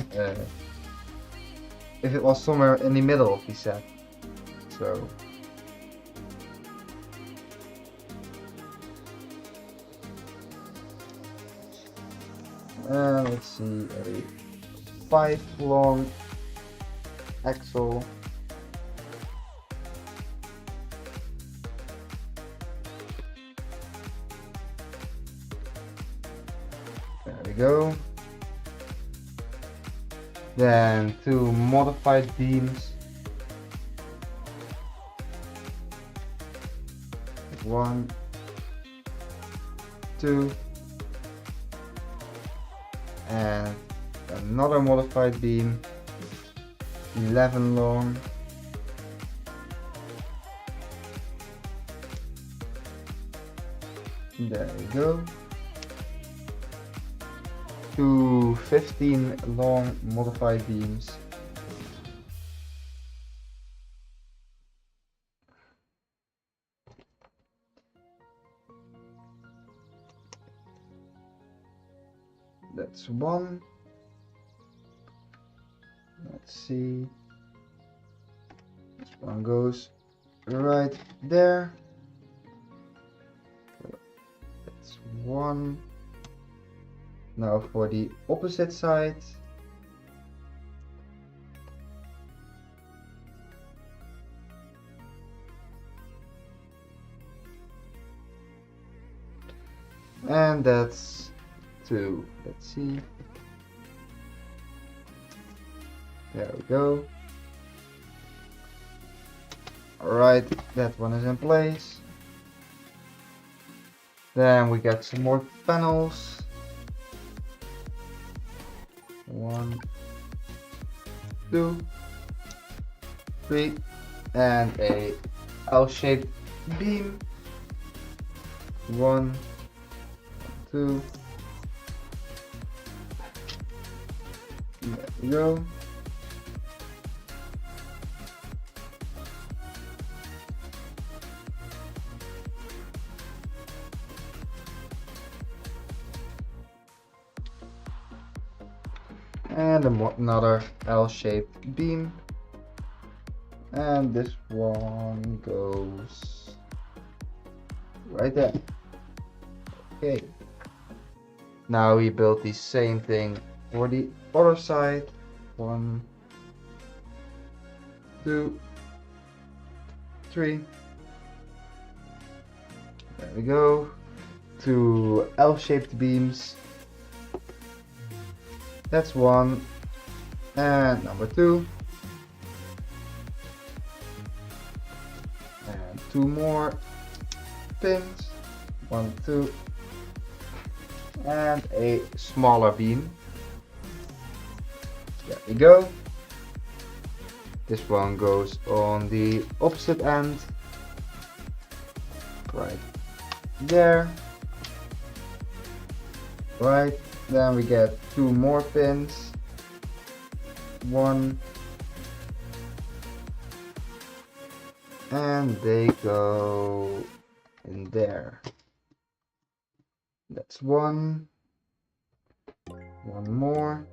[SPEAKER 1] if it was somewhere in the middle of the set. So let's see, a 5 long axle. There we go. Then 2 modified beams. 1, 2, and another modified beam, 11 long. There we go. 2 15 long modified beams. That's one. Let's see. This one goes right there. That's one. Now for the opposite side. And that's two. Let's see. There we go. Alright, that one is in place. Then we got some more panels. 1, 2, 3, and a L-shaped beam. 1, 2. There we go. And another L-shaped beam, and this one goes right there. Okay, now we build the same thing for the other side. 1, 2, 3. There we go. 2 L-shaped beams. That's one. And number 2. And 2 more pins. 1, 2. And a smaller beam. There we go. This one goes on the opposite end. Right there. Right. Then we get 2 more pins. 1. And they go in there. That's 1. 1 more.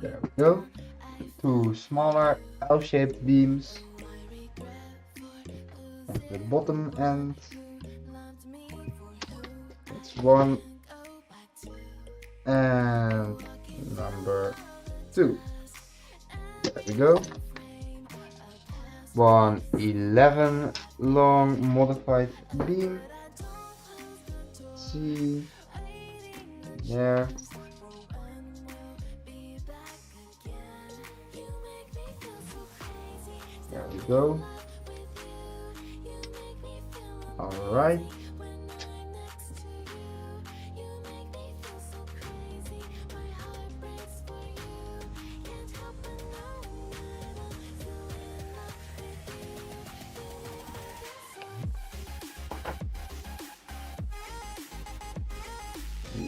[SPEAKER 1] There we go. 2 smaller L-shaped beams at the bottom end. That's 1. And number 2. There we go. 1 11 long modified beam. Let's see. There. There we go. Alright.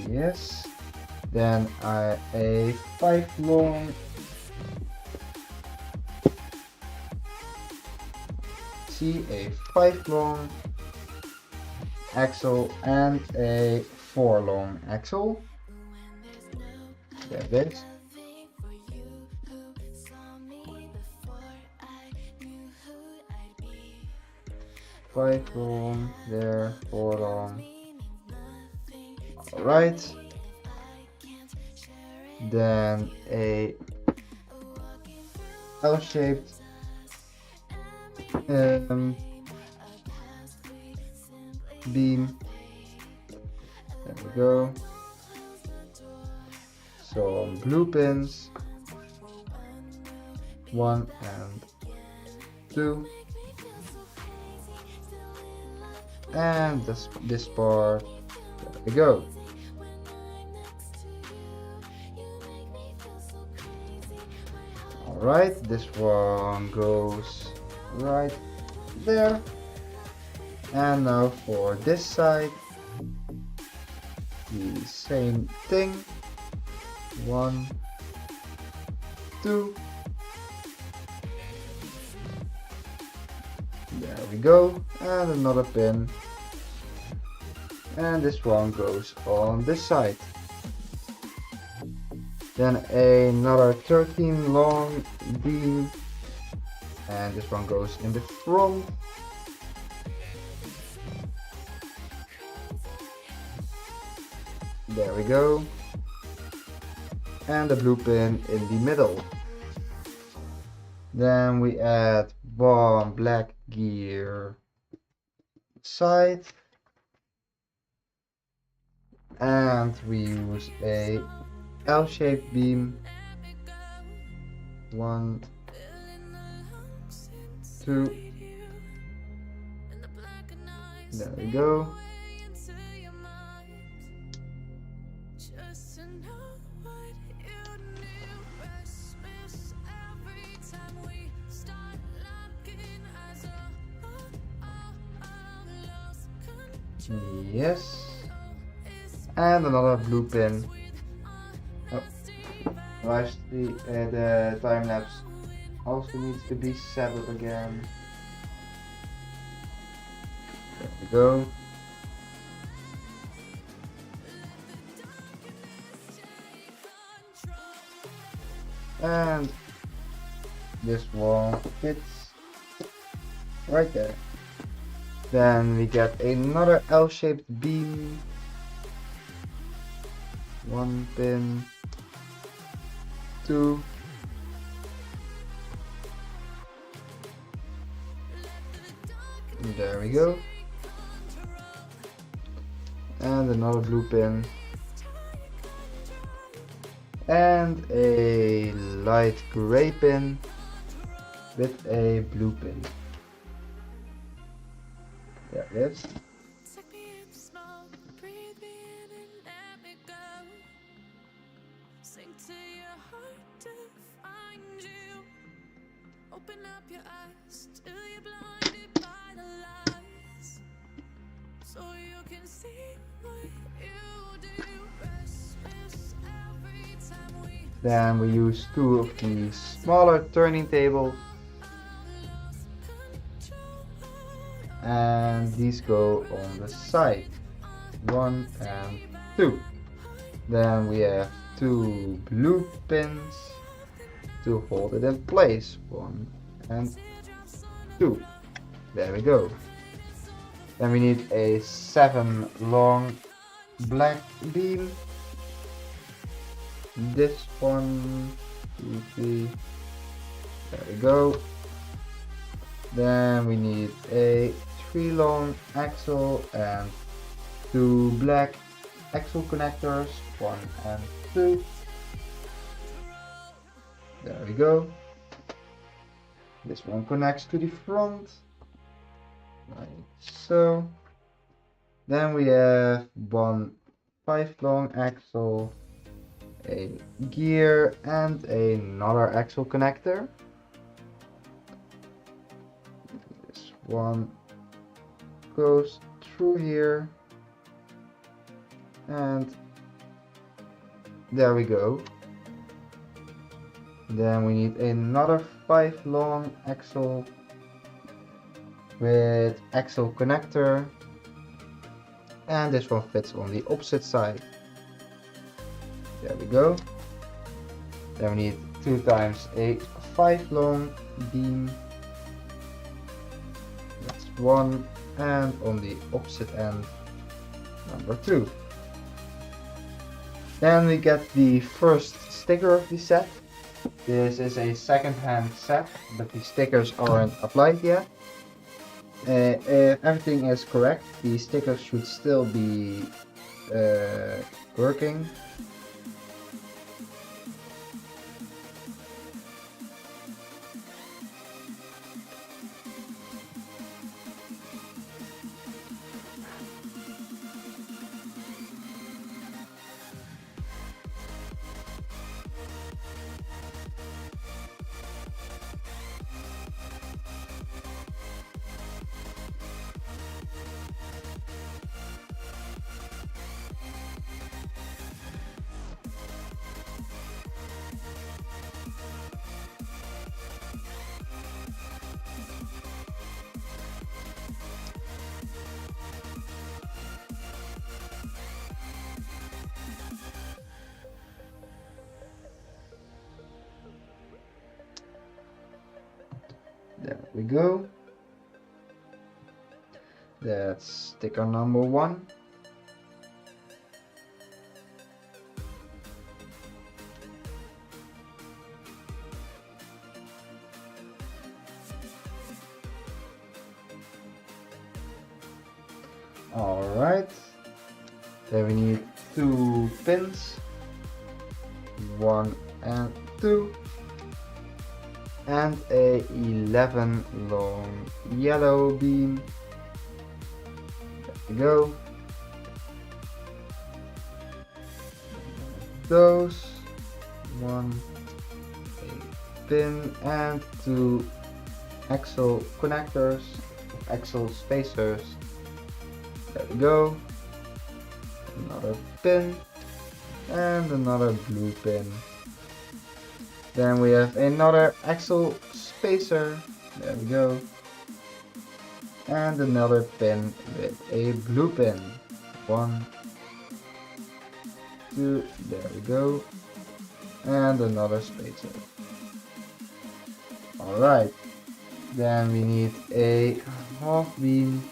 [SPEAKER 1] Yes. Then a 5 long a 5 long axle and a 4 long axle. There it is. Five long, there, 4 long. Alright. Then a L-shaped beam. There we go. Some blue pins. 1 and 2. And this part, there we go. Alright, this one goes right there. And now for this side, the same thing. 1, 2. There we go. And another pin. And this one goes on this side. Then another 13 long beam. And this one goes in the front. There we go. And the blue pin in the middle. Then we add one black gear side. And we use a L-shaped beam. 1, 2. There we go. Yes. And another blue pin. Oh. The time lapse also needs to be set up again. There we go. And this one fits right there. Then we get another L-shaped beam. 1 pin, 2. There we go. And another blue pin. And a light gray pin with a blue pin. There it is.
[SPEAKER 2] Open up your eyes till you're blinded by the lies, so you can see what you do. Restless every time we.
[SPEAKER 1] Then we use 2 of the smaller turning tables. And these go on the side. 1 and 2. Then we have 2 blue pins to hold it in place. 1 and 2. There we go. Then we need a 7 long black beam. This 1, 2, 3. There we go. Then we need a 3 long axle and 2 black axle connectors. 1 and 2. There we go. This one connects to the front, like so. Then we have 1 5 long axle, a gear and another axle connector. This one goes through here, and there we go. Then we need another 5 long axle with axle connector, and this one fits on the opposite side. There we go. Then we need 2 times a 5 long beam. That's 1, and on the opposite end, number 2. Then we get the first sticker of the set. This is a second-hand set, but the stickers aren't applied yet. If everything is correct, the stickers should still be working. There we go. That's sticker number 1. Alright. Then we need 2 pins. 1 and 2. And a 11 long yellow beam. There we go. Those. 1 a pin and 2 axle connectors, axle spacers. There we go. Another pin and another blue pin. Then we have another axle spacer. There we go. And another pin with a blue pin. 1, 2, there we go. And another spacer. Alright. Then we need a half beam.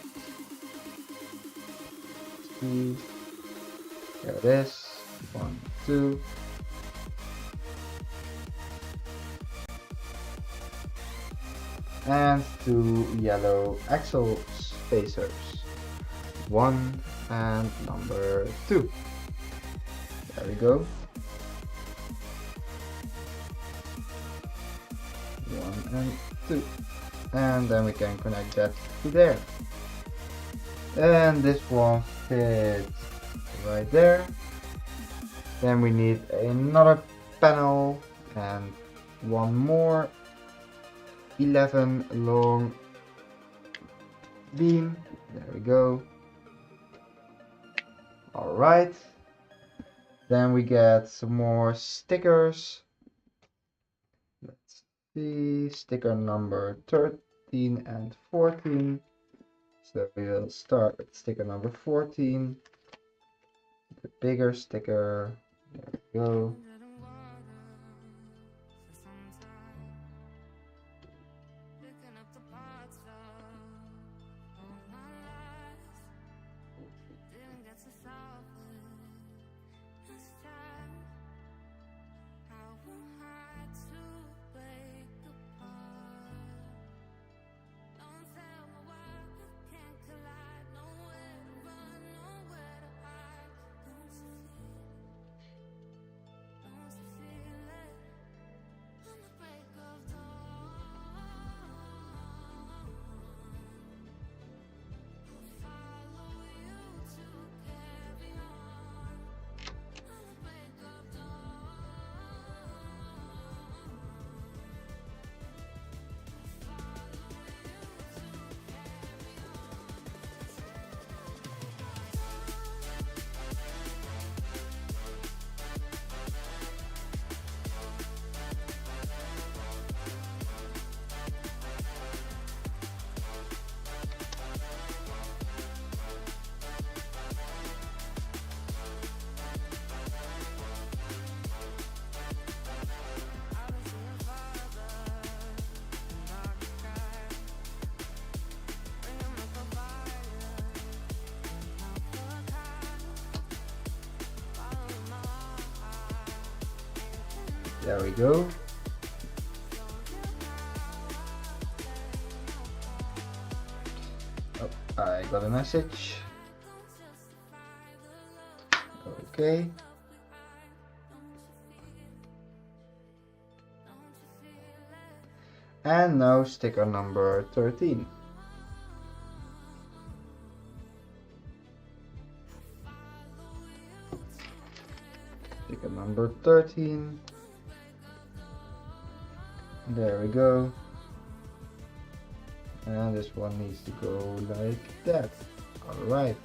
[SPEAKER 1] 2. There it is. 1, 2. And 2 yellow axle spacers. 1 and number 2. There we go. 1 and 2. And then we can connect that to there. And this one fits right there. Then we need another panel and one more 11 long beam. There we go. Alright. Then we get some more stickers. Let's see, sticker number 13 and 14. So we'll start with sticker number 14. The bigger sticker. There we go. There we go. Oh, I got a message. Okay. And now sticker number 13. Sticker number 13. There we go. And this one needs to go like that. Alright.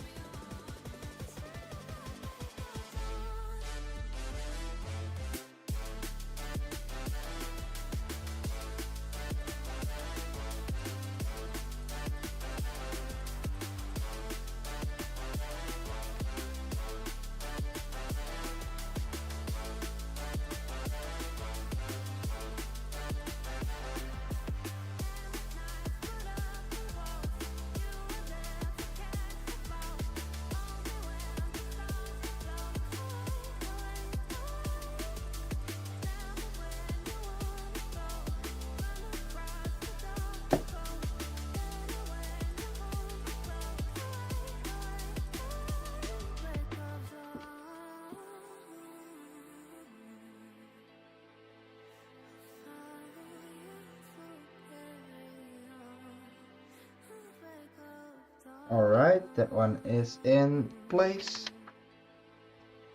[SPEAKER 1] Alright, that one is in place.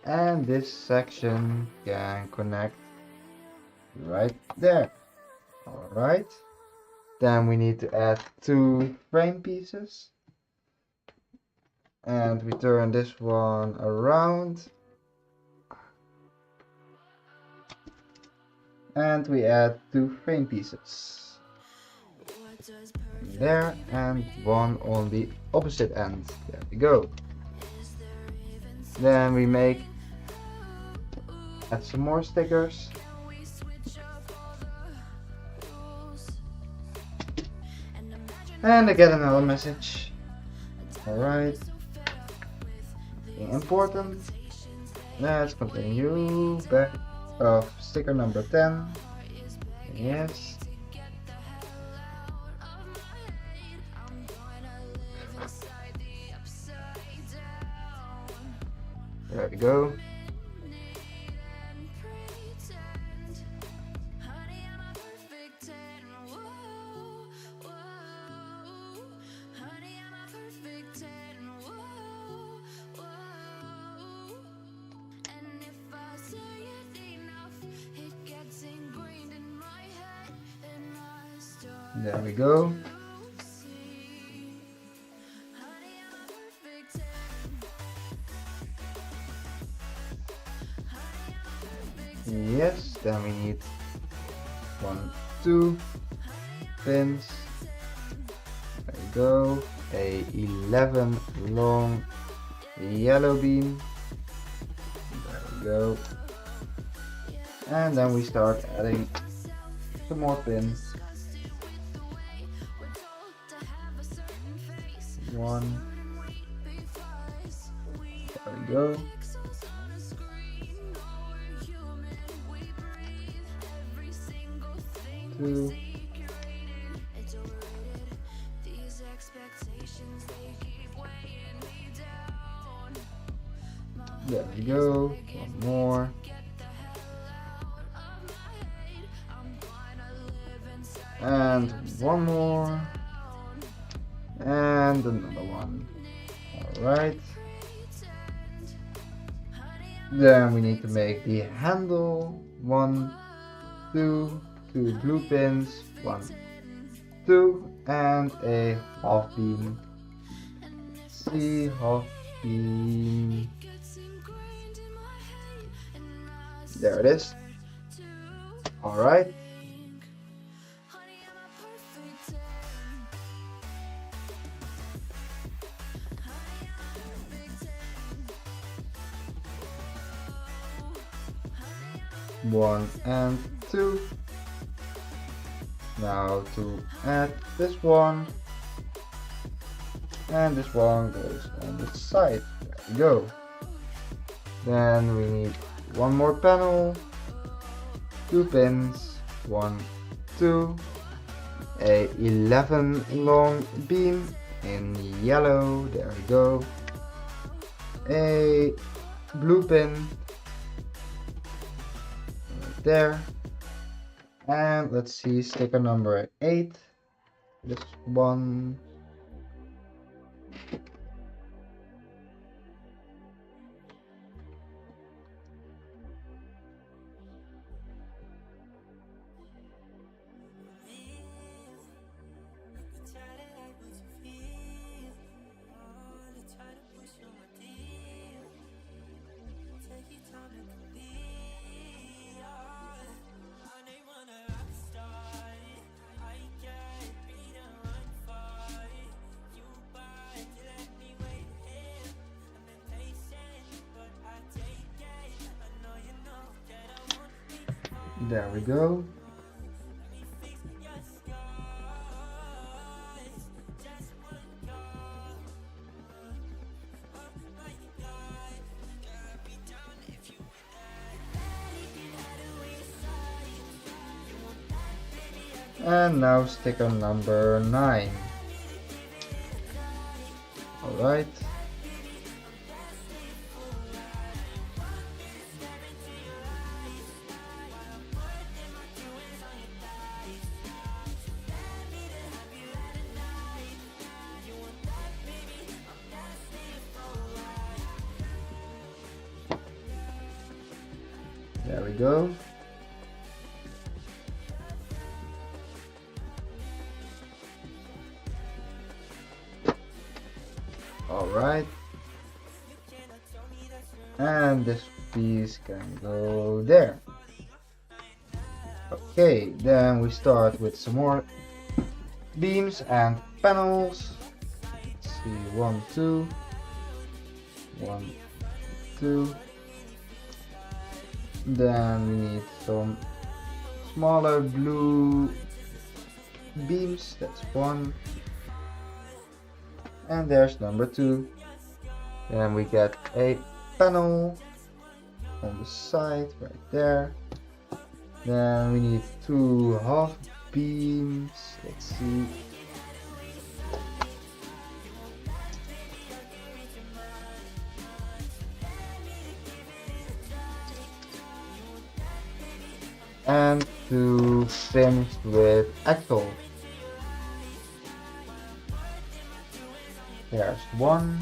[SPEAKER 1] And this section can connect right there. Alright. Then we need to add 2 frame pieces. And we turn this one around. And we add 2 frame pieces. There, and one on the opposite end. There we go. Then we add some more stickers. And I get another message. Alright. Important. Let's continue. Back of sticker number 10. Yes. There we go. There we go. Yes, then we need 1, 2 pins. There we go. A 11 long yellow beam. There we go. And then we start adding some more pins. 1. There we go. 2. There we go. 1 more. And 1 more. And another one. Alright. Then we need to make the handle. 1, 2, 2 blue pins. 1, 2, and a half beam. See, half beam. There it is. Alright. One and 2. Now to add this one, and this one goes on the side. There we go. Then we need 1 more panel, 2 pins, 1, 2, a 11 long beam in yellow. There we go. A blue pin. There, and let's see, sticker number 8, this one. There we go. And now sticker number 9. Alright. we go. Alright. And this piece can go there. Okay, then we start with some more beams and panels. Let's see, 1, 2, 1, 2. Then we need some smaller blue beams. That's 1. And there's number 2. Then we get a panel on the side right there. Then we need 2 half beams. Let's see. And to finish with axle. There's 1.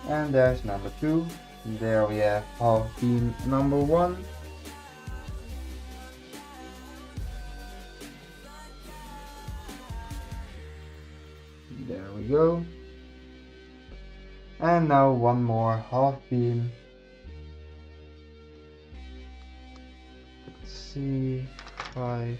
[SPEAKER 1] And there's number 2. There we have half beam number 1. There we go. And now one more half beam. Let's see, 5.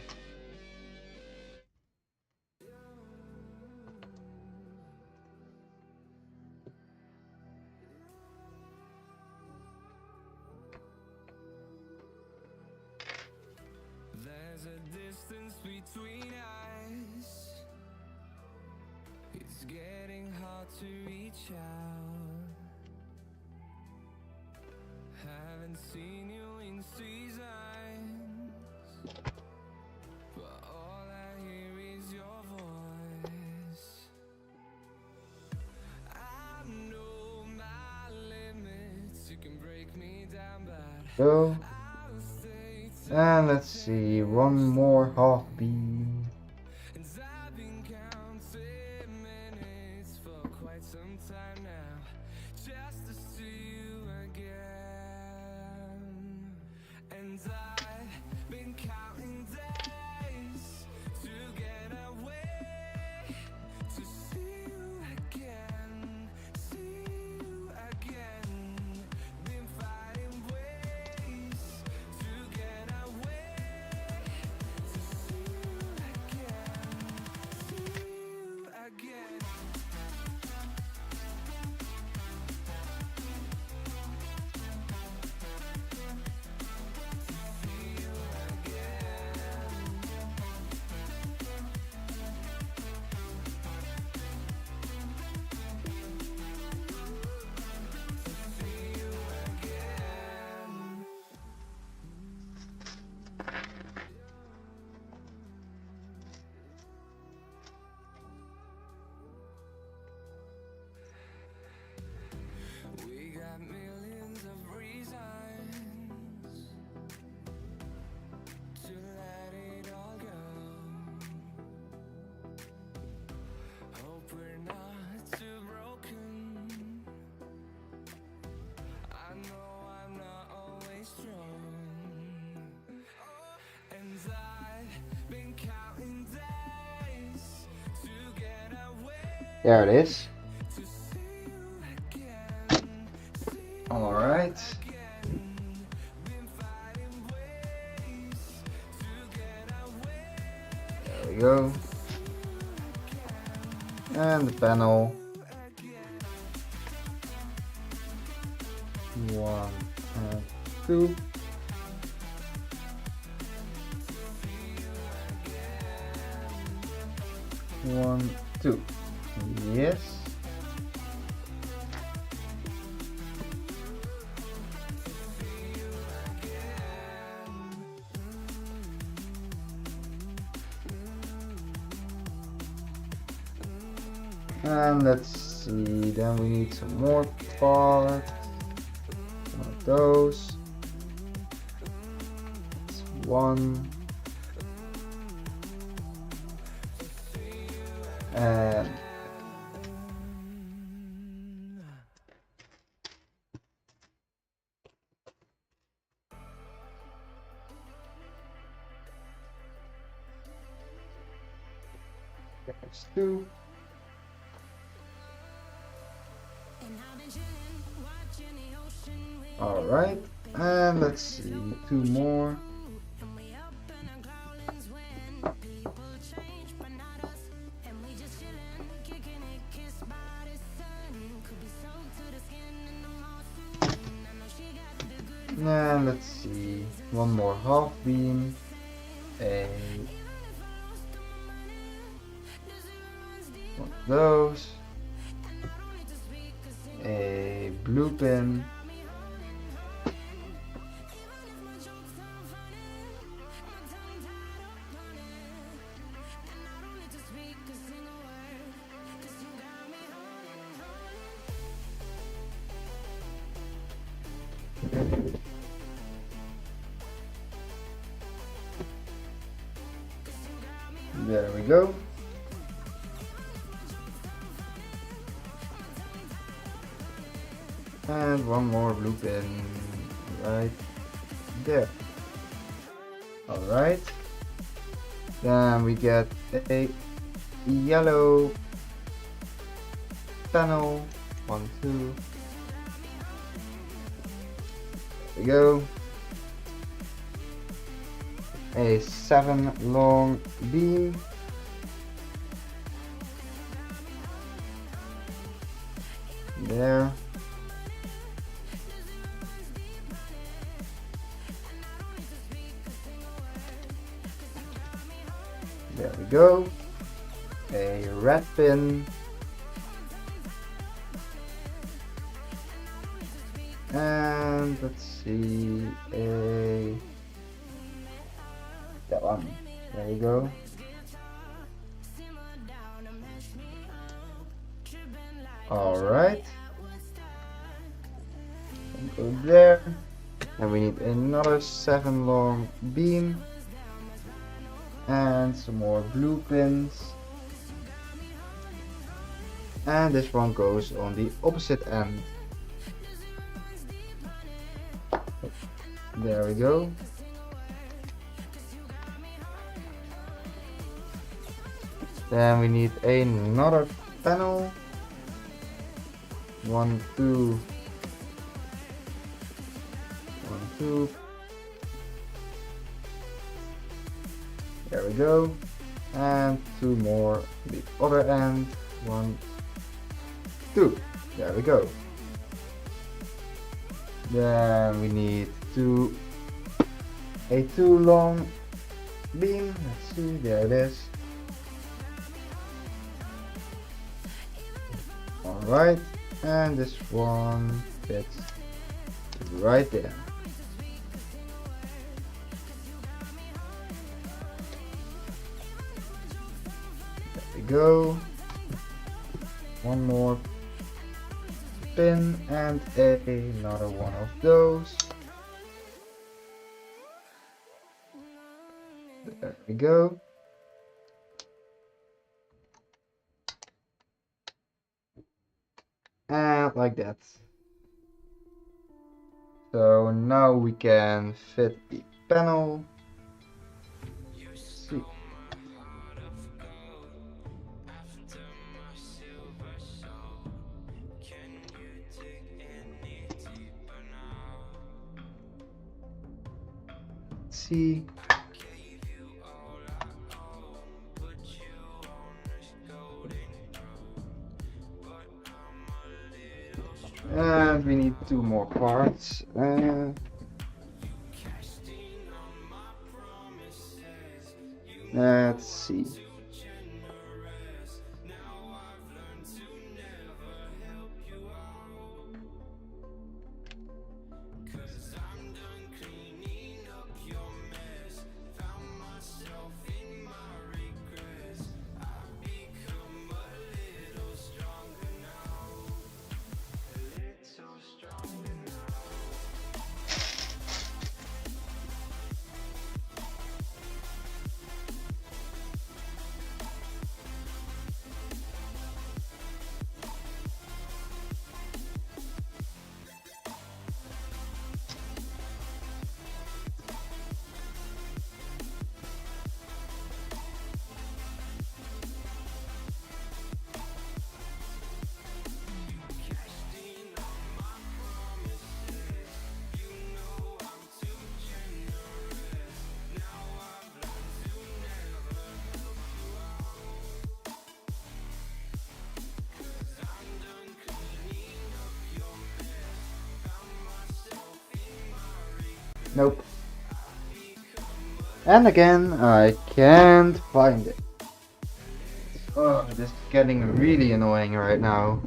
[SPEAKER 2] There's a distance between us. It's getting hard to reach out. Haven't seen you in seasons, but all I hear is your voice. I know my limits. You can break me down, but
[SPEAKER 1] Go.
[SPEAKER 2] I'll stay
[SPEAKER 1] And let's see, one more half beam.
[SPEAKER 2] And I've been counting minutes for quite some time now, just to see you again. And I've been counting days to get away, to see you again, see you again. Been fighting ways to get away, to see you again, see you again. We got millions of reasons to let it all go. Hope we're not too broken. I know I'm not always strong. And I've been counting days to get away,
[SPEAKER 1] There it is.
[SPEAKER 2] to see you again, see you
[SPEAKER 1] Alright.
[SPEAKER 2] again. Been fighting ways to get away,
[SPEAKER 1] There we go. And the panel. 1 and 2. One, 2. Yes. And let's see, then we need some more parts. One of those. It's 1. And there's 2. Alright, and let's see, 2 more. And let's see, 1 more half beam, one of those, a blue pin, there we go. And 1 more blue pin right there. Alright. Then we get a yellow panel. 1, 2. There we go. A 7 long beam. There. There we go. A red pin. And let's see, that one. There you go. Alright. Go there. And we need another 7 long beam. And some more blue pins. And this one goes on the opposite end. There we go. Then we need another panel. 1, 2. 1, 2. There we go. And 2 more on the other end. 1, 2. There we go. Then we need a 2 long beam. Let's see, there it is. Alright, and this one fits right there. There we go. 1 more pin and another one of those. There we go. And like that. So now we can fit the panel. Let's see. Let's see. And we need 2 more parts. Let's see. Nope. And again, I can't find it. Oh, this is getting really annoying right now.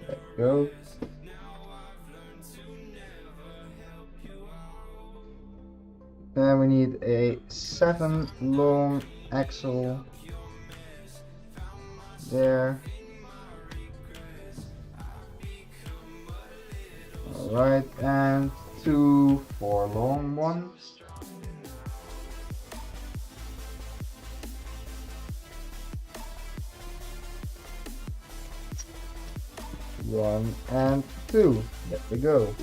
[SPEAKER 1] There we go. Then we need a 7 long axle there. Alright, and 2 4 long ones. One and two. There we go.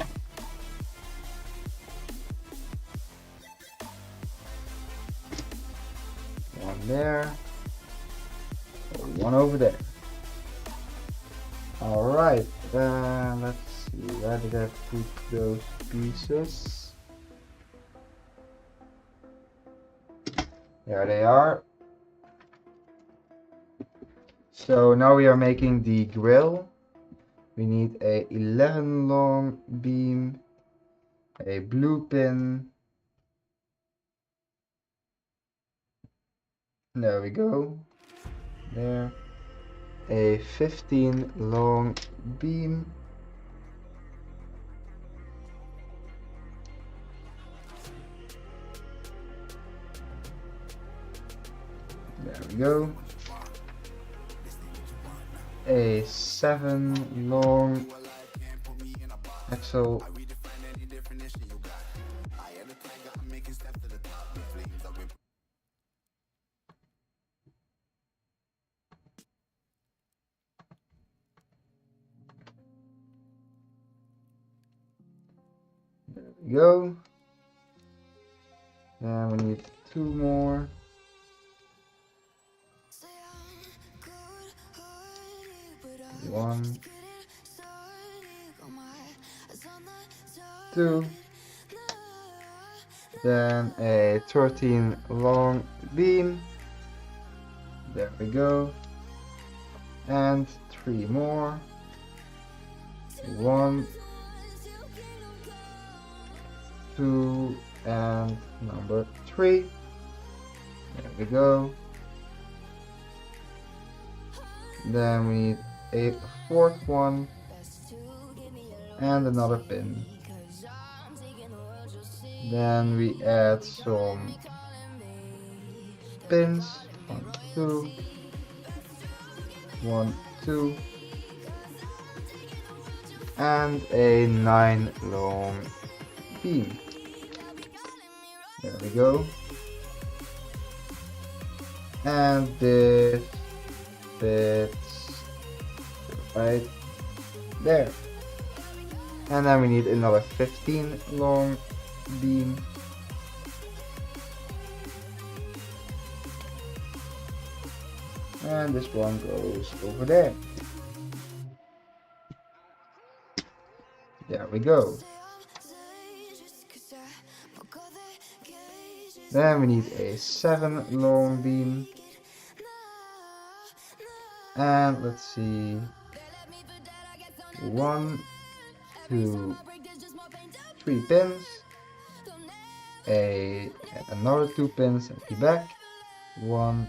[SPEAKER 1] One there. One over there. Alright, let's see, where did I put those pieces? There they are. So now we are making the grill. We need a 11 long beam, a blue pin. There we go. There. A 15 long beam. There we go. A 7 long axle. There we go. And we need 2 more. One, 2, then a 13 long beam. There we go. And 3 more. 1, 2, and number 3. There we go. Then we need a 4th one and another pin. Then we add some pins. 1, 2, 1, 2, and a 9 long beam. There we go. And this fits right there. And then we need another 15 long beam. And this one goes over there. There we go. Then we need a 7 long beam. And let's see. 1, 2, 3 pins. Another 2 pins at the back. 1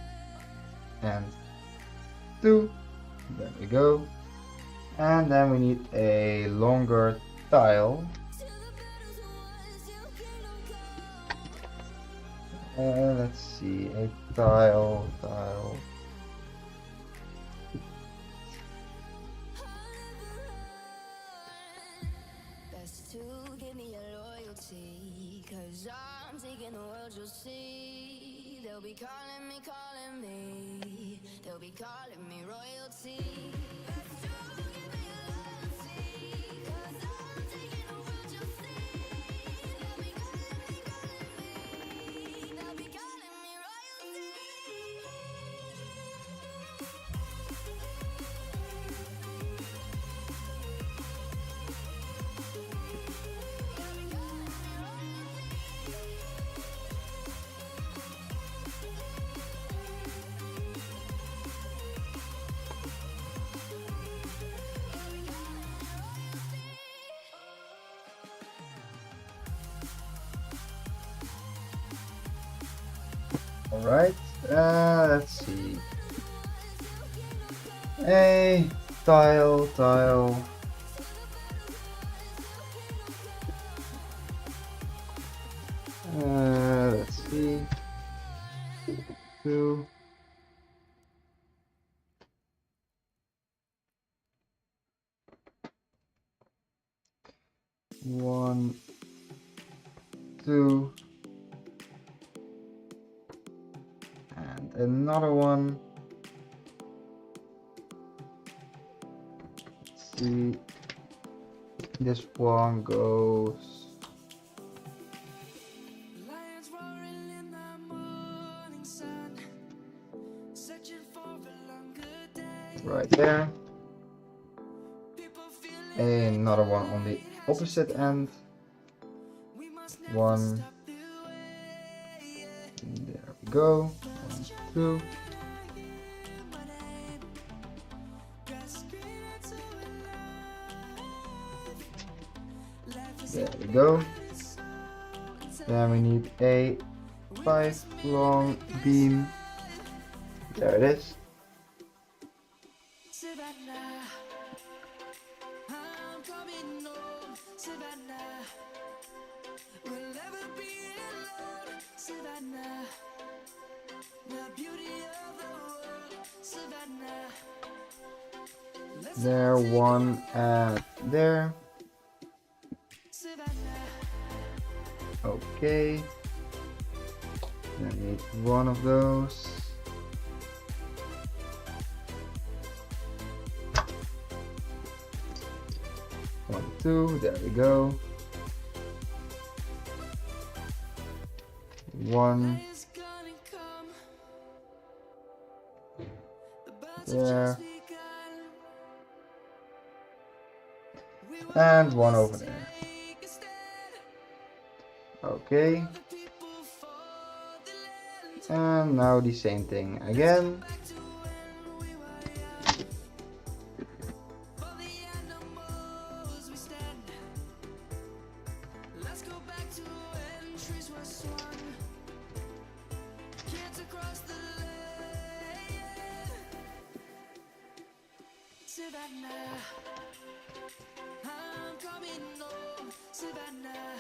[SPEAKER 1] and 2. There we go. And then we need a longer tile. Let's see, a tile.
[SPEAKER 2] Best to give me your loyalty, 'cause I'm taking the world, you'll see. They'll be calling me. They'll be calling me royalty. Best to give me your loyalty, 'cause I'm taking the world, you'll see. They'll be calling me. They'll be calling me royalty.
[SPEAKER 1] Alright, let's see. A tile. Let's see. 2. 1, 2, and another one. Let's see. This one goes
[SPEAKER 2] Lions roaring in the morning sun, searching for a longer day.
[SPEAKER 1] right there.
[SPEAKER 2] People feeling
[SPEAKER 1] Another one on the opposite end.
[SPEAKER 2] we must never
[SPEAKER 1] One.
[SPEAKER 2] stop the way.
[SPEAKER 1] There we go. 1, 2.
[SPEAKER 2] My name, grasping into life is
[SPEAKER 1] There we go.
[SPEAKER 2] so
[SPEAKER 1] Then we need a 5 long beam. There it is.
[SPEAKER 2] Savannah, I'm coming home. Savannah, we'll never be alone. Savannah, the beauty of the world. Savannah, let's
[SPEAKER 1] There, one, and there.
[SPEAKER 2] Savannah,
[SPEAKER 1] Okay. I need one of those. One, two, there we go. One
[SPEAKER 2] is gonna come. The birds have
[SPEAKER 1] there,
[SPEAKER 2] just begun. We will
[SPEAKER 1] and one over there.
[SPEAKER 2] take a stand.
[SPEAKER 1] Okay,
[SPEAKER 2] The people for the land.
[SPEAKER 1] and now the same thing again.
[SPEAKER 2] Back to when we were young. For the animals we stand. Let's go back to when trees were swung. Kids across the land. Savannah, I'm coming home. Savannah,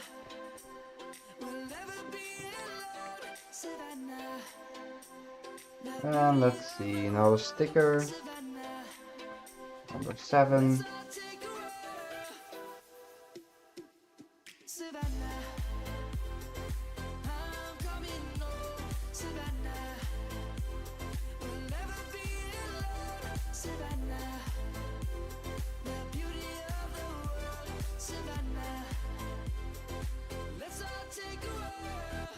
[SPEAKER 2] we'll never be alone. Savannah,
[SPEAKER 1] And let's see, now a sticker,
[SPEAKER 2] Savannah,
[SPEAKER 1] number 7.
[SPEAKER 2] I'll take a ride. Savannah, I'm coming home. Savannah, we'll never be alone. Savannah, the beauty of the world. Savannah, let's all take a ride.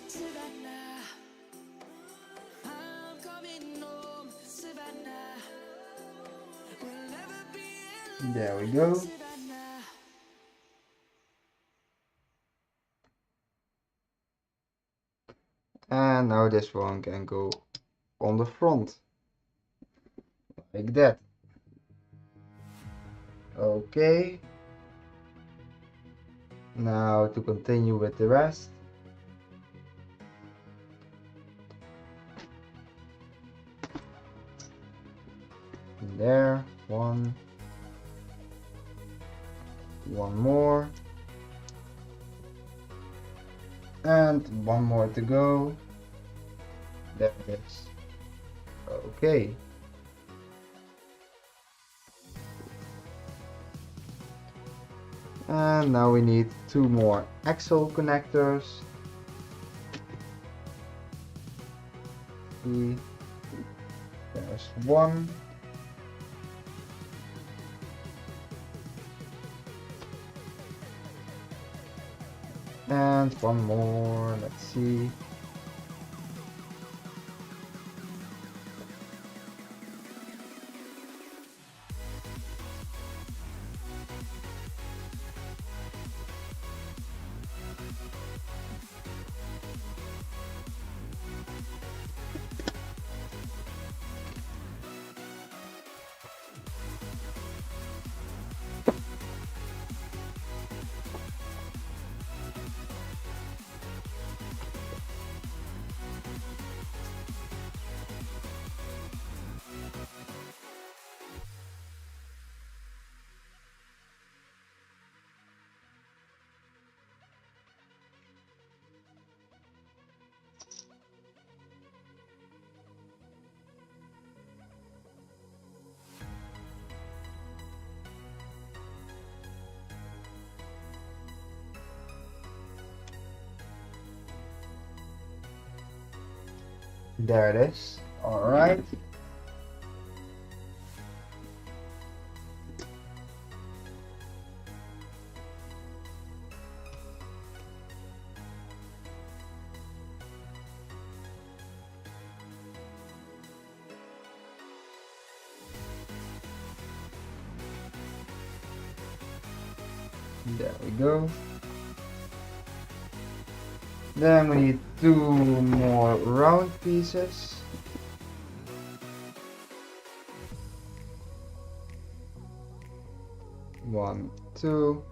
[SPEAKER 2] Savannah, I'm coming home. Savannah, we'll never be alone.
[SPEAKER 1] There we go.
[SPEAKER 2] Savannah,
[SPEAKER 1] And now this one can go on the front, like that. Okay. Now to continue with the rest. There, one more, and one more to go. There it is. Okay. And now we need 2 more axle connectors. See, there's one. And one more, let's see. There it is. Alright. There we go. Then we need 2 more round pieces. One, 2,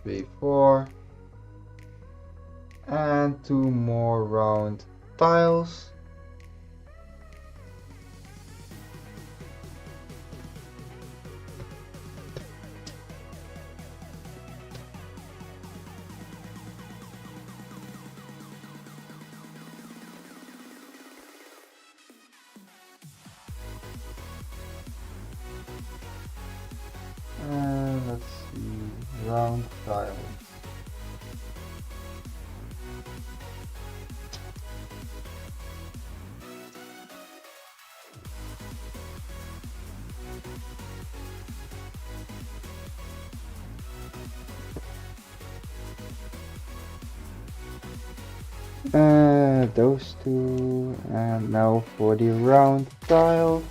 [SPEAKER 1] 3, 4. And 2 more round tiles. And let's see, round tiles. Those 2, and now for the round tile.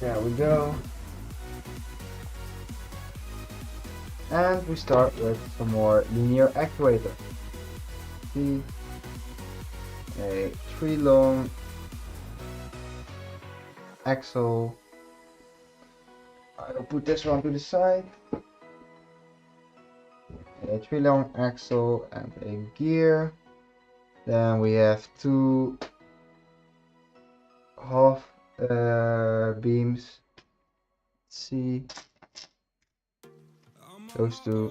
[SPEAKER 1] There we go. And we start with some more linear actuator. See, a 3 long axle. I'll put this one to the side. A 3 long axle and a gear. Then we have 2 half beams. Let's see, those 2.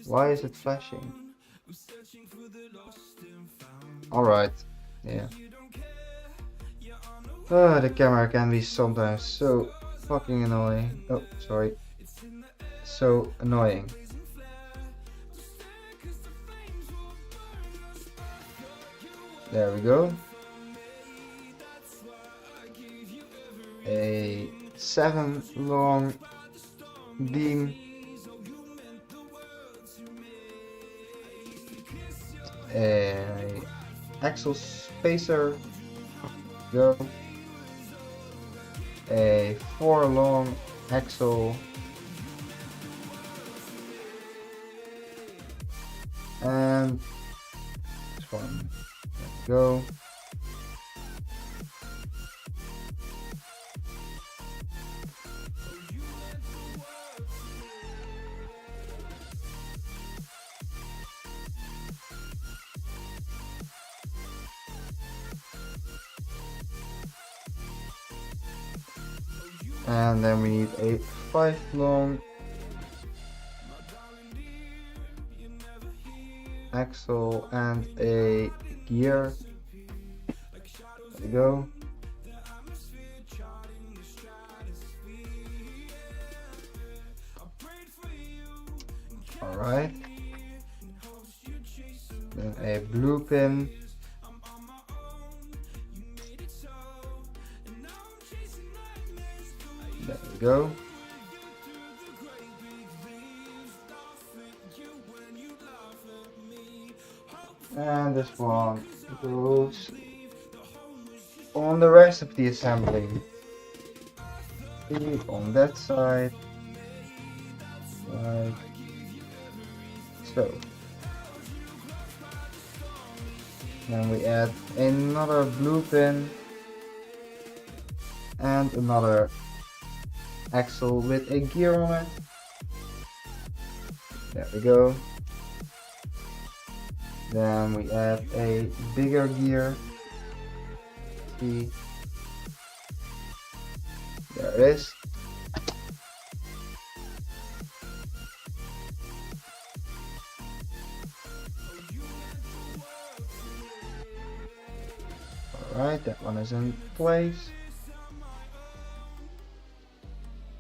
[SPEAKER 1] Why is it flashing? Alright, yeah. The camera can be sometimes so fucking annoying. Oh, sorry. So annoying. There we go. A 7 long beam. A axle spacer. Go. A 4 long axle. And this one. There we go. And then we need a 5 long axle and a gear. There we go. Alright. Then a blue pin. There we go. And this one goes on the rest of the assembly. On that side, like so. Then we add another blue pin and another axle with a gear on it. There we go. Then we add a bigger gear. See, there it is. Alright, that one is in place.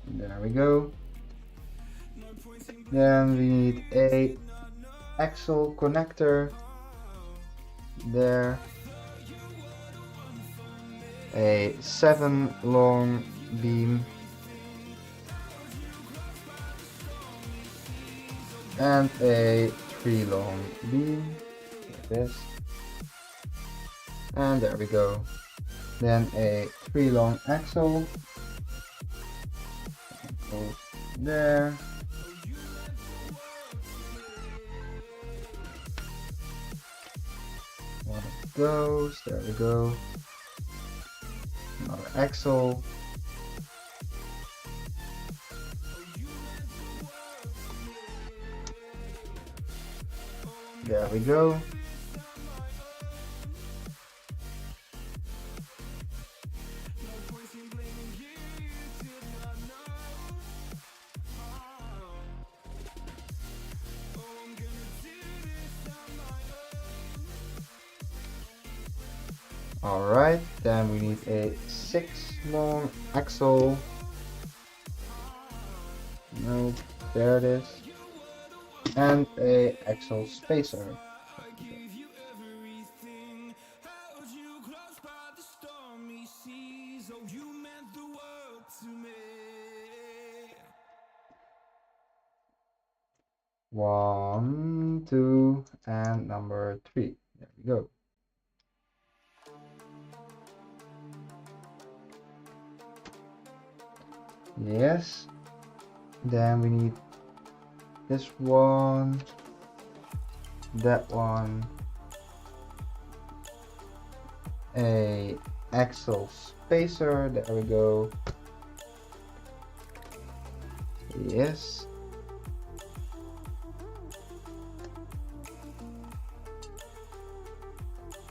[SPEAKER 1] There we go. Then we need a axle connector there, a 7 long beam, and a 3 long beam, like this, and there we go. Then a 3 long axle goes there. One of those, there we go. Another axle. There we go. Alright, then we need a 6 long axle. Nope, there it is. And a axle spacer. One, two, and number 3. There we go. Yes. Then we need this one, that one, a axle spacer. There we go. Yes.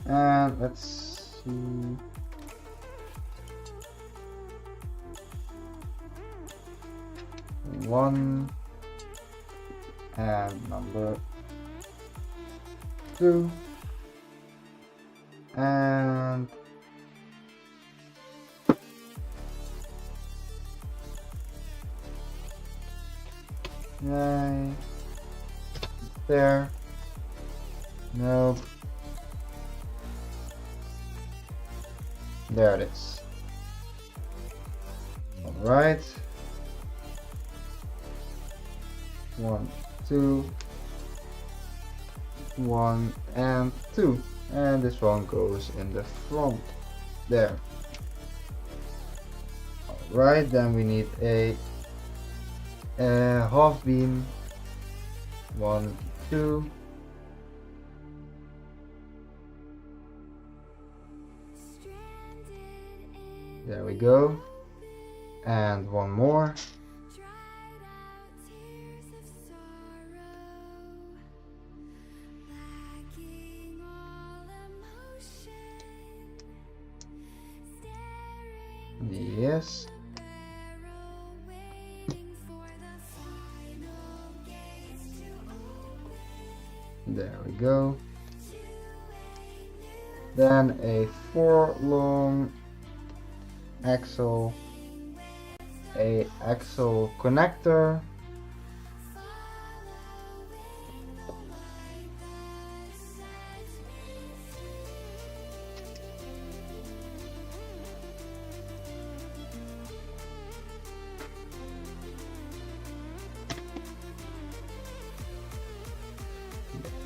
[SPEAKER 1] And let's see. One and number 2 and nine there. Nope. There it is. All right. 1, 2, 1 and 2, and this one goes in the front there. Alright, then we need a half beam. 1, 2, there we go, and one more. Yes. There we go. Then a 4 long axle, a axle connector,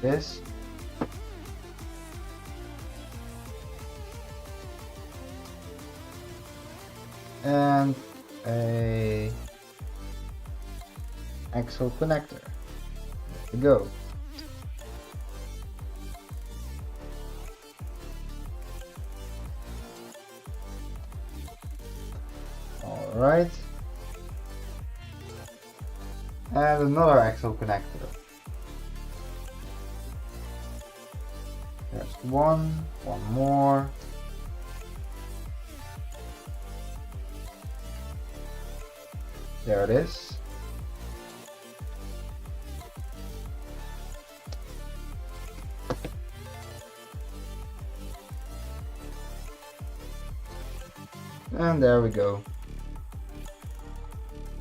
[SPEAKER 1] this, and a axle connector. There we go. All right, and another axle connector. There's one more. There it is. And there we go.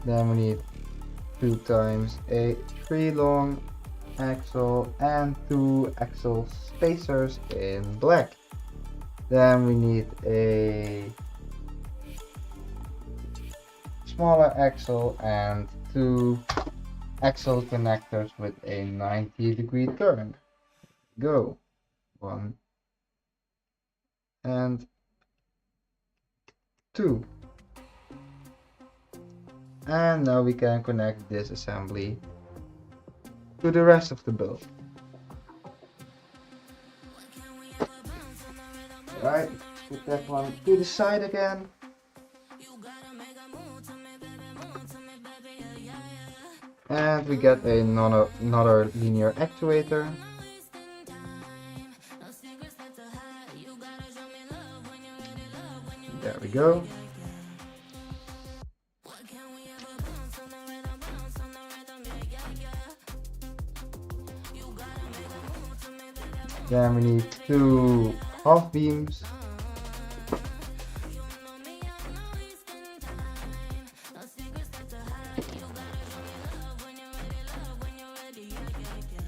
[SPEAKER 1] Then we need 2 times a 3 long axle and 2 axle spacers in black. Then we need a smaller axle and 2 axle connectors with a 90-degree turn. Go. 1 and 2. And now we can connect this assembly to the rest of the build. Alright, put that one to the side again. And we get another linear actuator. There we go. Then we need 2 half beams.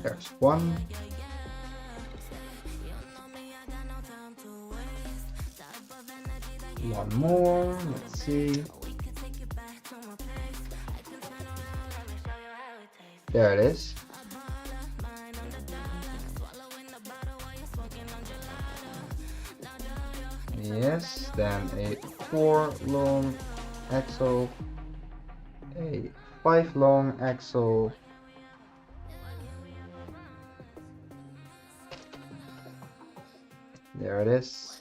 [SPEAKER 1] There's 1. One more, let's see. There it is. Yes, then a 4 long axle, a 5 long axle, there it is,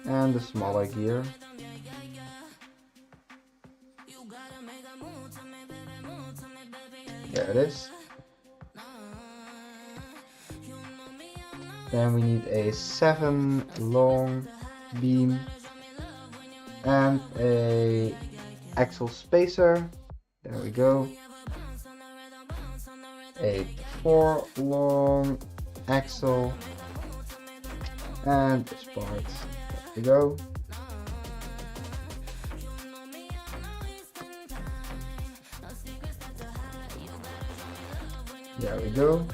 [SPEAKER 1] and the smaller gear. There it is. Then we need a 7 long beam and a axle spacer. There we go. A 4 long axle and this part. There we go. There we go.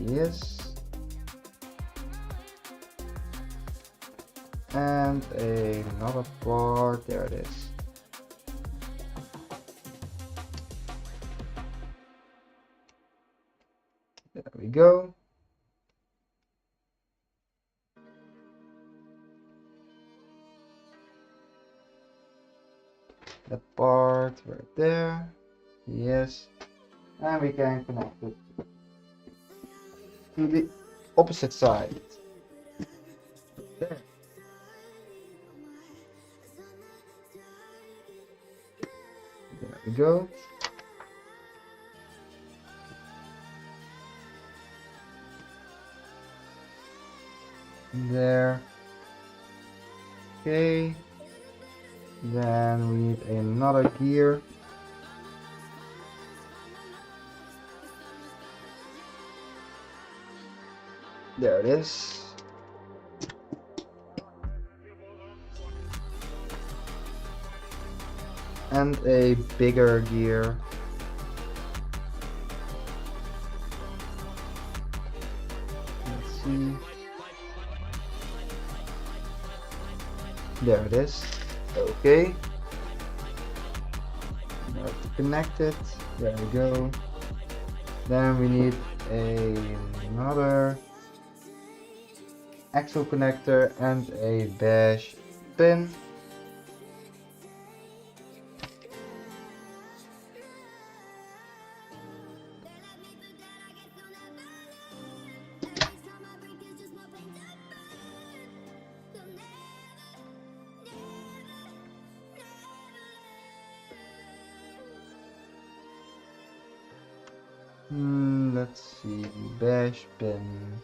[SPEAKER 1] Yes. And another part, there it is. There we go. That part right there. Yes. And we can connect it to the opposite side. There. There we go. There. Okay. Then we need another gear. There it is. And a bigger gear. Let's see. There it is. Okay. Now to connect it. There we go. Then we need another axle connector and a dash pin. Let's see, bash pin.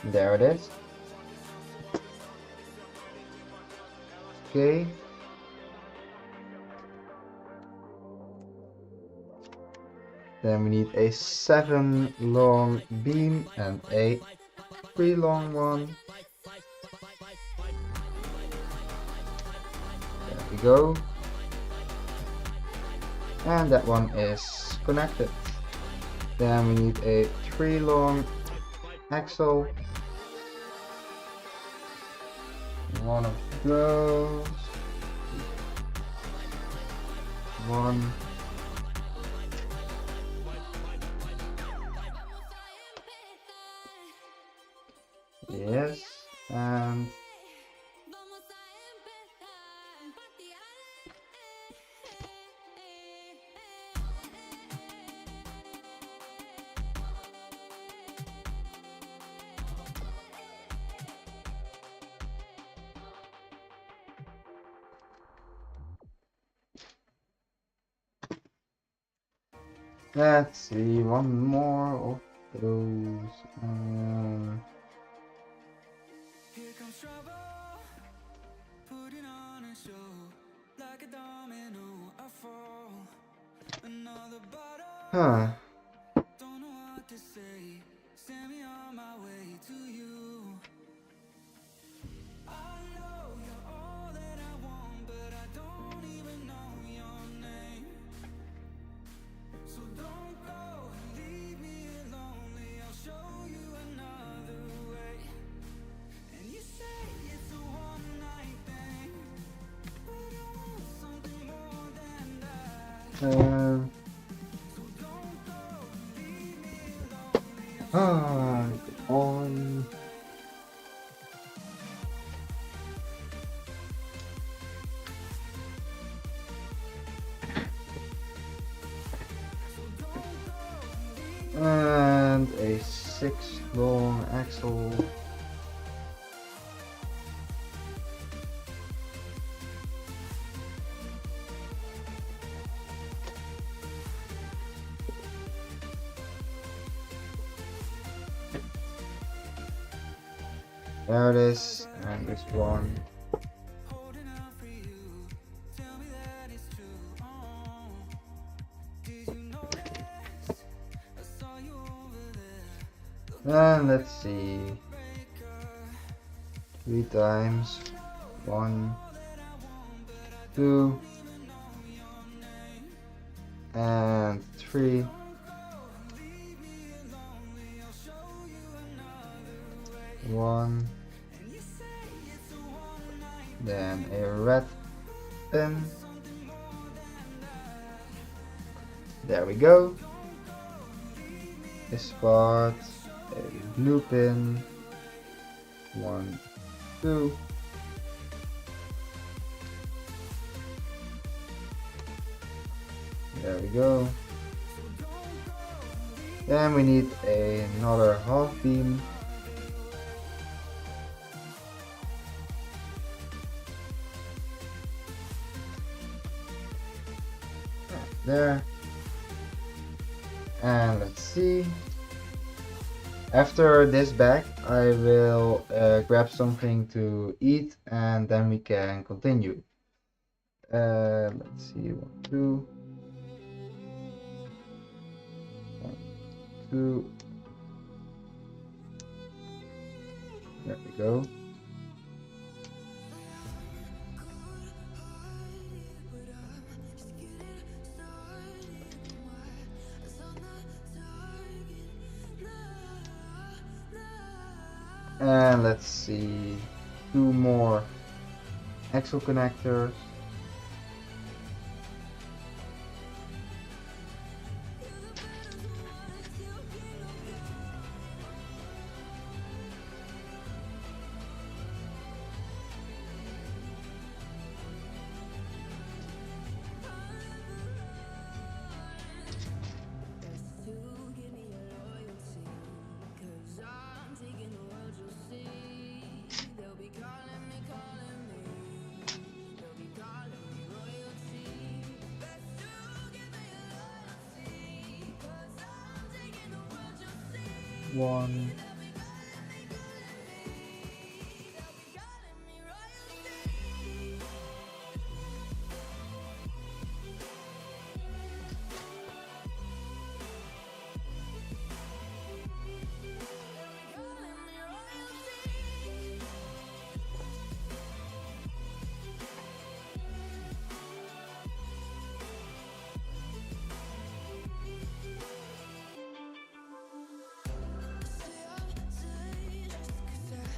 [SPEAKER 1] There it is. Okay. Then we need a 7 long beam and a 3 long one. There we go. And that one is connected. Then we need a 3 long axle. One of those. One. Yes, and let's see, one more of those.
[SPEAKER 2] Here comes trouble, putting on a show, like a domino, I fall. Another bottle,
[SPEAKER 1] Huh.
[SPEAKER 2] don't know what to say. Send me on my way to you. I know you're all that I want, but I don't even know your name. So don't go and leave me lonely. I'll show you another way. And you say it's a one-night thing, but I want something more than that. So don't go and leave me lonely.
[SPEAKER 1] On. And a 6 long axle. There it is, and this one.
[SPEAKER 2] Holding out for you, tell me that it's true. Oh, did you notice? I saw you over there.
[SPEAKER 1] And let's see. 3 times. 1, 2, and 3. One. Then a red pin. There we go. This part, a blue pin. 1, 2. There we go. Then we need another half beam. There. And let's see. After this bag, I will grab something to eat and then we can continue. Let's see, 1, 2. 1, 2. There we go. And let's see, 2 more axle connectors. One.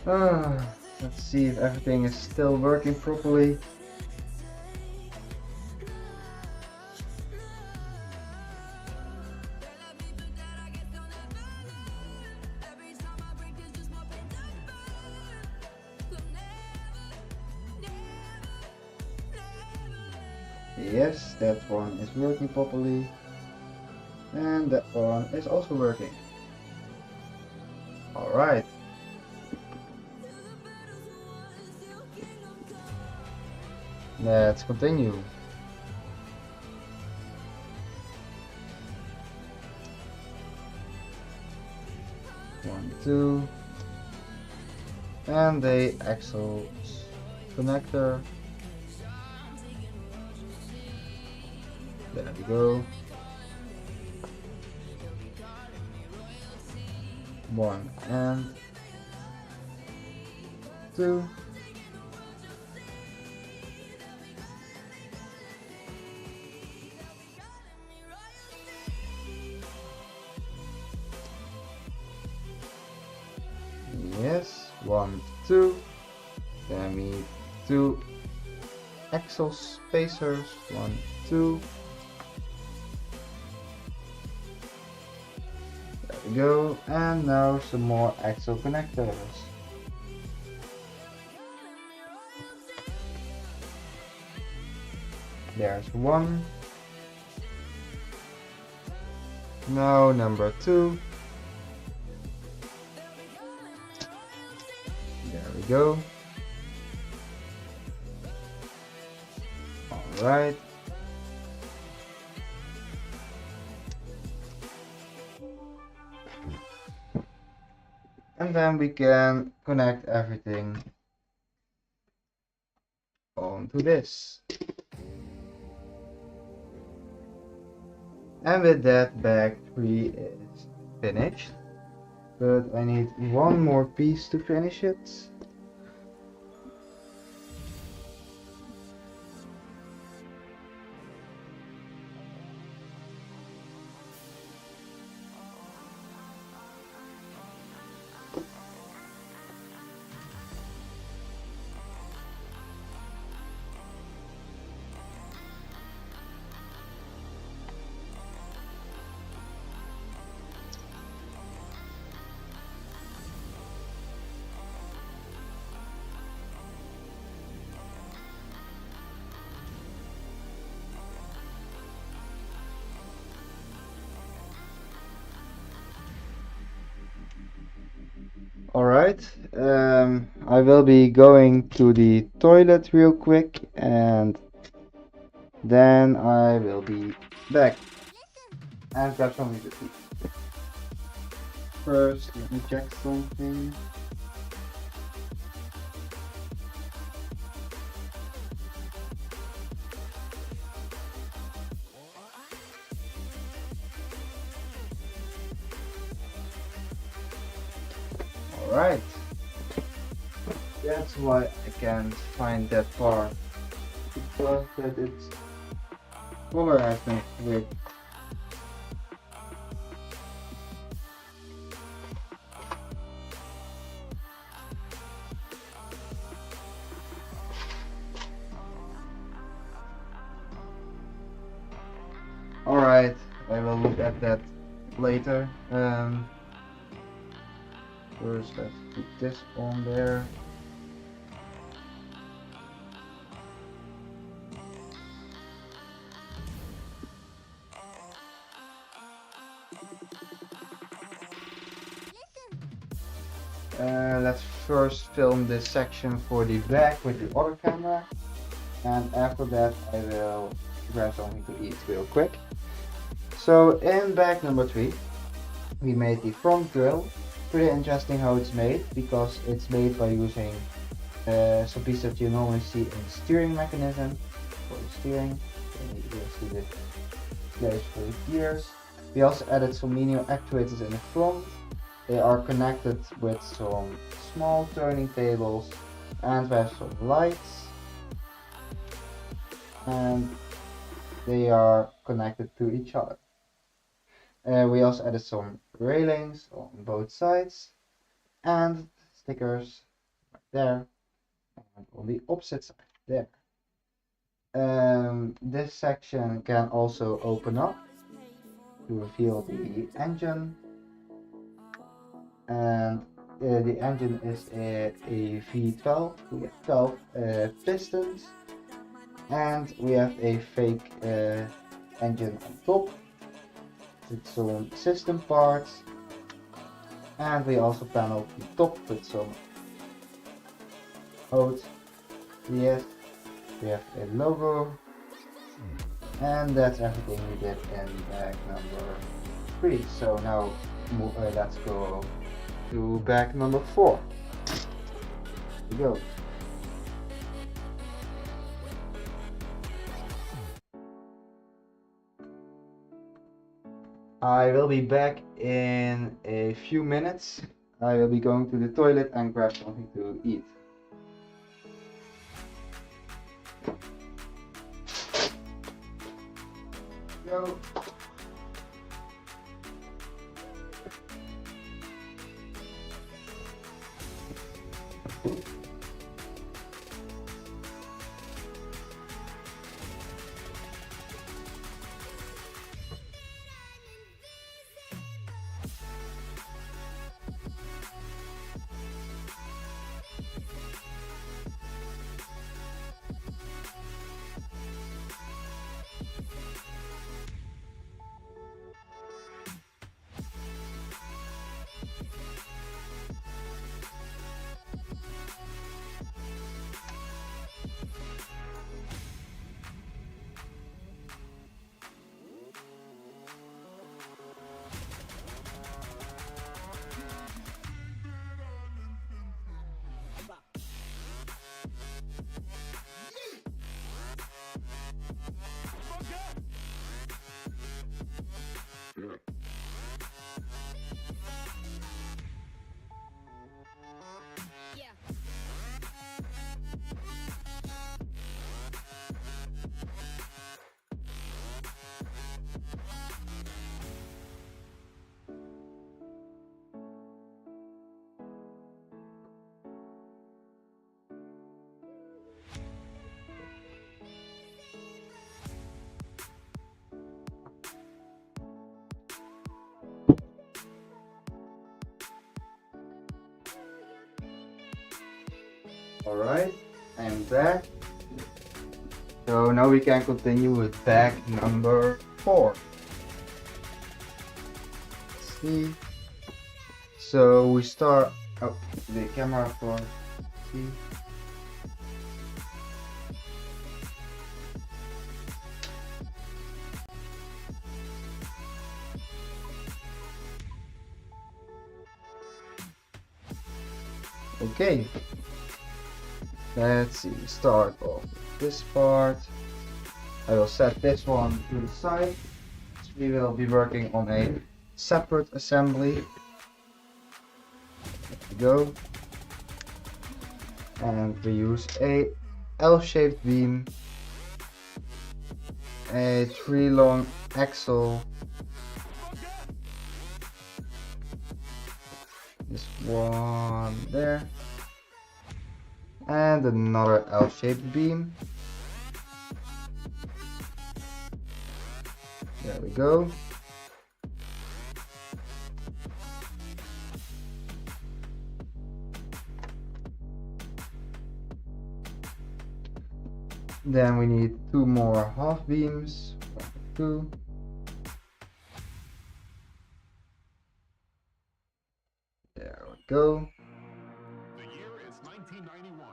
[SPEAKER 1] Let's see if everything is still working properly. Yes, that one is working properly. And that one is also working. Alright. Let's continue. One, two. And the axle connector. There we go. One and two. Yes, one, two. Then we need two axle spacers. One, two. There we go. And now some more axle connectors. There's one. Now number two. There we go. Alright. And then we can connect everything onto this. And with that, bag 3 is finished. But I need one more piece to finish it. Alright, I will be going to the toilet real quick and then I will be back and grab something to eat. First, let me check something. Alright, that's why I can't find that part, because that its color has been switched. Alright, I will look at that later. First, let's put this on there. Let's first film this section for the back with the other camera, and after that I will grab something to eat real quick. So in bag number 3 we made the front grill. Pretty interesting how it's made, because it's made by using some piece that you normally see in the steering mechanism for the steering. And you will see the place for the gears. We also added some mini actuators in the front. They are connected with some small turning tables, and we have some lights, and they are connected to each other. We also added some railings on both sides and stickers there, and on the opposite side there. This section can also open up to reveal the engine, and the engine is a V12 with 12 pistons, and we have a fake engine on top with some system parts, and we also paneled the top with some hose. Yes, we have a logo, and that's everything we did in bag number 3. So now let's go to bag number 4. Here we go. I will be back in a few minutes. I will be going to the toilet and grab something to eat. Go. Alright, I'm back. So now we can continue with bag number 4. Let's see. So we start up the camera for see. Okay. Let's see, start off with this part. I will set this one to the side. We will be working on a separate assembly. There we go. And we use a L-shaped beam, a 3 long axle, this one there, and another L-shaped beam. There we go. Then we need 2 more half beams. 2. There we go.
[SPEAKER 3] The year is 1991.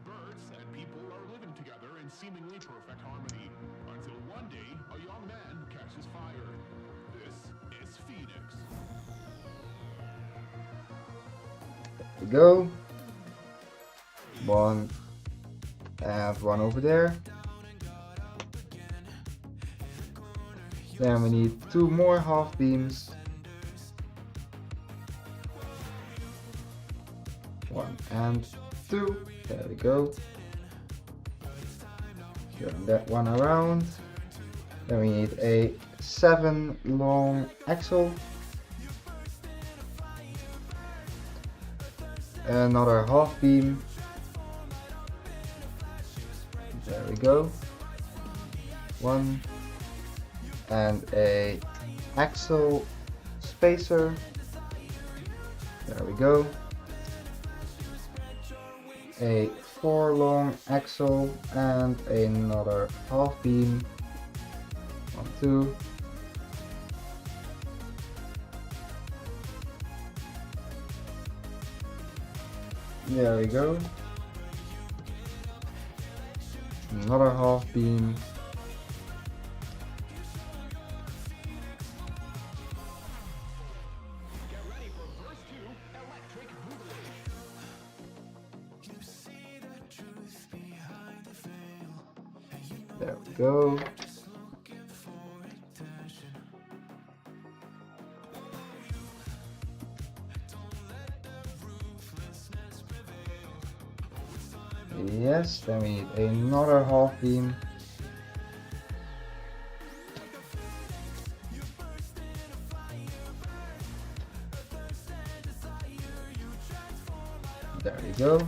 [SPEAKER 3] Birds and people are living together in seemingly perfect harmony until one day a young man catches fire. This is Phoenix.
[SPEAKER 1] There we go. 1 and 1 over there. Then we need 2 more half beams. 1 and 2. There we go. Turn that one around. Then we need a 7 long axle. Another half beam. There we go. One. And a axle spacer. There we go. A 4 long axle and another half beam. 1, 2. There we go. Another half beam. There we go. Yes, then we need another half beam. There we go.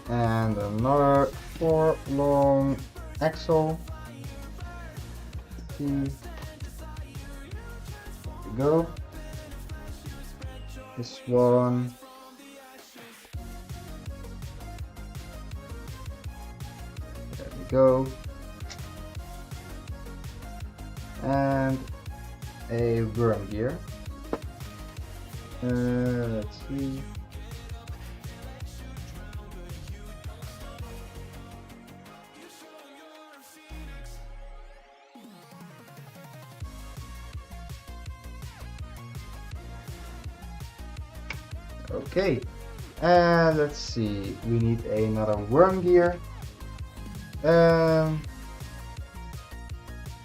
[SPEAKER 1] And another 4 long axle. There we go. This one. There we go. And a worm gear. Let's see. Okay, and let's see. We need another worm gear.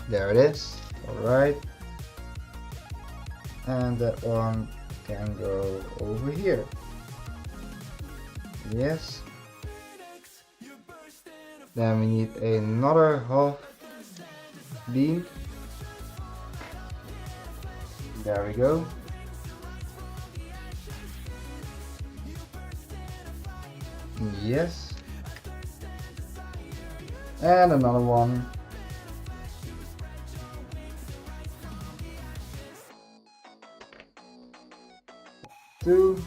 [SPEAKER 1] There it is. All right, and that one can go over here. Yes. Then we need another half beam. There we go. Yes. And another one. Two.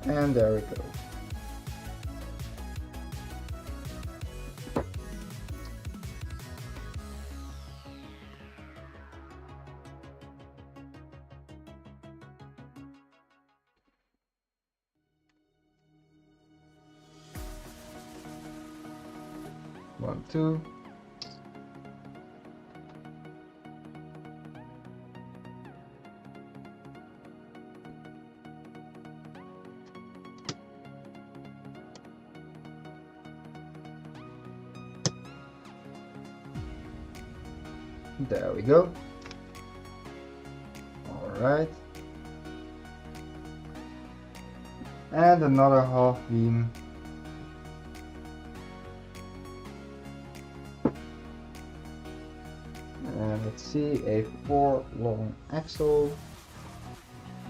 [SPEAKER 1] And there we go. One, two. There we go. All right. And another half beam. And let's see, a 4 long axle.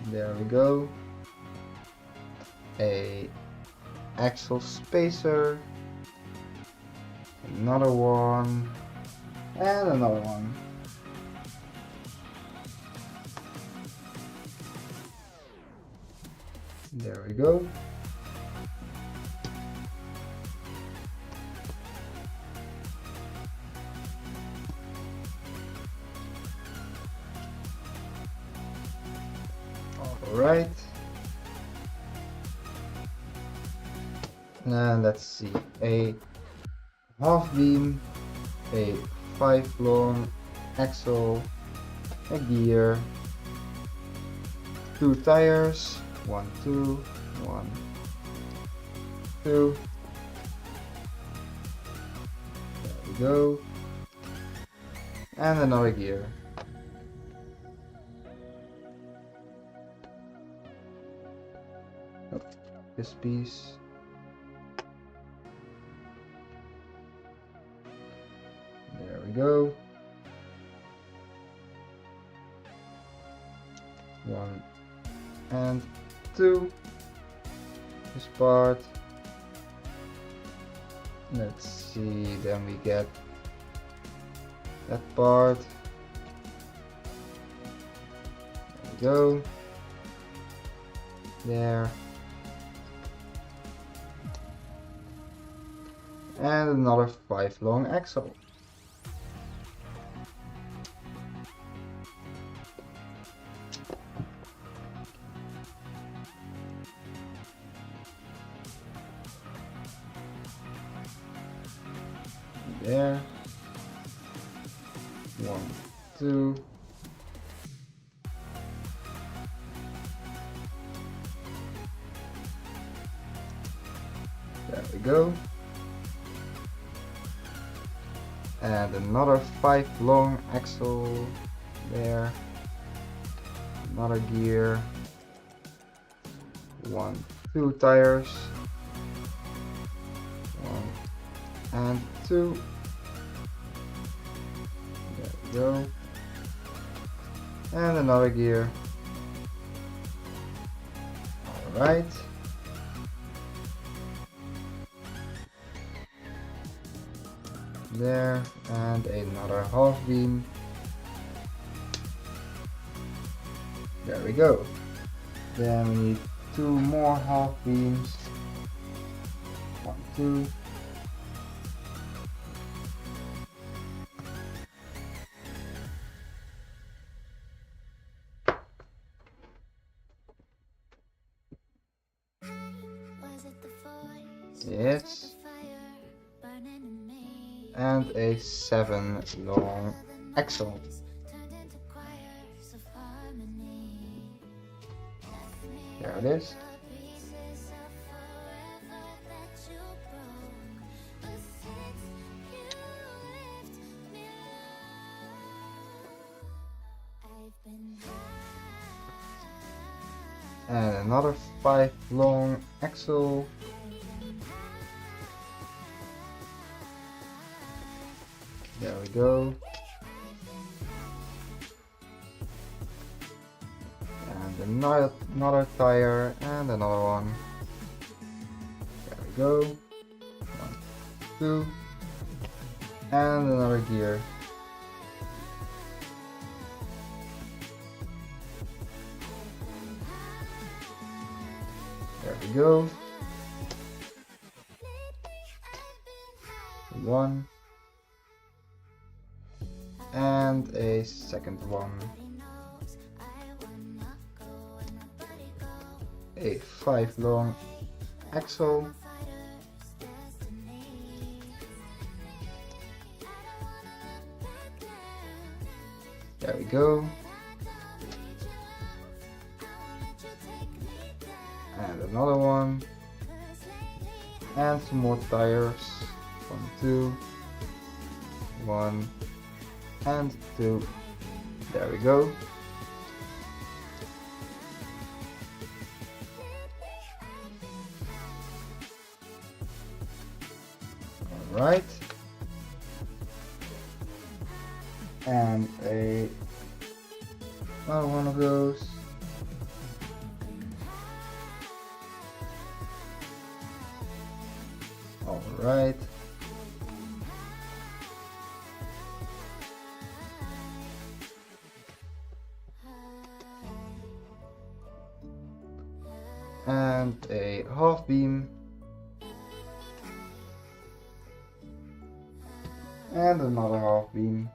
[SPEAKER 1] There we go. A axle spacer. Another one. And another one. There we go. All right. And let's see, a half beam, a 5 long axle, a gear, 2 tires, 1, 2, 1, 2. There we go. And another gear. Oh, this piece. There we go. 1 and 2. This part. Let's see, then we get that part. There we go. There. And another 5 long axle. There. 1, 2. There we go. And another 5 long axle there. Another gear. 1, 2 tires. 1 and 2. There we go. And another gear. Alright. There, and another half beam. There we go. Then we need 2 more half beams. 1, 2. Yes. And a 7 long axle. There it is. And another 5 long axle. There we go. And another tire and another one. There we go. 1, 2. And another gear. There we go. 1. And a second one. A 5 long axle. There we go. And another one. And some more tires. 1, 2. 1 and 2. There we go. Alright. And another one of those. Alright. And a half beam. And another half beam.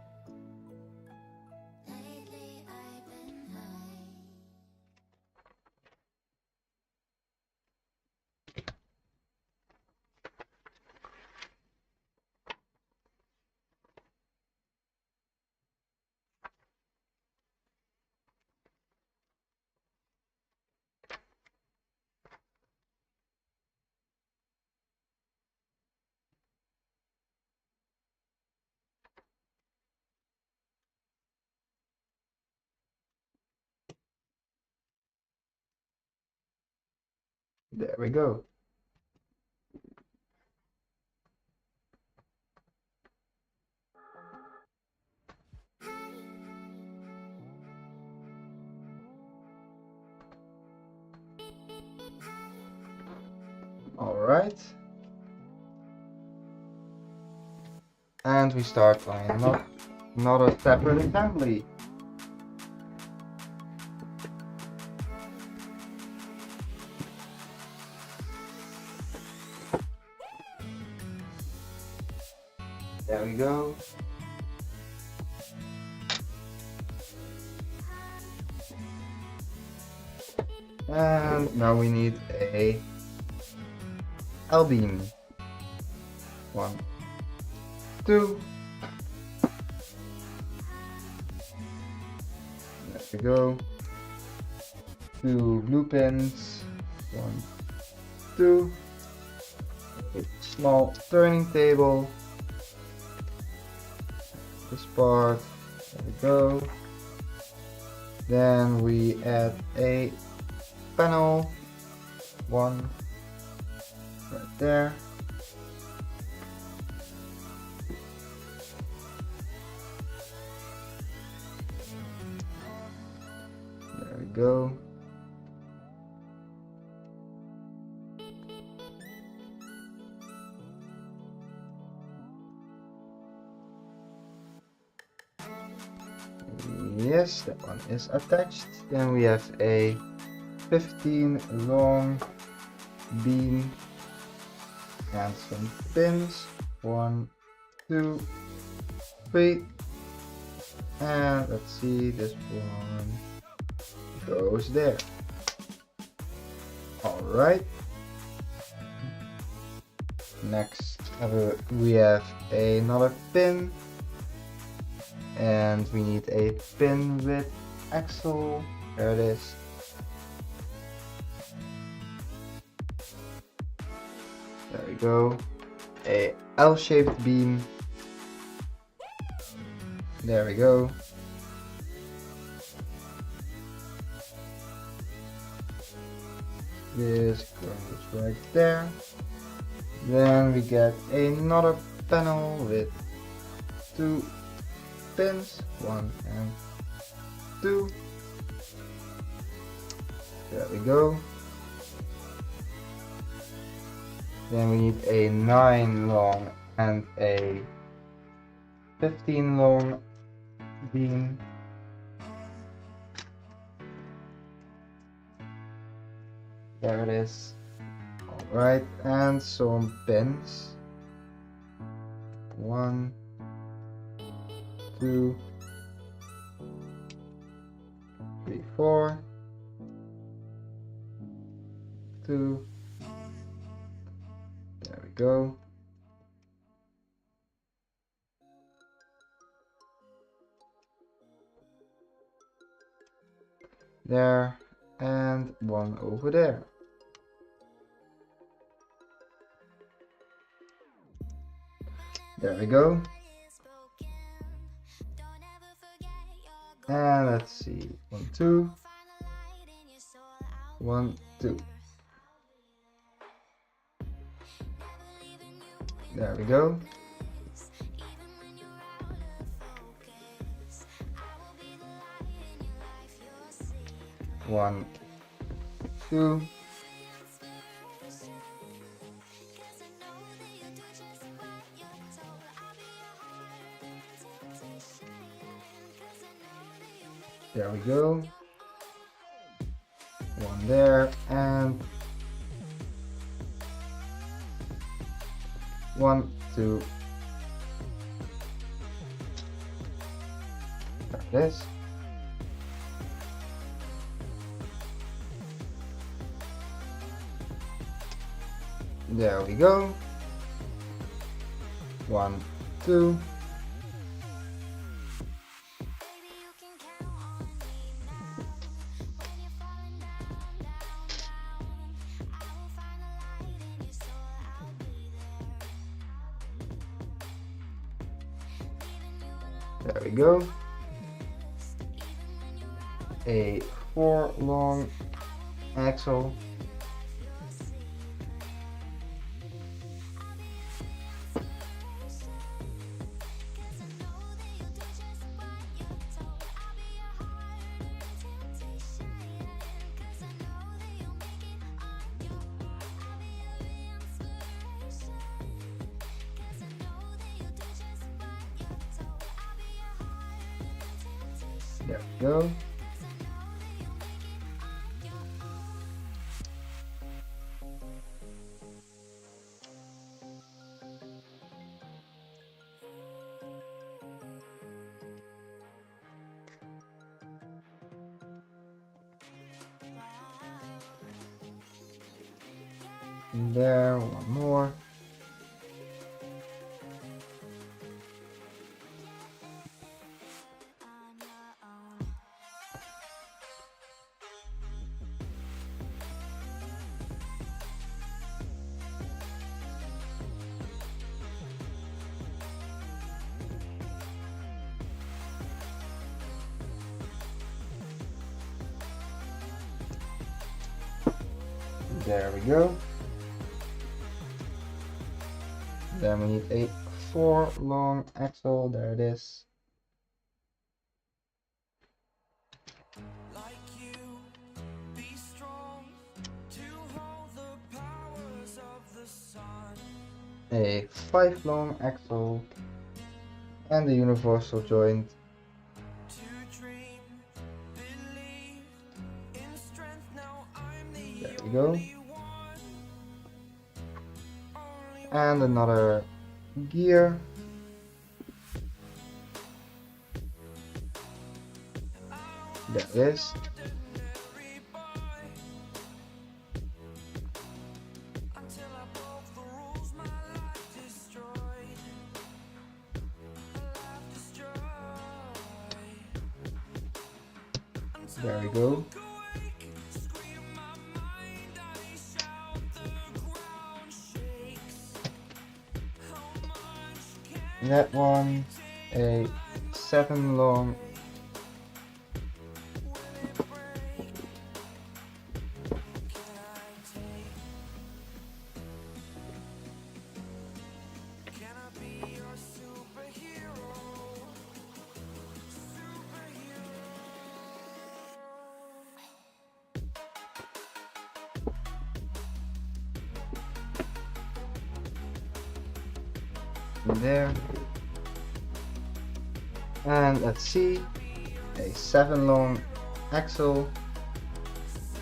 [SPEAKER 1] There we go. Alright. And we start by another separate assembly. There we go. And now we need a L-beam. 1, 2. There we go. 2 blue pins. 1, 2. A small turning table. This part. There we go. Then we add a panel. 1 right there. There we go. Yes, that one is attached. Then we have a 15 long beam and some pins. 1, 2, 3. And let's see, this one goes there. Alright. Next we have another pin. And we need a pin with axle. There it is. There we go. A L-shaped beam. There we go. This goes right there. Then we get another panel with 2 pins, 1 and 2. There we go. Then we need a 9 long and a 15 long beam. There it is. Alright, and some pins. 1, 2, 3, 4. 2. There we go. There, and 1 over there. There we go. And let's see, 1, 2. 1, 2. There we go. One, 2. There we go. 1 there and 1, 2. Like this. There we go. 1, 2. There we go. A 4 long axle. There we go. There, one more. There we go. Then we need a 4 long axle. There it is.
[SPEAKER 2] Like you, be strong to hold the powers of the sun.
[SPEAKER 1] A 5 long axle. And the universal joint.
[SPEAKER 2] To dream, believe in strength. Now I'm the
[SPEAKER 1] There we go.
[SPEAKER 2] only one. Only
[SPEAKER 1] And another gear. There it is.
[SPEAKER 2] ordinary boy. Until I broke the rules, my life destroyed. A life destroyed. Until
[SPEAKER 1] There we
[SPEAKER 2] I
[SPEAKER 1] go.
[SPEAKER 2] woke awake, scream my mind, I shout, the ground shakes. How much can
[SPEAKER 1] That one, a 7 long.
[SPEAKER 2] will it break? Can I take? Can I be your superhero? Superhero.
[SPEAKER 1] There. And let's see, a 7 long axle,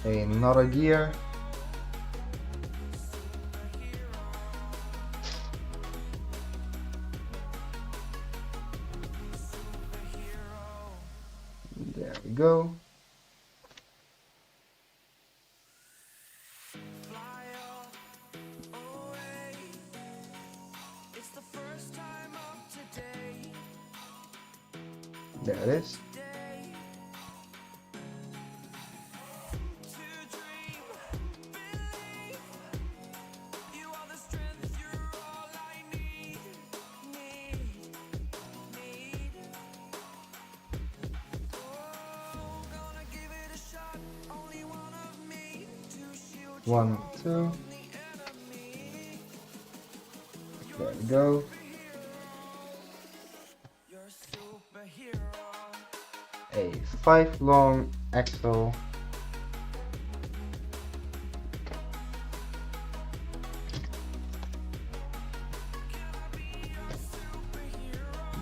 [SPEAKER 1] another gear, there we go,
[SPEAKER 2] Fly away. It's the first time of today.
[SPEAKER 1] there it is,
[SPEAKER 2] Day. To dream, believe. You are the strength, you're all I need. Oh, gonna give it a shot. Only one of me to shield you
[SPEAKER 1] 1,
[SPEAKER 2] all
[SPEAKER 1] 2,
[SPEAKER 2] from the enemy.
[SPEAKER 1] there we go,
[SPEAKER 2] You're a superhero.
[SPEAKER 1] a 5 long axle,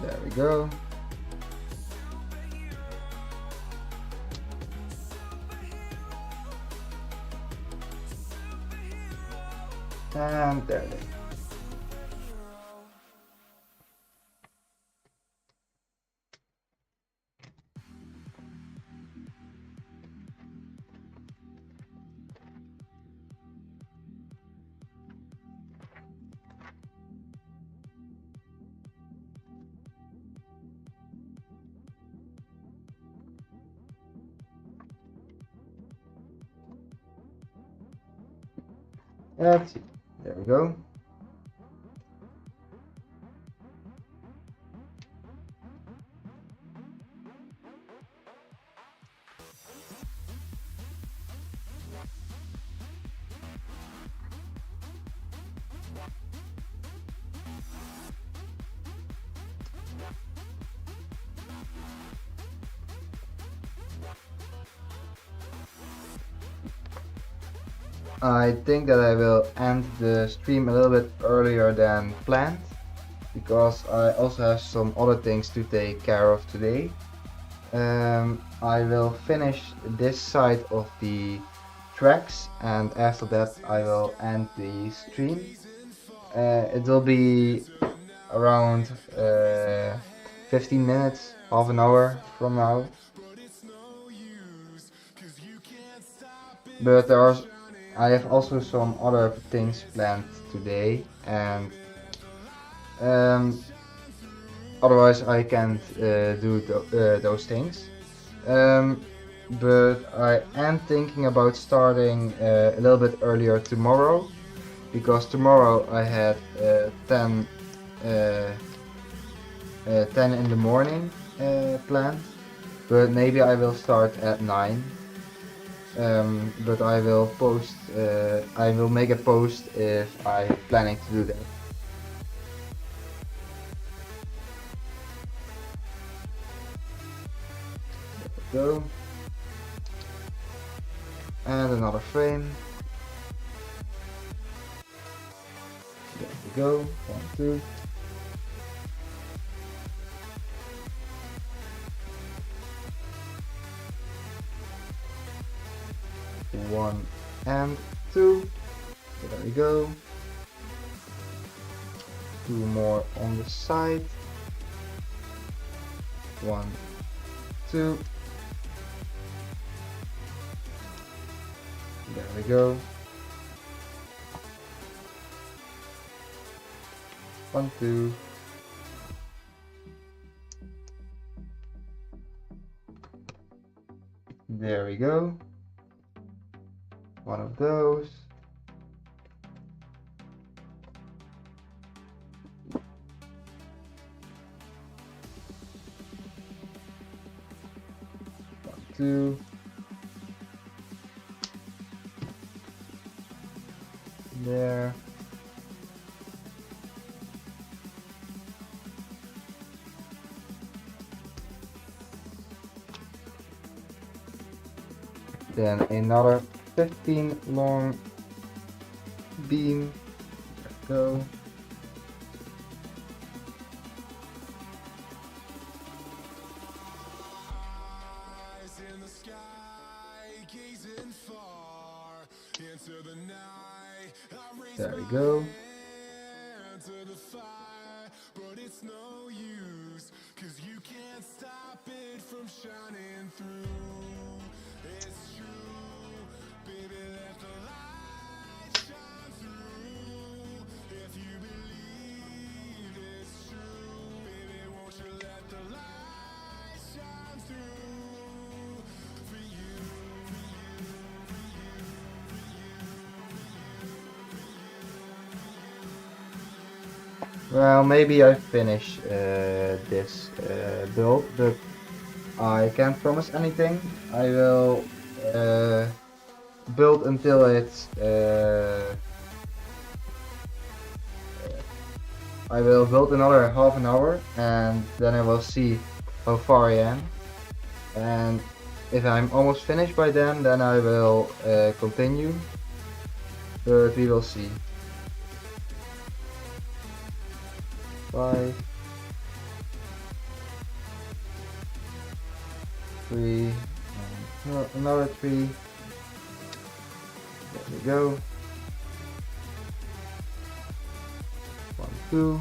[SPEAKER 1] there we go, and there it is. Let's see, there we go. I think that I will end the stream a little bit earlier than planned because I also have some other things to take care of today. I will finish this side of the tracks, and after that I will end the stream. It will be around 15 minutes, half an hour from now. But I have also some other things planned today, and um, otherwise I can't do those things. But I am thinking about starting a little bit earlier tomorrow, because tomorrow I had 10 in the morning planned, but maybe I will start at 9. But I will post, I will make a post if I'm planning to do that. There we go. And another frame. There we go. 1, 2. One and 2. There we go. 2 more on the side. 1, 2. There we go. 1, 2. There we go. One of those. One, 2. There. Then another 15 long beam. There we go. There we go. Well, maybe I finish this build, but I can't promise anything. I will build until it's I will build another half an hour, and then I will see how far I am. And if I'm almost finished by then I will continue. But we will see. 5, 3, and another 3. There we go. 1, 2.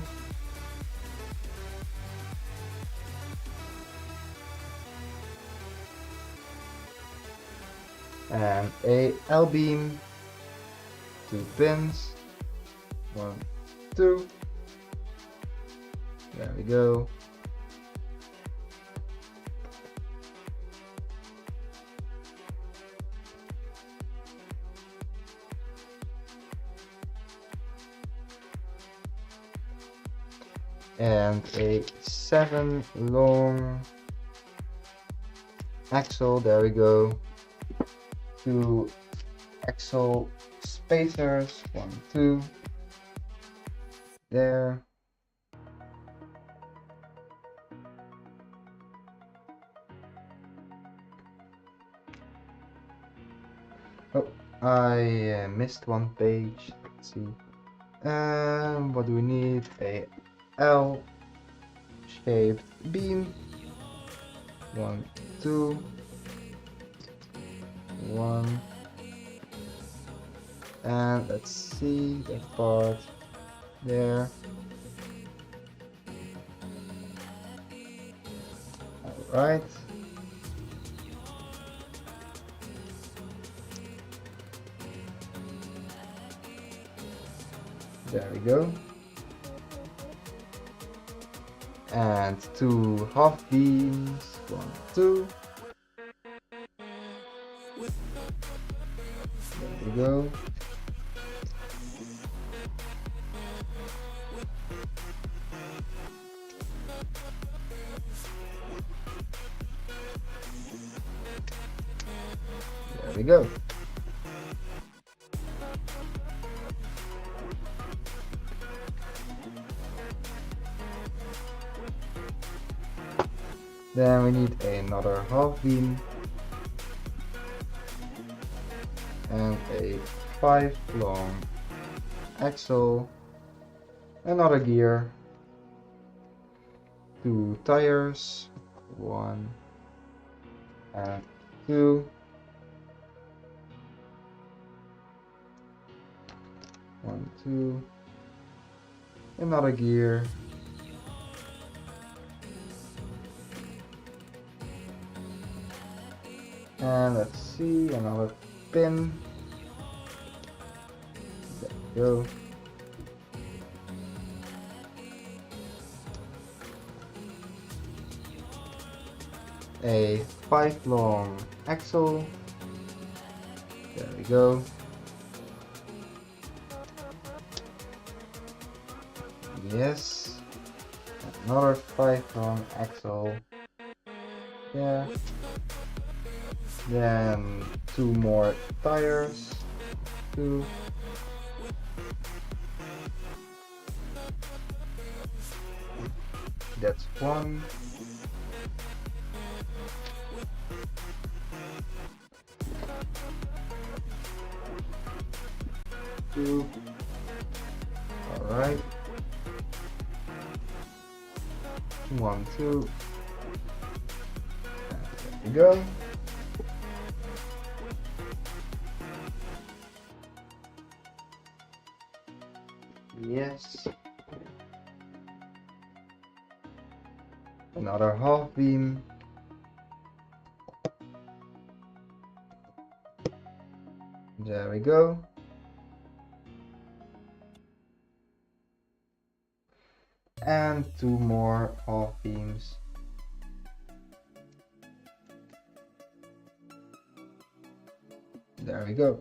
[SPEAKER 1] And a L beam. 2 pins. 1, 2. There we go. And a 7 long axle. There we go. 2 axle spacers. 1, 2. There. Oh, I missed one page. Let's see. What do we need? A L-shaped beam. 1, 2, 1, and let's see that part there. Alright. There we go. And 2 half beams. 1, 2. There we go. There we go. Then we need another half beam and a 5 long axle, another gear, 2 tires, 1 and 2, 1, 2, another gear, and let's see, another pin. There we go. A 5 long axle. There we go. Yes. Another 5 long axle. Yeah. Then 2 more tires. 2. That's 1. Two. Alright. 1, 2. And there we go. Yes. Another half beam. There we go. And 2 more half beams. There we go.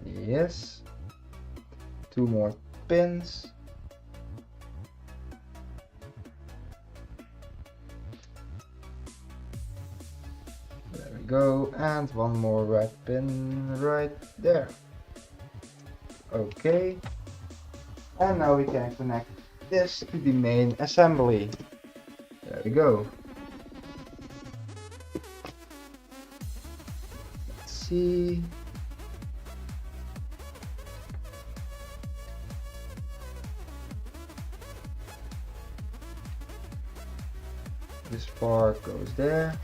[SPEAKER 1] Yes. 2 more pins. There we go. And 1 more red pin right there. Okay. And now we can connect this to the main assembly. There we go. Let's see. This part goes there.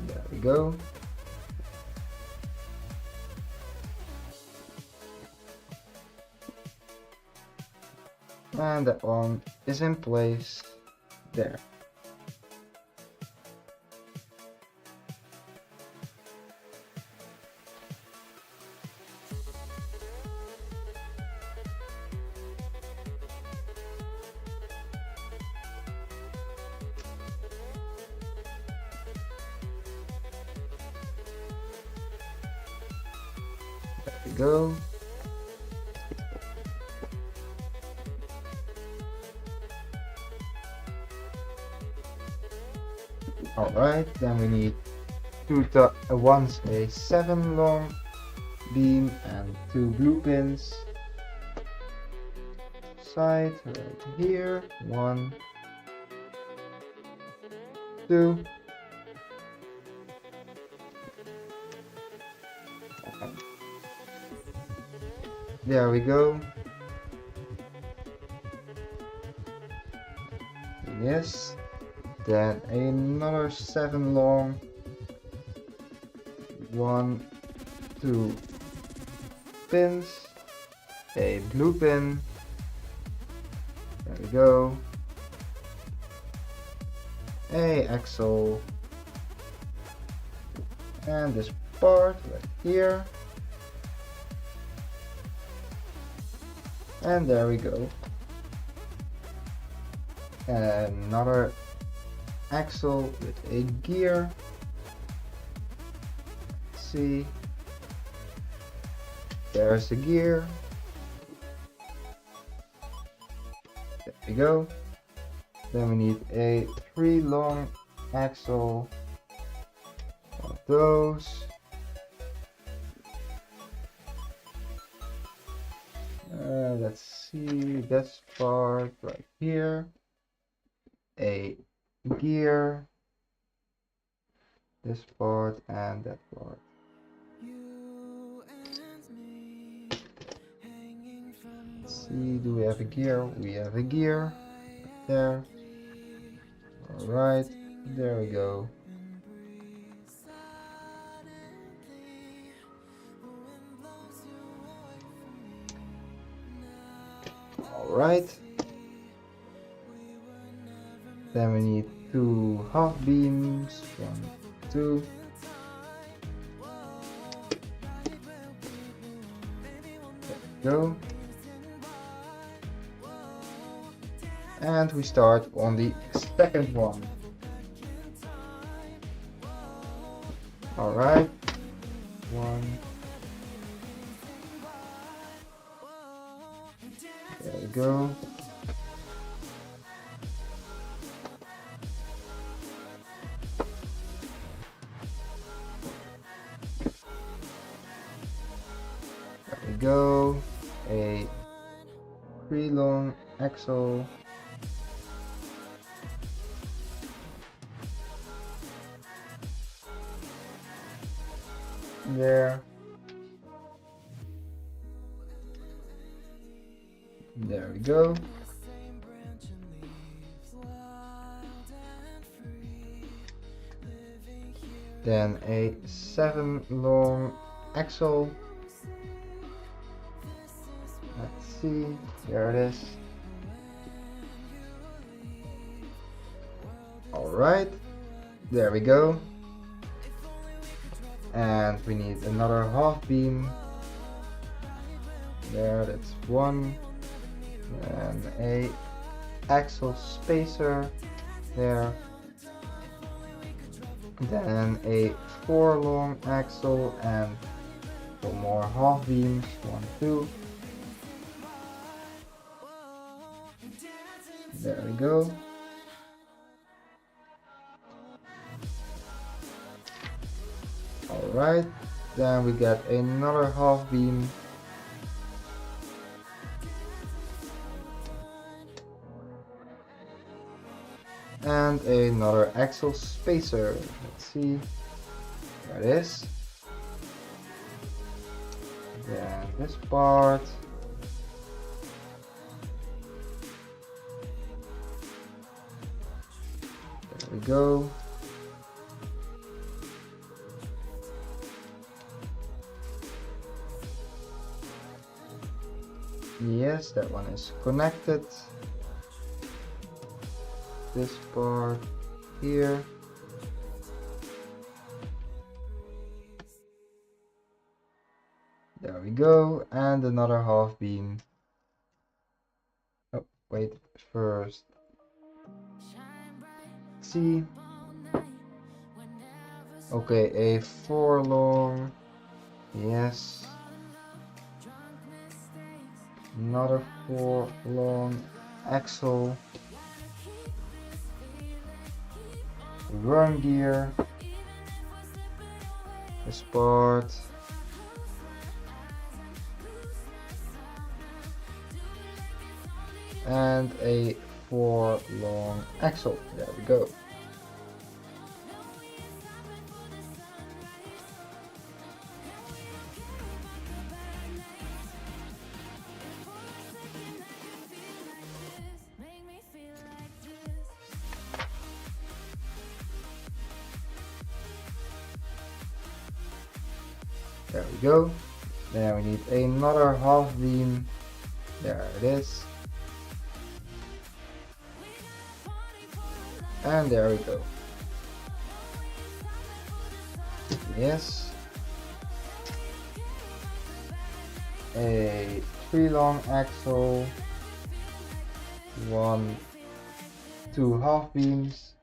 [SPEAKER 1] There we go. And that one is in place there. There we go. Alright, then we need once a 7 long beam and 2 blue pins. side right here. 1, 2. There we go. Yes. Then another 7 long. 1, 2 pins. A blue pin. There we go. A axle. And this part right here. And there we go. Another axle with a gear. Let's see. There's the gear. There we go. Then we need a 3 long axle. One of those. Let's see this part right here. A gear. This part and that part. Let's see, do we have a gear? We have a gear. There. Alright, there we go. Alright. Then we need 2 half beams. 1, 2. There we go. And we start on the second one. Alright. 1. There we go. There we go. A 3 long axle. There. There we go. Then a 7 long axle. Let's see. There it is. Alright. There we go. And we need another half beam. There, that's 1. And a axle spacer there. Then a 4 long axle and 4 more half beams. 1, 2. There we go. Alright, then we get another half beam. And another axle spacer. Let's see. There it is. Then this part. There we go. Yes, that one is connected. This part here. There we go, and another half beam. Oh, wait, first. See. Okay, a 4 long. Yes. Another 4 long axle. Run gear. This part. and a 4 long axle. There we go.
[SPEAKER 2] Make me feel like this.
[SPEAKER 1] There we go. Then we need another half beam. There it is. And there we go. Yes. A 3 long axle. 2 half beams.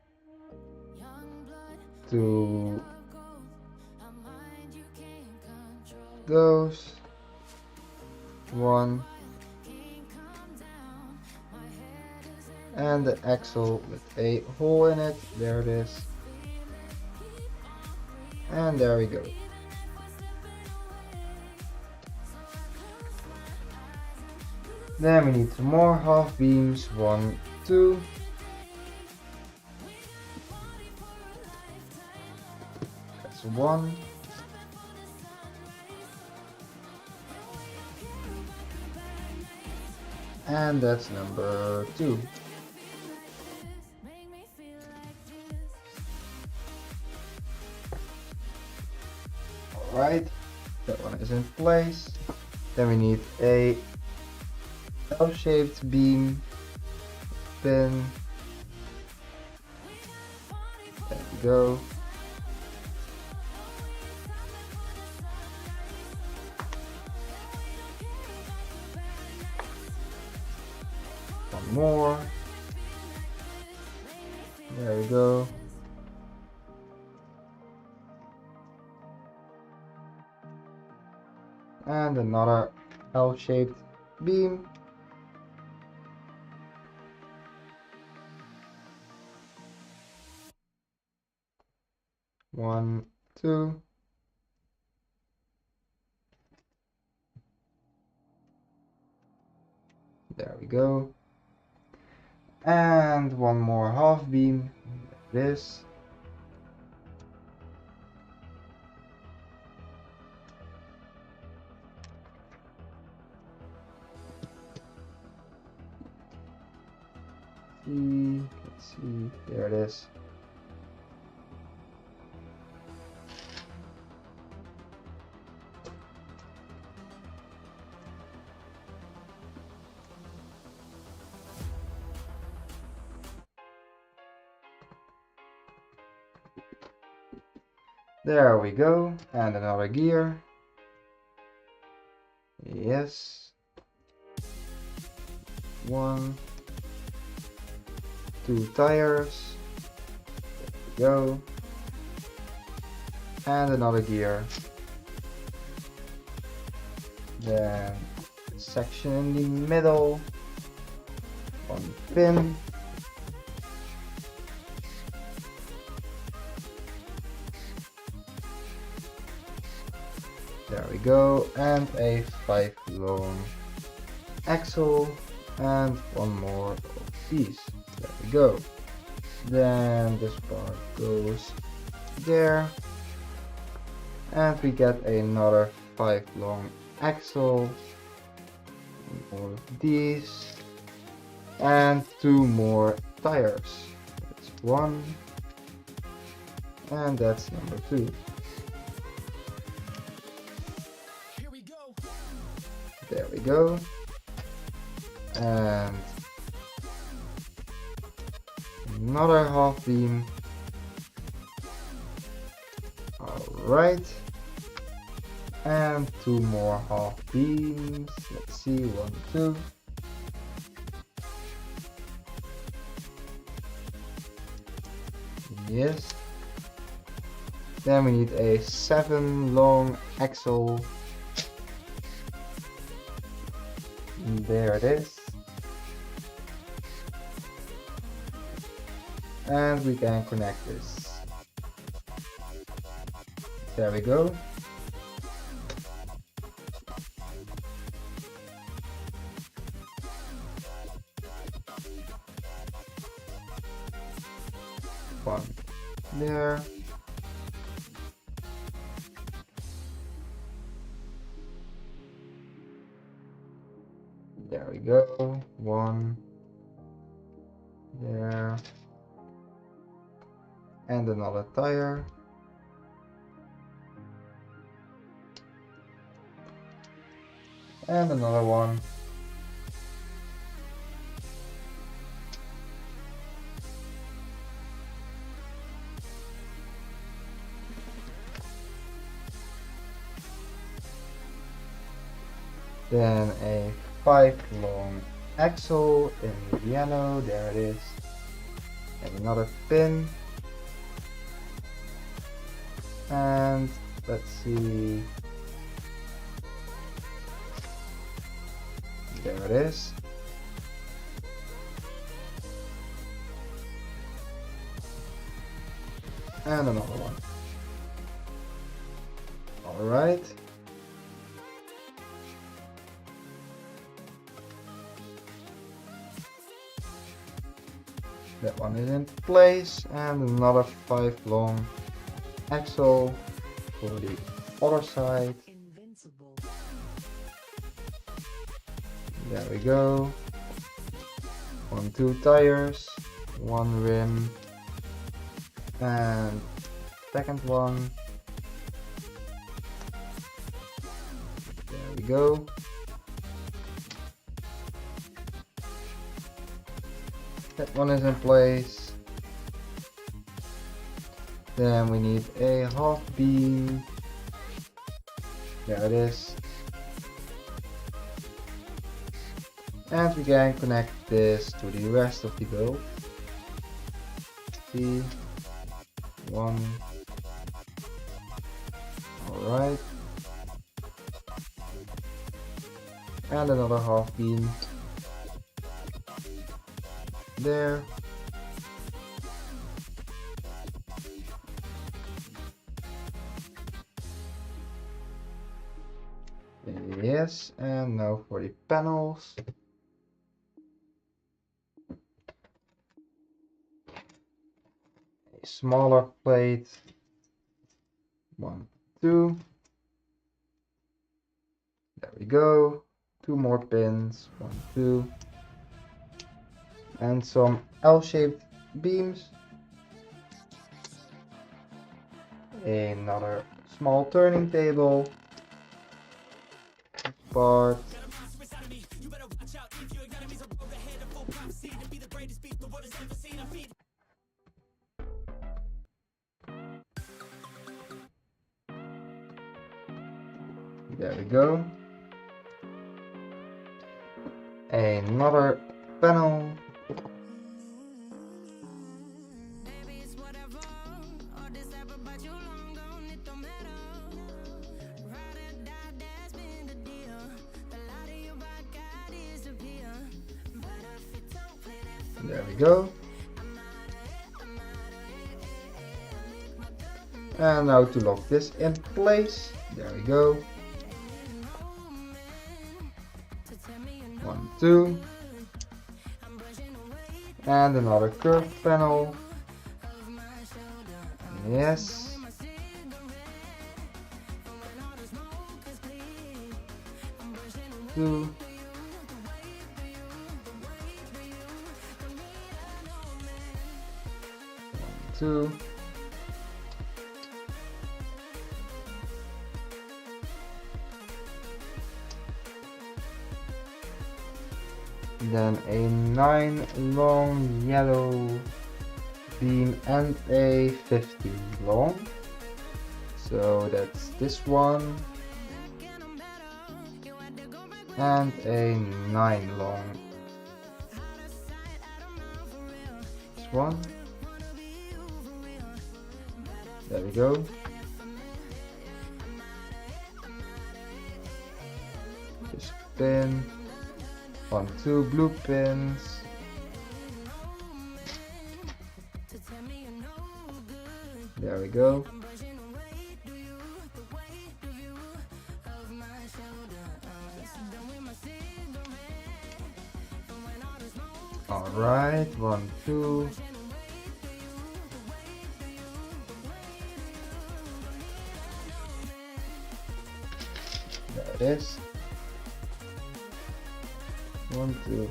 [SPEAKER 1] 2 those. 1 and the axle with a hole in it. There it is. And there we go. Then we need some more half beams. 1, 2. That's 1. And that's number 2. Alright, that one is in place. Then we need a L-shaped beam pin. There we go. One more. There we go. And another L-shaped beam. One, 2. There we go. And one more half beam. This. Let's see. There it is. There we go, and another gear. Yes. 1, 2 tires. There we go. And another gear. Then section in the middle. 1 pin. There we go, and a 5 long axle, and one more of these. There we go. Then this part goes there, and we get another 5 long axle, more of these, and 2 more tires. That's 1, and that's number 2. There we go. And another half beam. Alright. And 2 more half beams. Let's see, 1, 2. Yes. Then we need a 7 long axle. There it is. And we can connect this. There we go. one there. There we go, one there, and another tire. And another one. Then a 5 long axle in yellow, there it is. And another pin. And let's see. There it is. And another one. Alright. That one is in place, and another 5 long axle for the other side.
[SPEAKER 2] Invincible.
[SPEAKER 1] There we go. 1, 2 tires, 1 rim, and second one. There we go. That one is in place. Then we need a half beam. There it is. And we can connect this to the rest of the build. See, one. Alright. And another half beam. There. Yes, and now for the panels. A smaller plate. 1, 2. There we go. 2 more pins. 1, 2. And some L-shaped beams. Another small turning table. Part. There we go. Another panel. There we go. And now to lock this in place. There we go. 1, 2. And another curved panel. Yes. Two. Two. Then a 9 long yellow beam and a 15 long. So that's this one. And a 9 long. This one. There we go. This pin. 1, 2 blue pins. There we go. Alright, 1, 2. it is. 1, 2.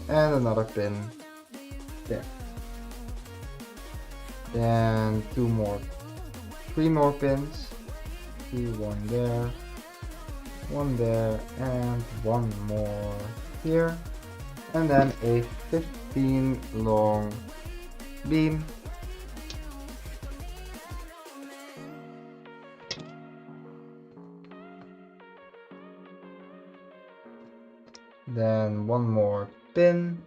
[SPEAKER 1] And another pin there. Then 2 more, 3 more pins. 1 there, 1 there, and 1 more here. And then a 15 long beam. Then 1 more pin.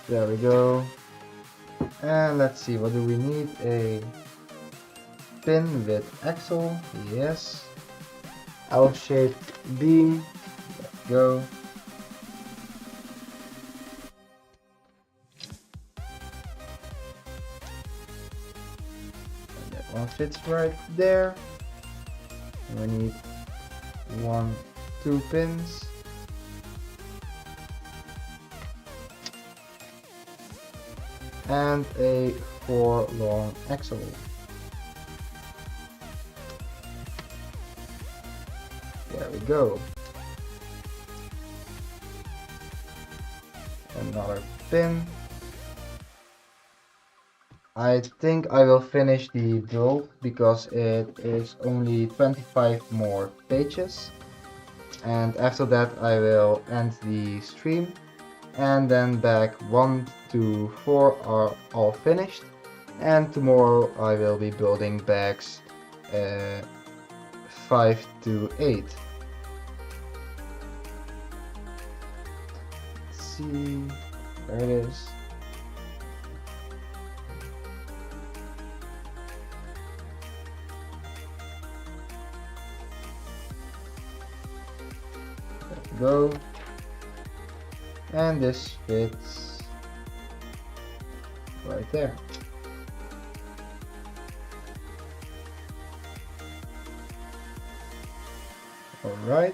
[SPEAKER 1] There we go. And let's see, what do we need? A pin with axle, yes. L-shaped beam, there we go. And that one fits right there. And we need 1, 2 pins. And a 4 long axle. There we go. Another pin. I think I will finish the build because it is only 25 more pages. And after that I will end the stream. And then bag 1 to 4 are all finished. And tomorrow I will be building bags 5 to 8. Let's see, there it is. There we go. And this fits right there. All right.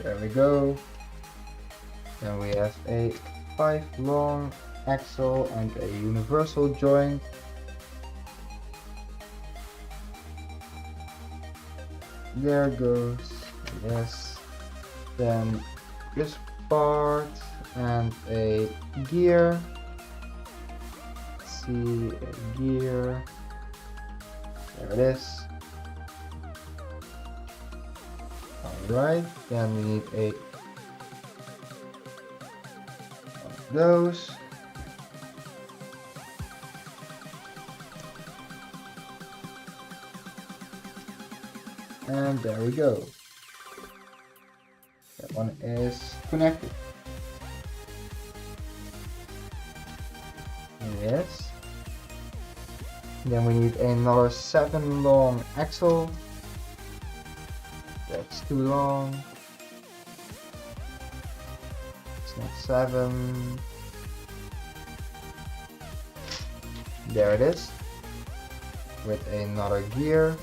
[SPEAKER 1] There we go. Then we have a 5 long axle and a universal joint. There goes, yes. Then this part and a gear. Let's see, a gear. There it is. Alright, then we need a those. And there we go. That one is connected. Yes. Then we need another 7 long axle. That's too long. It's not 7. There it is. With another gear.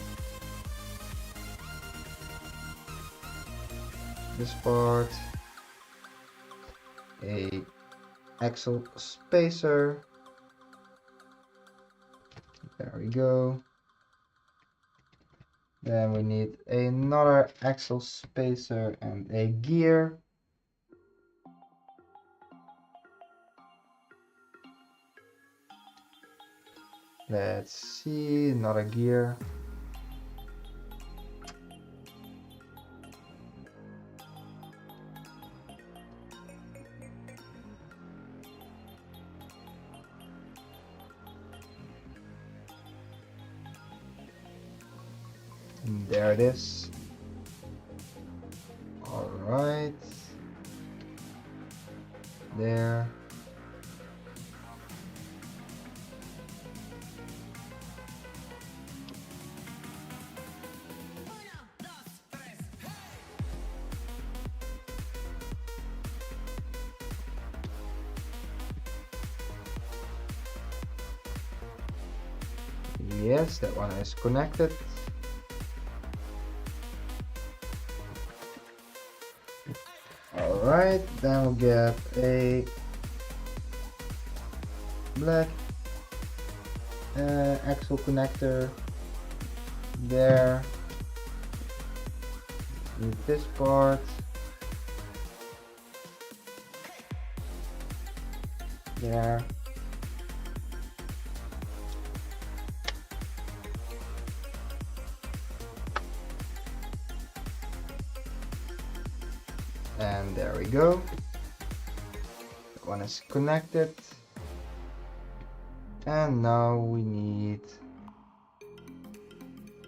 [SPEAKER 1] This part. A axle spacer. There we go. Then we need another axle spacer and a gear. Let's see, another gear. And there it is. All right. There. Yes, that one is connected. Alright, then we'll get a black axle connector there. Need this part. There. And there we go. That one is connected. And now we need,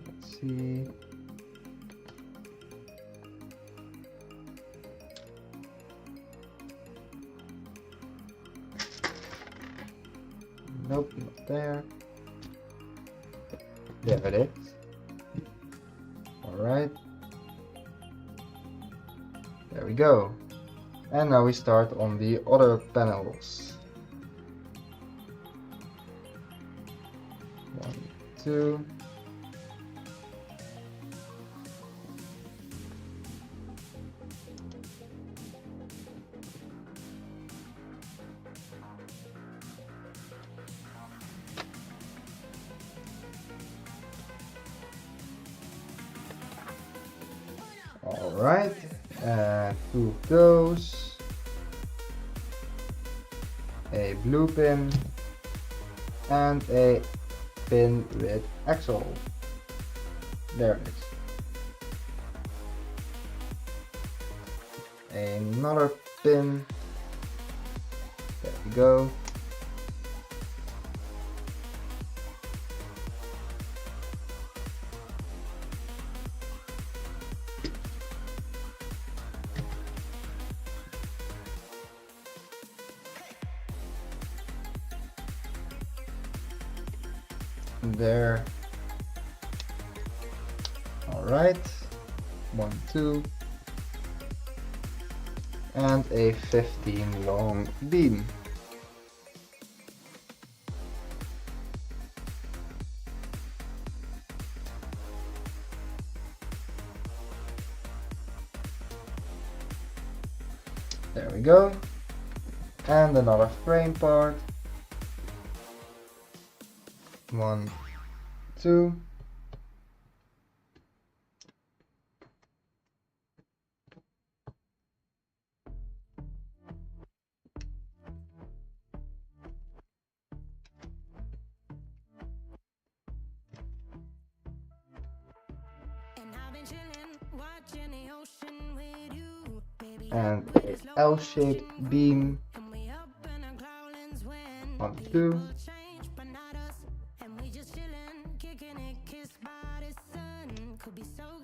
[SPEAKER 1] let's see. Nope, not there. There it is. Alright. There we go. And now we start on the other panels. 1, 2. Alright, two of those, a blue pin, and a pin with axle. There it is. Another pin. There we go. There. All right. 1, 2. And a 15 long beam. There we go. And another frame part. 1, 2. And an L-shaped beam. 1, 2.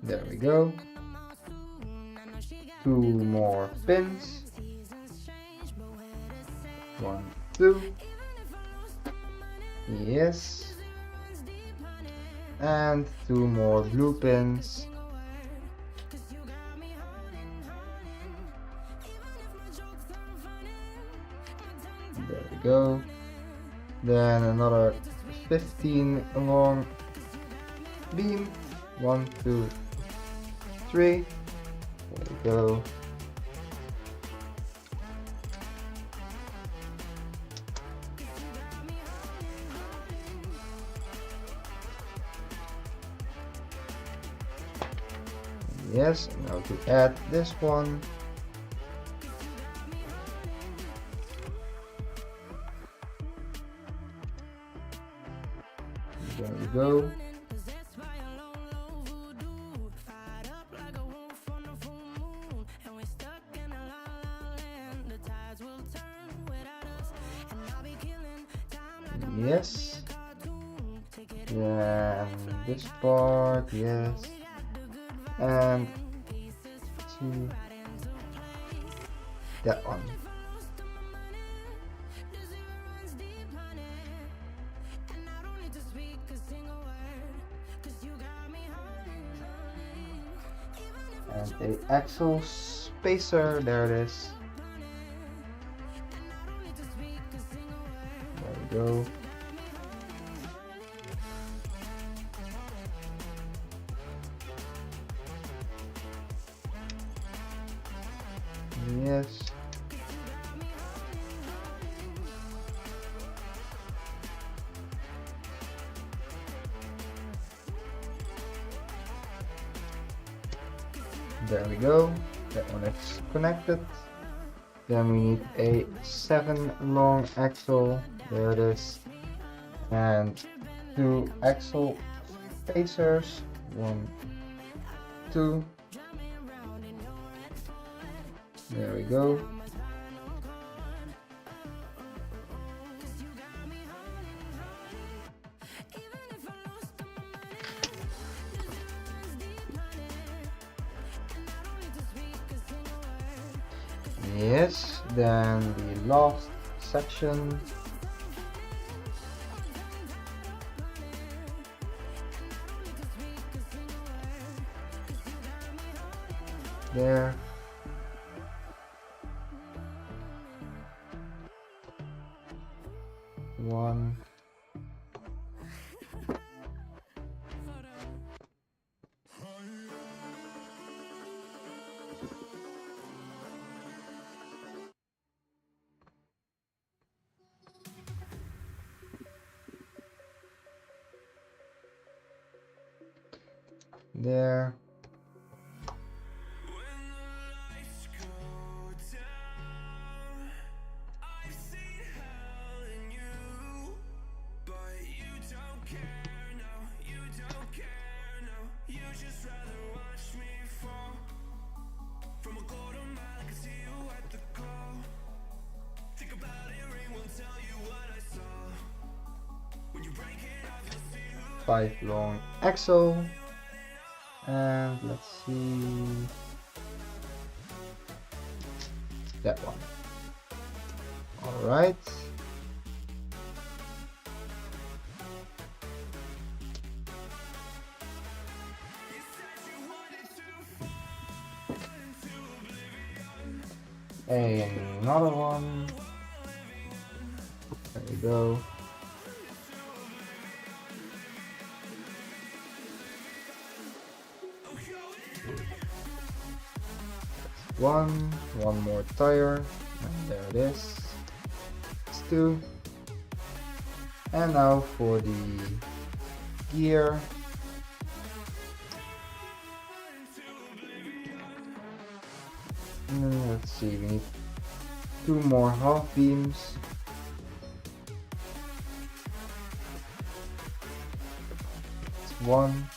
[SPEAKER 1] There we go. 2 more pins. 1, 2. Yes. And 2 more blue pins. There we go. Then another 15 long beam. 1, 2, 3. There we go. Yes, now to add this one. go.
[SPEAKER 2] Possessed by a lone low voodoo, fired up like a wolf on a full moon, and we're stuck in a la la land. The tides will turn without us, and I'll be killing time like a
[SPEAKER 1] Yes.
[SPEAKER 2] cartoon. Take it
[SPEAKER 1] Yeah, and this part, yes. And to that one. And a axle spacer, there it is. There we go. Yes. There we go. That one is connected. Then we need a 7 long axle. There it is. And 2 axle spacers. 1, 2. There we go. Yes, then the last section. There. One. There. Five long axle, and let's see that one. All right. Another one. There we go. One more tire, and there it is. It's 2. And now for the gear. Let's see, we need 2 more half beams. It's 1.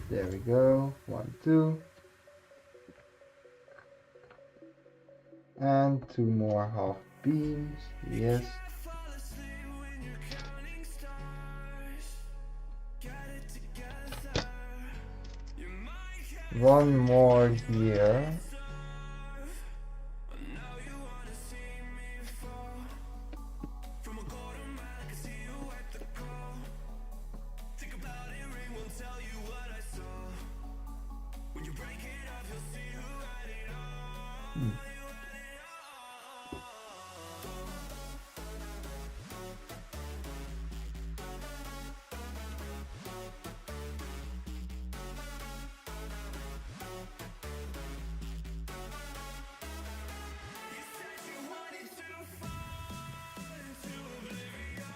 [SPEAKER 1] There we go. 1, 2. And 2 more half beams. Yes. One more here.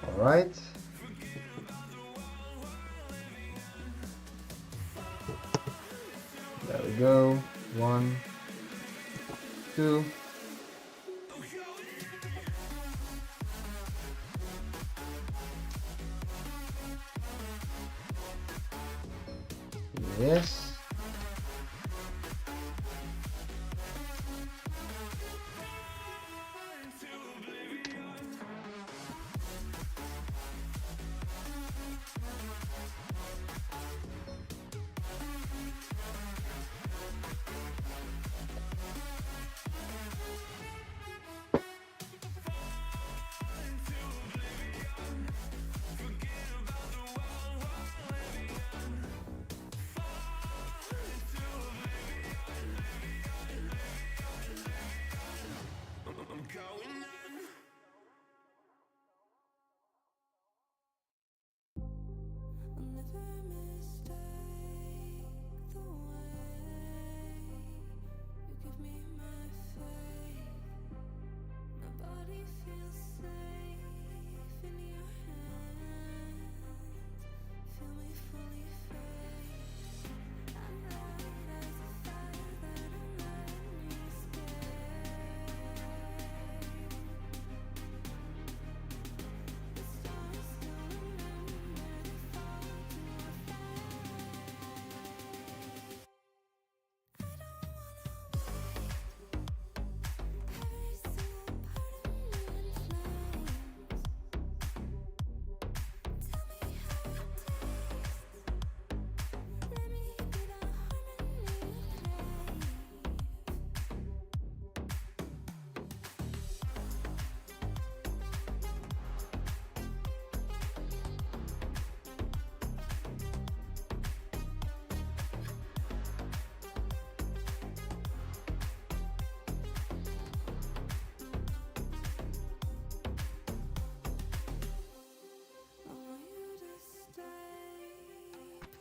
[SPEAKER 1] All right, There we go. 1, 2. Yes.
[SPEAKER 2] I'll never mistake the way you give me my faith. My body feels safe in your hands. Feel me fully fade. I'm light as a fire that I'm letting you escape. The stars still remember to fall to our fate. I don't wanna wait. Every single part of me in flames. Tell me how it tastes. Let me be the harmony you crave. I want you to stay,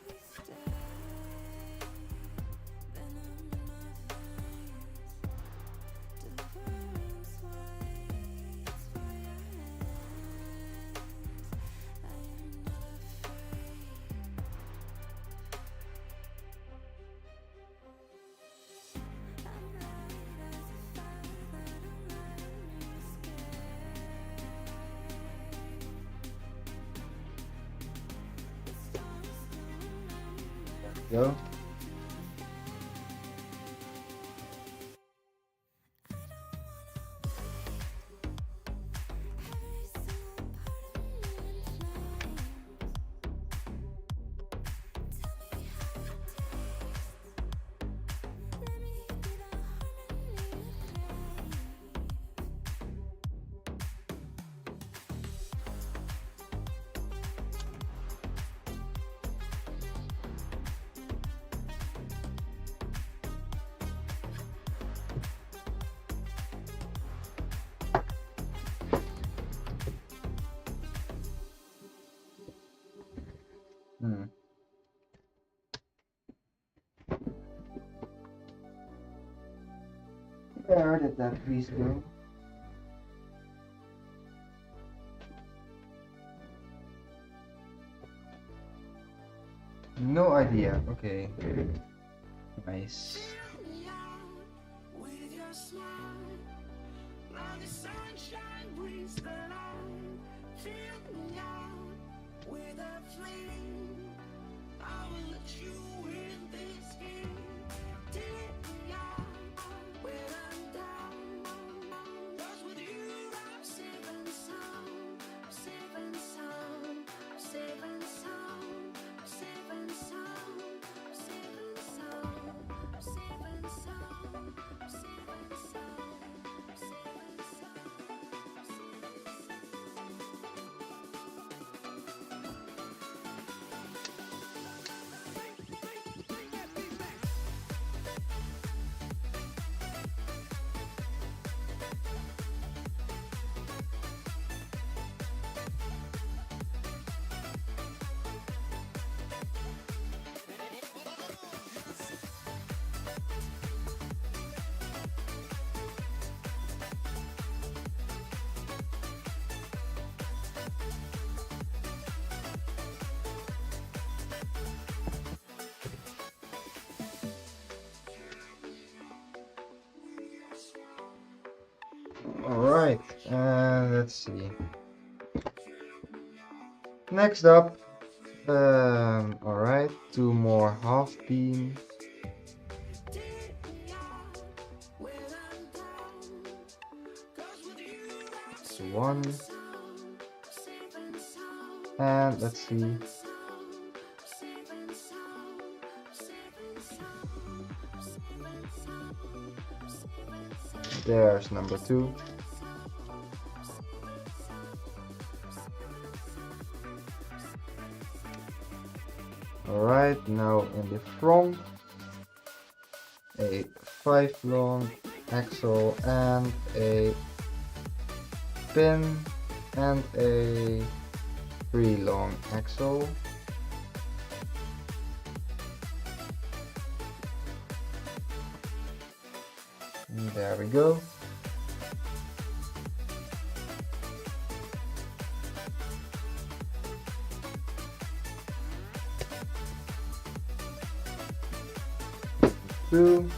[SPEAKER 2] please stay. Venom in my veins, deliverance waits for your hands. I am not afraid. I'm light as a fire that I'm letting you escape. The stars still remember to
[SPEAKER 1] Go.
[SPEAKER 2] fall to our fate. I don't wanna wait. Every single part of me in flames. Tell me how it tastes. Let me be the harmony you crave.
[SPEAKER 1] Hmm. Where did that piece go? No idea. Okay. Nice.
[SPEAKER 2] Me out with your smile. Now the sunshine brings the light. Fill me out with a flame. I will let you in this game. Take me out when I'm down. 'Cause with you I'm safe and sound. I'm safe and sound. I'm safe and sound. I'm safe and sound. I'm safe and sound. I'm safe and sound. I'm safe and sound. I'm safe and sound. I'm safe and sound.
[SPEAKER 1] see. Next up, alright, 2 more half beam. That's 1. And let's see. There's number 2. Alright, now in the front, a 5 long axle and a pin and a 3 long axle. And there we go. Two.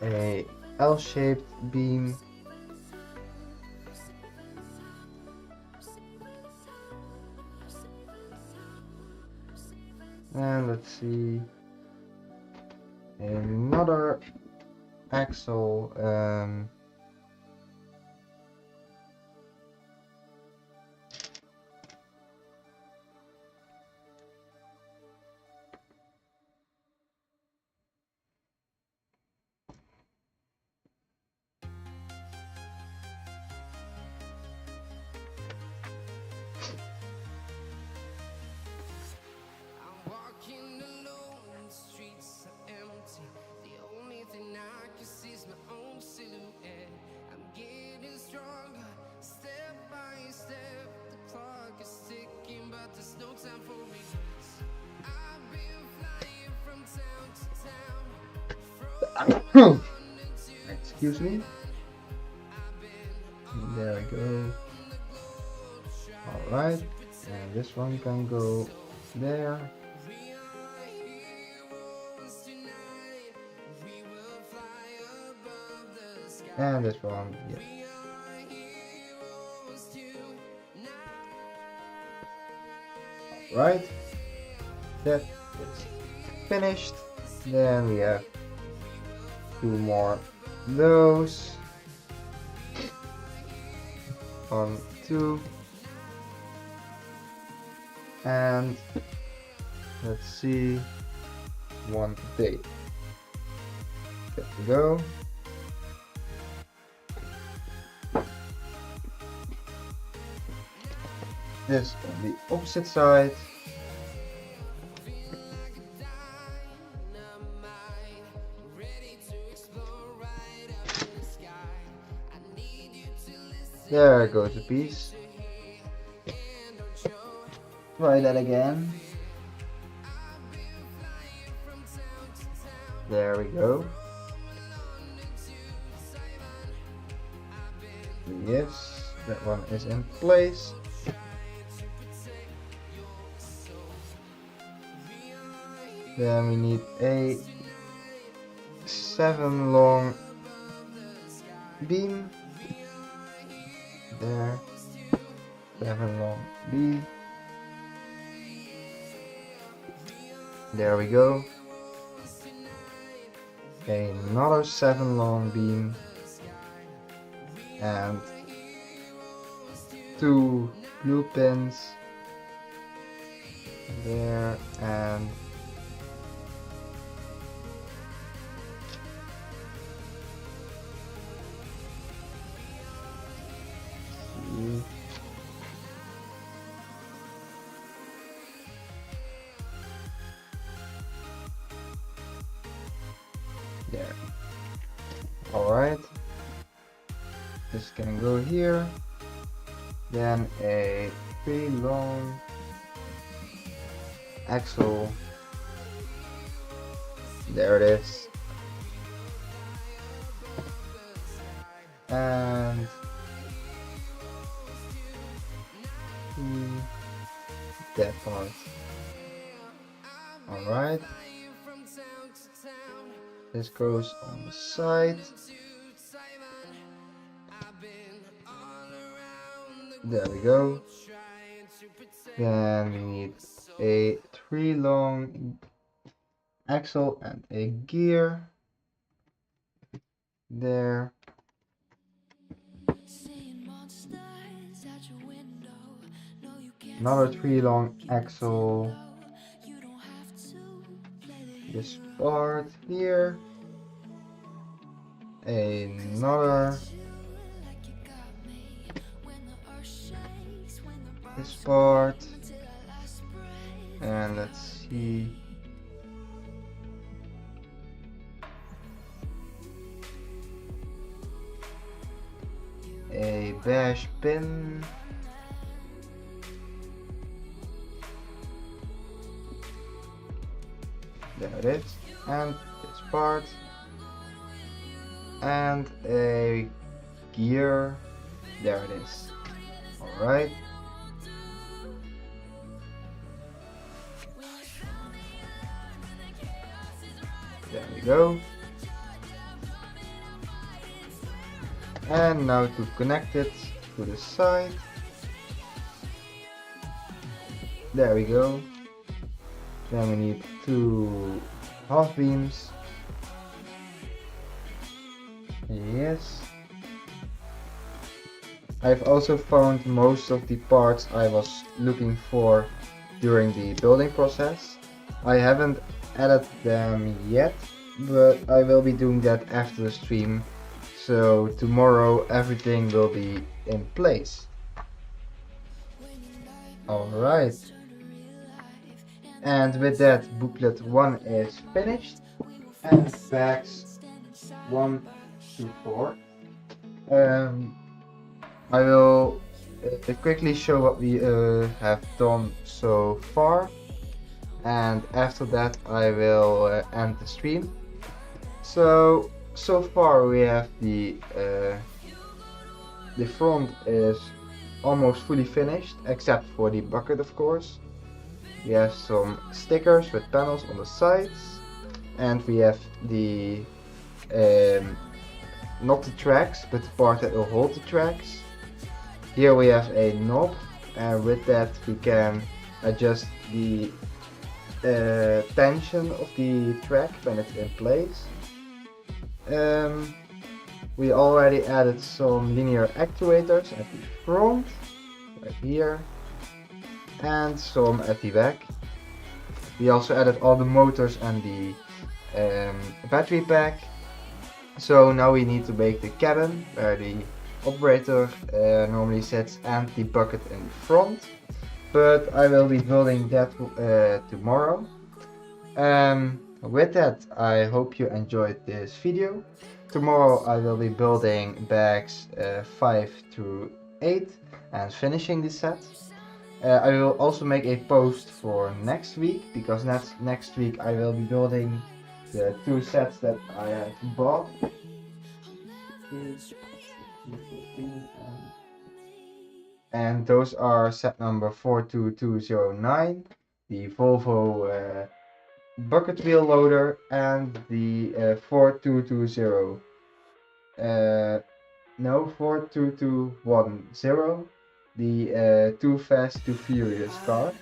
[SPEAKER 1] A L-shaped beam. And let's see, another axle, excuse me. There we go. Alright, and this one can go there. And this one, yeah. Alright, that is finished. Then we have 2 more those. 1, 2. And let's see, 1 day. There we go. This on the opposite side. There goes a piece. Try that again. There we go. Yes, that one is in place. Then we need a 7 long beam. There, 7 long beam. There we go. Another 7 long beam. And 2 blue pins. There and there. Alright. This can go here. Then a 3 long axle. There it is. And that part. Alright. This goes on the side. There we go. Then we need a 3 long axle and a gear. There. Another 3 long axle. This part here. Another. This part. And let's see. A bash pin. There it is. And this part. And a gear. There it is. Alright. There we go. And now to connect it to the side. There we go. Then we need 2 half beams. Yes. I've also found most of the parts I was looking for during the building process. I haven't added them yet, but I will be doing that after the stream. So tomorrow everything will be in place. Alright. And with that, booklet 1 is finished. And bags 1 to 4. I will quickly show what we have done so far. And after that I will end the stream. So far we have the front is almost fully finished, except for the bucket, of course. We have some stickers with panels on the sides, and we have the not the tracks, but the part that will hold the tracks. Here we have a knob, and with that we can adjust the tension of the track when it's in place. We already added some linear actuators at the front, right here, and some at the back. We also added all the motors and the battery pack. So now we need to make the cabin where the operator normally sits and the bucket in the front. But I will be building that tomorrow. With that, I hope you enjoyed this video. Tomorrow I will be building bags 5 through 8 and finishing the set. I will also make a post for next week, because next week I will be building the 2 sets that I have bought. And those are set number 42209, the Volvo bucket wheel loader, and the 4220 no 42210, the Too Fast Too Furious car.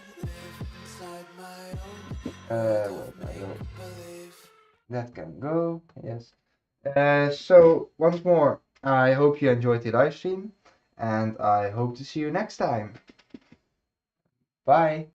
[SPEAKER 1] That can go, yes. So once more, I hope you enjoyed the live stream, and I hope to see you next time. Bye.